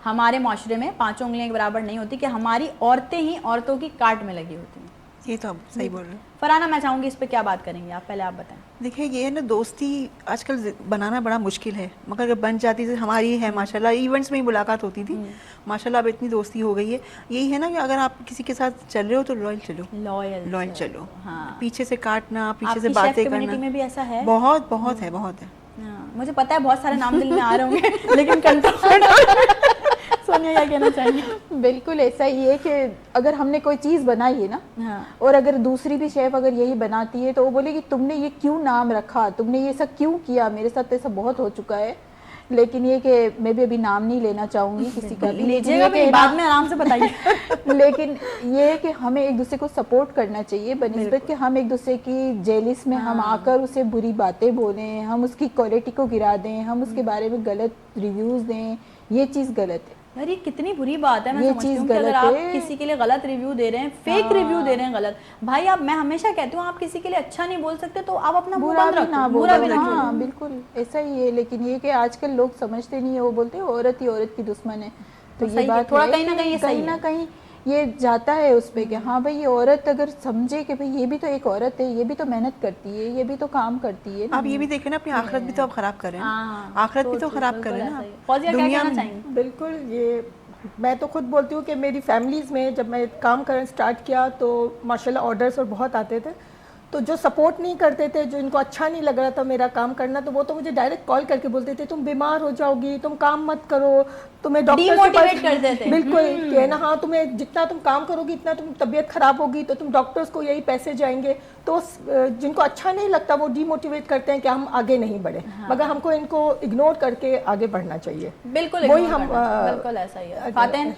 हमारे माशरे में, 5 उंगलियां एक बराबर नहीं होती, कि हमारी औरतें ही औरतों की काट में लगी होती हैं। ये तो आप सही बोल रहे हैं। फरहाना, मैं चाहूँगी इस पे क्या बात करेंगे आप, पहले आप बताएं। देखिए ये है ना, दोस्ती आजकल बनाना बड़ा मुश्किल है, मगर अगर बन जाती है, हमारी है माशाल्लाह, इवेंट्स में ही मुलाकात होती थी, माशाल्लाह अब इतनी दोस्ती हो गई है। यही है ना कि अगर आप किसी के साथ चल रहे हो तो लॉयल चलो, लॉयल चलो, हाँ। पीछे से काटना, पीछे आपकी से शेफ बातें कम्युनिटी करना में भी ऐसा है? बहुत बहुत है, बहुत है। हाँ, मुझे पता है बहुत सारे नाम दिल में आ रहे होंगे लेकिन कंट्रोल सोनिया क्या कहना चाहिए? बिल्कुल ऐसा ही है कि अगर हमने कोई चीज़ बनाई है ना, हाँ। और अगर दूसरी भी शेफ अगर यही बनाती है तो वो बोलेगी तुमने ये क्यों नाम रखा, तुमने ये सब क्यों किया। मेरे साथ ऐसा बहुत हो चुका है, लेकिन ये कि मैं भी अभी नाम नहीं लेना चाहूँगी किसी का भी, लीजिएगा भी, बाद में आराम से बताइए। लेकिन ये है कि हमें एक दूसरे को सपोर्ट करना चाहिए, बनिस्बत कि हम एक दूसरे की जेलिस में हम आकर उसे बुरी बातें बोलें, हम उसकी क्वालिटी को गिरा दें, हम उसके बारे में गलत रिव्यूज़ दें, ये चीज़ गलत है। यार ये कितनी बुरी बात है। मैं ये समझती चीज़ हूँ कि अगर गलत आप है। किसी के लिए गलत रिव्यू दे रहे हैं, फेक रिव्यू दे रहे हैं गलत, भाई आप, मैं हमेशा कहती हूँ आप किसी के लिए अच्छा नहीं बोल सकते तो आप अपना मुंह बुरा बंद भी रखो, ना बुरा भी बोलो। ना हाँ बिल्कुल ऐसा ही है, लेकिन ये कि आजकल लोग समझते नहीं है, वो बोलते हैं औरत ही औरत की दुश्मन है। तो सही ये है, बात थोड़ा है कहीं ना कि कहीं ये सही कहीं ना है। कहीं ये जाता है उस पे कि हाँ भाई ये औरत अगर समझे कि भाई ये भी तो एक औरत है, ये भी तो मेहनत करती है, ये भी तो काम करती है। आप ये भी देखें ना, अपनी आखिरत भी तो आप खराब कर रहे हैं हाँ, ना, आखिरत भी तो खराब कर रहे हैं ना। फौजिया क्या दुनिया कहना में चाहेंगे? बिल्कुल, ये मैं तो खुद बोलती हूँ कि मेरी फैमिलीज़ में जब मैं काम करना स्टार्ट किया तो माशाल्लाह ऑर्डर्स और बहुत आते थे, तो जो सपोर्ट नहीं करते थे, जो इनको अच्छा नहीं लग रहा था मेरा काम करना, तो वो तो मुझे डायरेक्ट कॉल करके बोलते थे तुम बीमार हो जाओगी, तुम काम मत करो, तुम्हें डॉक्टर Demotivate कर देते हैं। बिल्कुल कि ना, हाँ तुम्हें जितना तुम काम करोगी इतना तुम तबीयत खराब होगी, तो तुम डॉक्टर्स को यही पैसे जाएंगे। तो जिनको अच्छा नहीं लगता वो डीमोटिवेट करते हैं कि हम आगे नहीं बढ़े, मगर हमको इनको इग्नोर करके आगे बढ़ना चाहिए। बिल्कुल वही ignore हम करना, बिल्कुल ऐसा ही है। फातेन,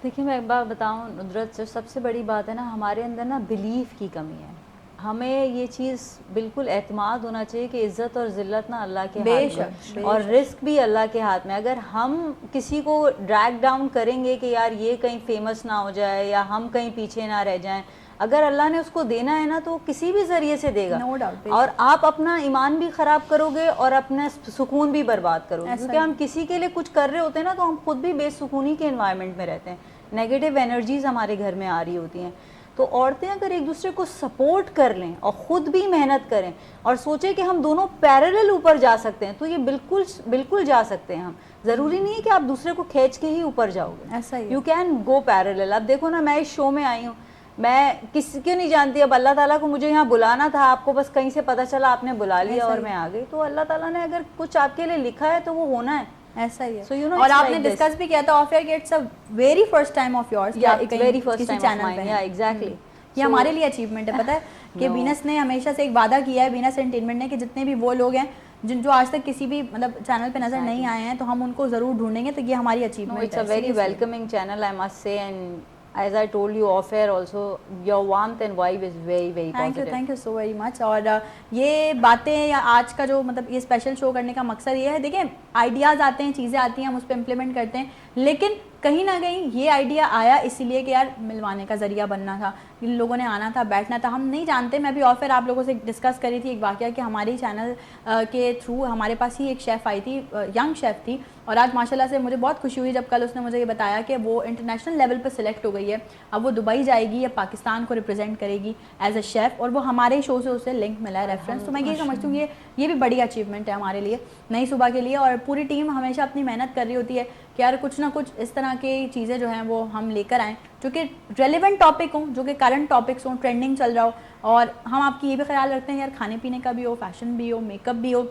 देखिए मैं एक बात बताऊं नुदरत, जो सबसे बड़ी बात है ना, हमारे अंदर ना बिलीफ की कमी है। हमें ये चीज़ बिल्कुल एतमाद होना चाहिए कि इज़्ज़त और ज़िल्लत ना अल्लाह के हाथ में है और रिस्क भी अल्लाह के हाथ में। अगर हम किसी को ड्रैग डाउन करेंगे कि यार ये कहीं फेमस ना हो जाए या हम कहीं पीछे ना रह जाएं, अगर अल्लाह ने उसको देना है ना तो किसी भी ज़रिए से देगा। No doubt, और आप अपना ईमान भी ख़राब करोगे और अपना सुकून भी बर्बाद करोगे, क्योंकि हम किसी के लिए कुछ कर रहे होते हैं ना तो हम खुद भी बेसुकूनी के एनवायरनमेंट में रहते हैं, नेगेटिव एनर्जीज हमारे घर में आ रही होती हैं। तो औरतें अगर एक दूसरे को सपोर्ट कर लें और ख़ुद भी मेहनत करें और सोचें कि हम दोनों पैरेलल ऊपर जा सकते हैं, तो ये बिल्कुल बिल्कुल जा सकते हैं हम। ज़रूरी नहीं है कि आप दूसरे को खींच के ही ऊपर जाओगे, ऐसा ही यू कैन गो पैरेलल। अब देखो ना, मैं इस शो में आई हूँ, मैं किसी को नहीं जानती, अब अल्लाह ताला को मुझे यहाँ बुलाना था, आपको बस कहीं से पता चला, आपने बुला लिया और मैं आ गई। तो अल्लाह ताला ने अगर कुछ आपके लिए लिखा है तो वो होना है, ऐसा ही है। So, you know, और it's आपने like this. डिस्कस भी किया था ऑफ एयर कि it's a very first time of yours, Yeah, it's very first time of mine. Yeah, exactly. ये हमारे लिए अचीवमेंट है, पता है कि वीनस ने हमेशा से एक वादा किया है, वीनस एंटरटेनमेंट ने, कि जितने भी वो लोग हैं जो आज तक किसी भी मतलब चैनल पे नजर नहीं आए हैं तो हम उनको जरूर ढूंढेंगे। तो ये हमारी अचीवमेंट है। It's a very welcoming channel, I must say, and as I told you off air also, your warmth and vibe is very very positive. Thank you so very much. और ये बातें या आज का जो मतलब ये स्पेशल शो करने का मकसद ये है, देखिए आइडियाज़ आते हैं, चीज़ें आती हैं, हम उस पर इम्प्लीमेंट करते हैं, लेकिन कहीं ना कहीं ये आइडिया आया इसीलिए कि यार मिलवाने का ज़रिया बनना था, इन लोगों ने आना था, बैठना था। हम नहीं जानते, मैं भी और फिर आप लोगों से डिस्कस करी थी एक वाक़या कि हमारे चैनल के थ्रू हमारे पास ही एक शेफ़ आई थी, यंग शेफ़ थी, और आज माशाल्लाह से मुझे बहुत खुशी हुई जब कल उसने मुझे ये बताया कि वो इंटरनेशनल लेवल पर सिलेक्ट हो गई है। अब वो दुबई जाएगी या पाकिस्तान को रिप्रेजेंट करेगी एज अ शेफ़, और वो हमारे शो से उसे लिंक मिला है, रेफरेंस। तो मैं ये समझती हूँ ये भी बड़ी अचीवमेंट है हमारे लिए, नई सुबह के लिए। और पूरी टीम हमेशा अपनी मेहनत कर रही होती है कि यार कुछ ना कुछ इस तरह तरह की चीज़ें जो हैं वो हम लेकर आएँ जो कि रेलिवेंट टॉपिक हों, जो कि करंट टॉपिक्स हों, ट्रेंडिंग चल रहा हो, और हम आपकी ये भी ख्याल रखते हैं यार खाने पीने का भी हो, फैशन भी हो, मेकअप भी हो,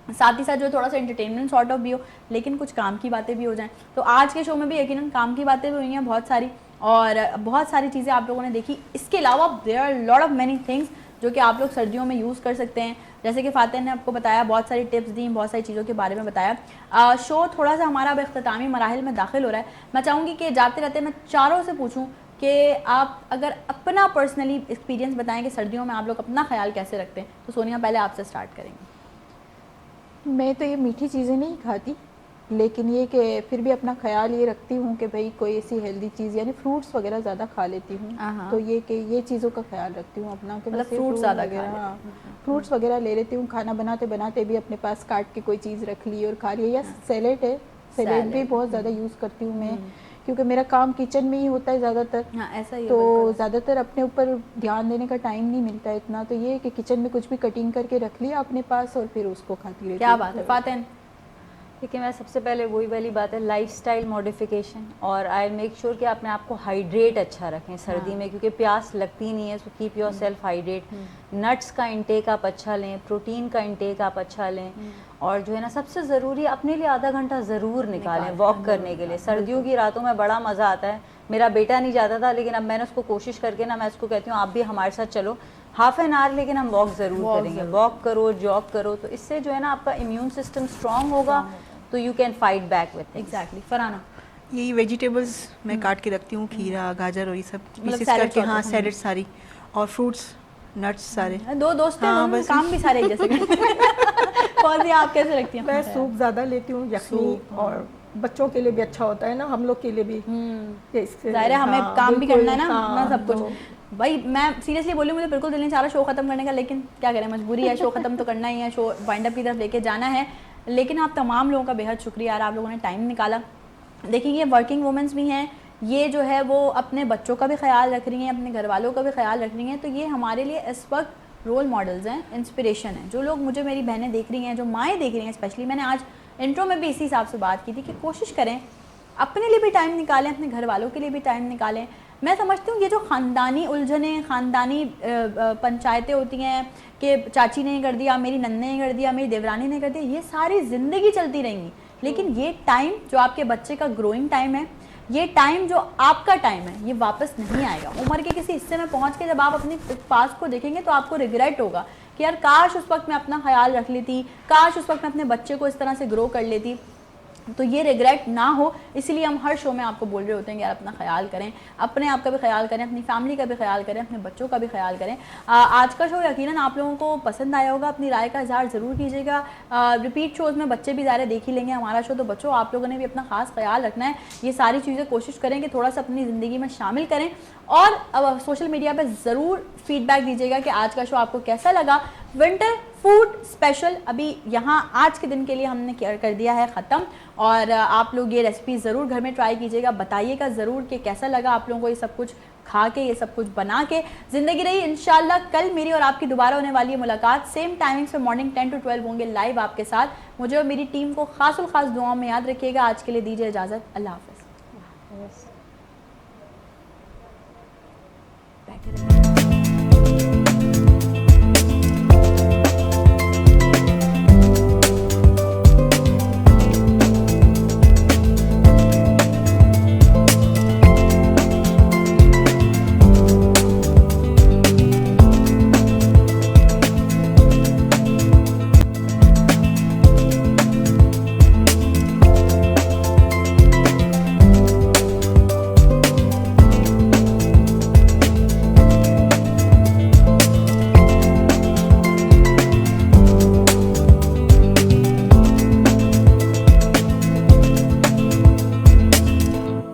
साथ ही साथ जो थोड़ा सा एंटरटेनमेंट सॉर्ट ऑफ भी हो, लेकिन कुछ काम की बातें भी हो जाएं। तो आज के शो में भी यकीनन काम की बातें भी हुई हैं बहुत सारी, और बहुत सारी चीज़ें आप लोगों ने देखी। इसके अलावा there are lot of many things जो कि आप लोग सर्दियों में यूज़ कर सकते हैं, जैसे कि फातिह ने आपको बताया, बहुत सारी टिप्स दी, बहुत सारी चीज़ों के बारे में बताया। शो थोड़ा सा हमारा अब इख्तितामी मराहिल में दाखिल हो रहा है। मैं चाहूँगी कि जाते रहते मैं चारों से पूछूँ कि आप अगर अपना पर्सनली एक्सपीरियंस बताएं कि सर्दियों में आप लोग अपना ख्याल कैसे रखते हैं। तो सोनिया पहले आपसे स्टार्ट करेंगे। मैं तो ये मीठी चीज़ें नहीं खाती, लेकिन ये कि फिर भी अपना ख्याल ये रखती हूँ कि भाई कोई ऐसी हेल्दी चीज़, यानी फ्रूट्स वगैरह ज़्यादा खा लेती हूँ। तो ये कि ये चीज़ों का ख्याल रखती हूँ अपना, कि मतलब बस ये फ्रूट्स ज़्यादा खा लेती हाँ, फ्रूट्स वगैरह ले लेती हूँ। खाना बनाते बनाते भी अपने पास काट के कोई चीज़ रख ली और खा लिया। या सैलेड है, सैलेड भी बहुत ज़्यादा यूज़ करती हूँ मैं, क्योंकि मेरा काम किचन में ही होता है ज़्यादातर। हाँ, ऐसा ही है, तो ज़्यादातर अपने ऊपर ध्यान देने का टाइम नहीं मिलता है इतना। तो ये है कि किचन में कुछ भी कटिंग करके रख लिया अपने पास और फिर उसको खाती रहती क्या हूँ। बात है फातिह? देखिए, मैं सबसे पहले वही वाली बात है, लाइफस्टाइल मॉडिफिकेशन, और आई मेक श्योर कि अपने आप को हाइड्रेट अच्छा रखें सर्दी में, क्योंकि प्यास लगती नहीं है। So keep your self hydrate. Nuts का इंटेक आप अच्छा लें, प्रोटीन का इंटेक आप अच्छा लें, और जो है ना सबसे ज़रूरी अपने लिए आधा घंटा ज़रूर निकालें वॉक करने के लिए। सर्दियों की रातों में बड़ा मज़ा आता है। मेरा बेटा नहीं जाता था, लेकिन अब मैंने उसको कोशिश करके ना, मैं उसको कहती हूँ आप भी हमारे साथ चलो हाफ एन आवर, लेकिन हम वॉक ज़रूर करेंगे। वॉक करो, जॉग करो, तो इससे जो है ना आपका इम्यून सिस्टम स्ट्रॉन्ग होगा, तो you can fight back with. Exactly. Farhana? यही वेजिटेबल्स मैं काट के रखती हूँ, खीरा, गाजर और ये सब पीसेस सैलेड करके। सॉर्ट हाँ, ऑफ। सैलेड सारी, और फ्रूट्स, नट्स सारे। दो दोस्त हैं, हाँ, दोनों बस। काम भी सारे एक जैसे करते हैं। कौन सी आप कैसे रखती हैं? मैं सूप ज़्यादा लेती हूँ, यखनी, और बच्चों के लिए भी अच्छा होता है ना, हम लोग के लिए भी। कि इससे- जाहिर है हमें हाँ, काम भी बिल्कुल, करना है ना, हाँ, ना सब कुछ। तो भाई मैं सीरियसली बोलूँ, मुझे बिल्कुल दिल नहीं चाह रहा शो खत्म करने का, लेकिन क्या करें, मजबूरी है, शो खत्म तो करना ही है, शो वाइंड अप की तरफ लेके जाना है। लेकिन आप तमाम लोगों का बेहद शुक्रिया यार, आप लोगों ने टाइम निकाला। देखिए, ये वर्किंग वुमेंस भी हैं, ये जो है वो अपने बच्चों का भी ख्याल रख रही हैं, अपने घर वालों का भी ख्याल रख रही हैं। तो ये हमारे लिए इस वक्त रोल मॉडल्स हैं, इंस्पिरेशन है। जो लोग मुझे, मेरी बहनें देख रही हैं, जो माएँ देख रही हैं स्पेशली, मैंने आज इंट्रो में भी इसी हिसाब से बात की थी कि कोशिश करें अपने लिए भी टाइम निकालें, अपने घर वालों के लिए भी टाइम निकालें। मैं समझती हूँ ये जो ख़ानदानी उलझनें, ख़ानदानी पंचायतें होती हैं कि चाची ने कर दिया, मेरी नन्ने ने कर दिया, मेरी देवरानी ने कर दिया, ये सारी ज़िंदगी चलती रहेंगी। लेकिन ये टाइम जो आपके बच्चे का ग्रोइंग टाइम है, ये टाइम जो आपका टाइम है, ये वापस नहीं आएगा। उम्र के किसी हिस्से में पहुँच के जब आप अपने पास को देखेंगे तो आपको रिग्रेट होगा कि यार काश उस वक्त मैं अपना ख्याल रख लेती, काश उस वक्त मैं अपने बच्चे को इस तरह से ग्रो कर लेती। तो ये रिग्रेट ना हो, इसीलिए हम हर शो में आपको बोल रहे होते हैं कि यार अपना ख्याल करें, अपने आप का भी ख्याल करें, अपनी फैमिली का भी ख्याल करें, अपने बच्चों का भी ख्याल करें। आज का शो यकीनन आप लोगों को पसंद आया होगा, अपनी राय का इजहार ज़रूर कीजिएगा। रिपीट शोज़ में बच्चे भी ज़्यादा देख ही लेंगे हमारा शो, तो बच्चों आप लोगों ने भी अपना खास ख्याल रखना है। ये सारी चीज़ें कोशिश करें कि थोड़ा सा अपनी ज़िंदगी में शामिल करें, और अब सोशल मीडिया पर ज़रूर फीडबैक दीजिएगा कि आज का शो आपको कैसा लगा। विंटर फूड स्पेशल अभी यहाँ आज के दिन के लिए हमने कर दिया है ख़त्म, और आप लोग ये रेसिपी ज़रूर घर में ट्राई कीजिएगा, बताइएगा ज़रूर कि कैसा लगा आप लोगों को ये सब कुछ खा के, ये सब कुछ बना के। ज़िंदगी रही इंशाल्लाह। कल मेरी और आपकी दोबारा होने वाली है मुलाकात, सेम टाइमिंग्स पे मॉर्निंग 10 to 12 होंगे लाइव आपके साथ। मुझे और मेरी टीम को खास दुआओं में याद रखिएगा। आज के लिए दीजिए इजाज़त, अल्लाह हाफ़िज़।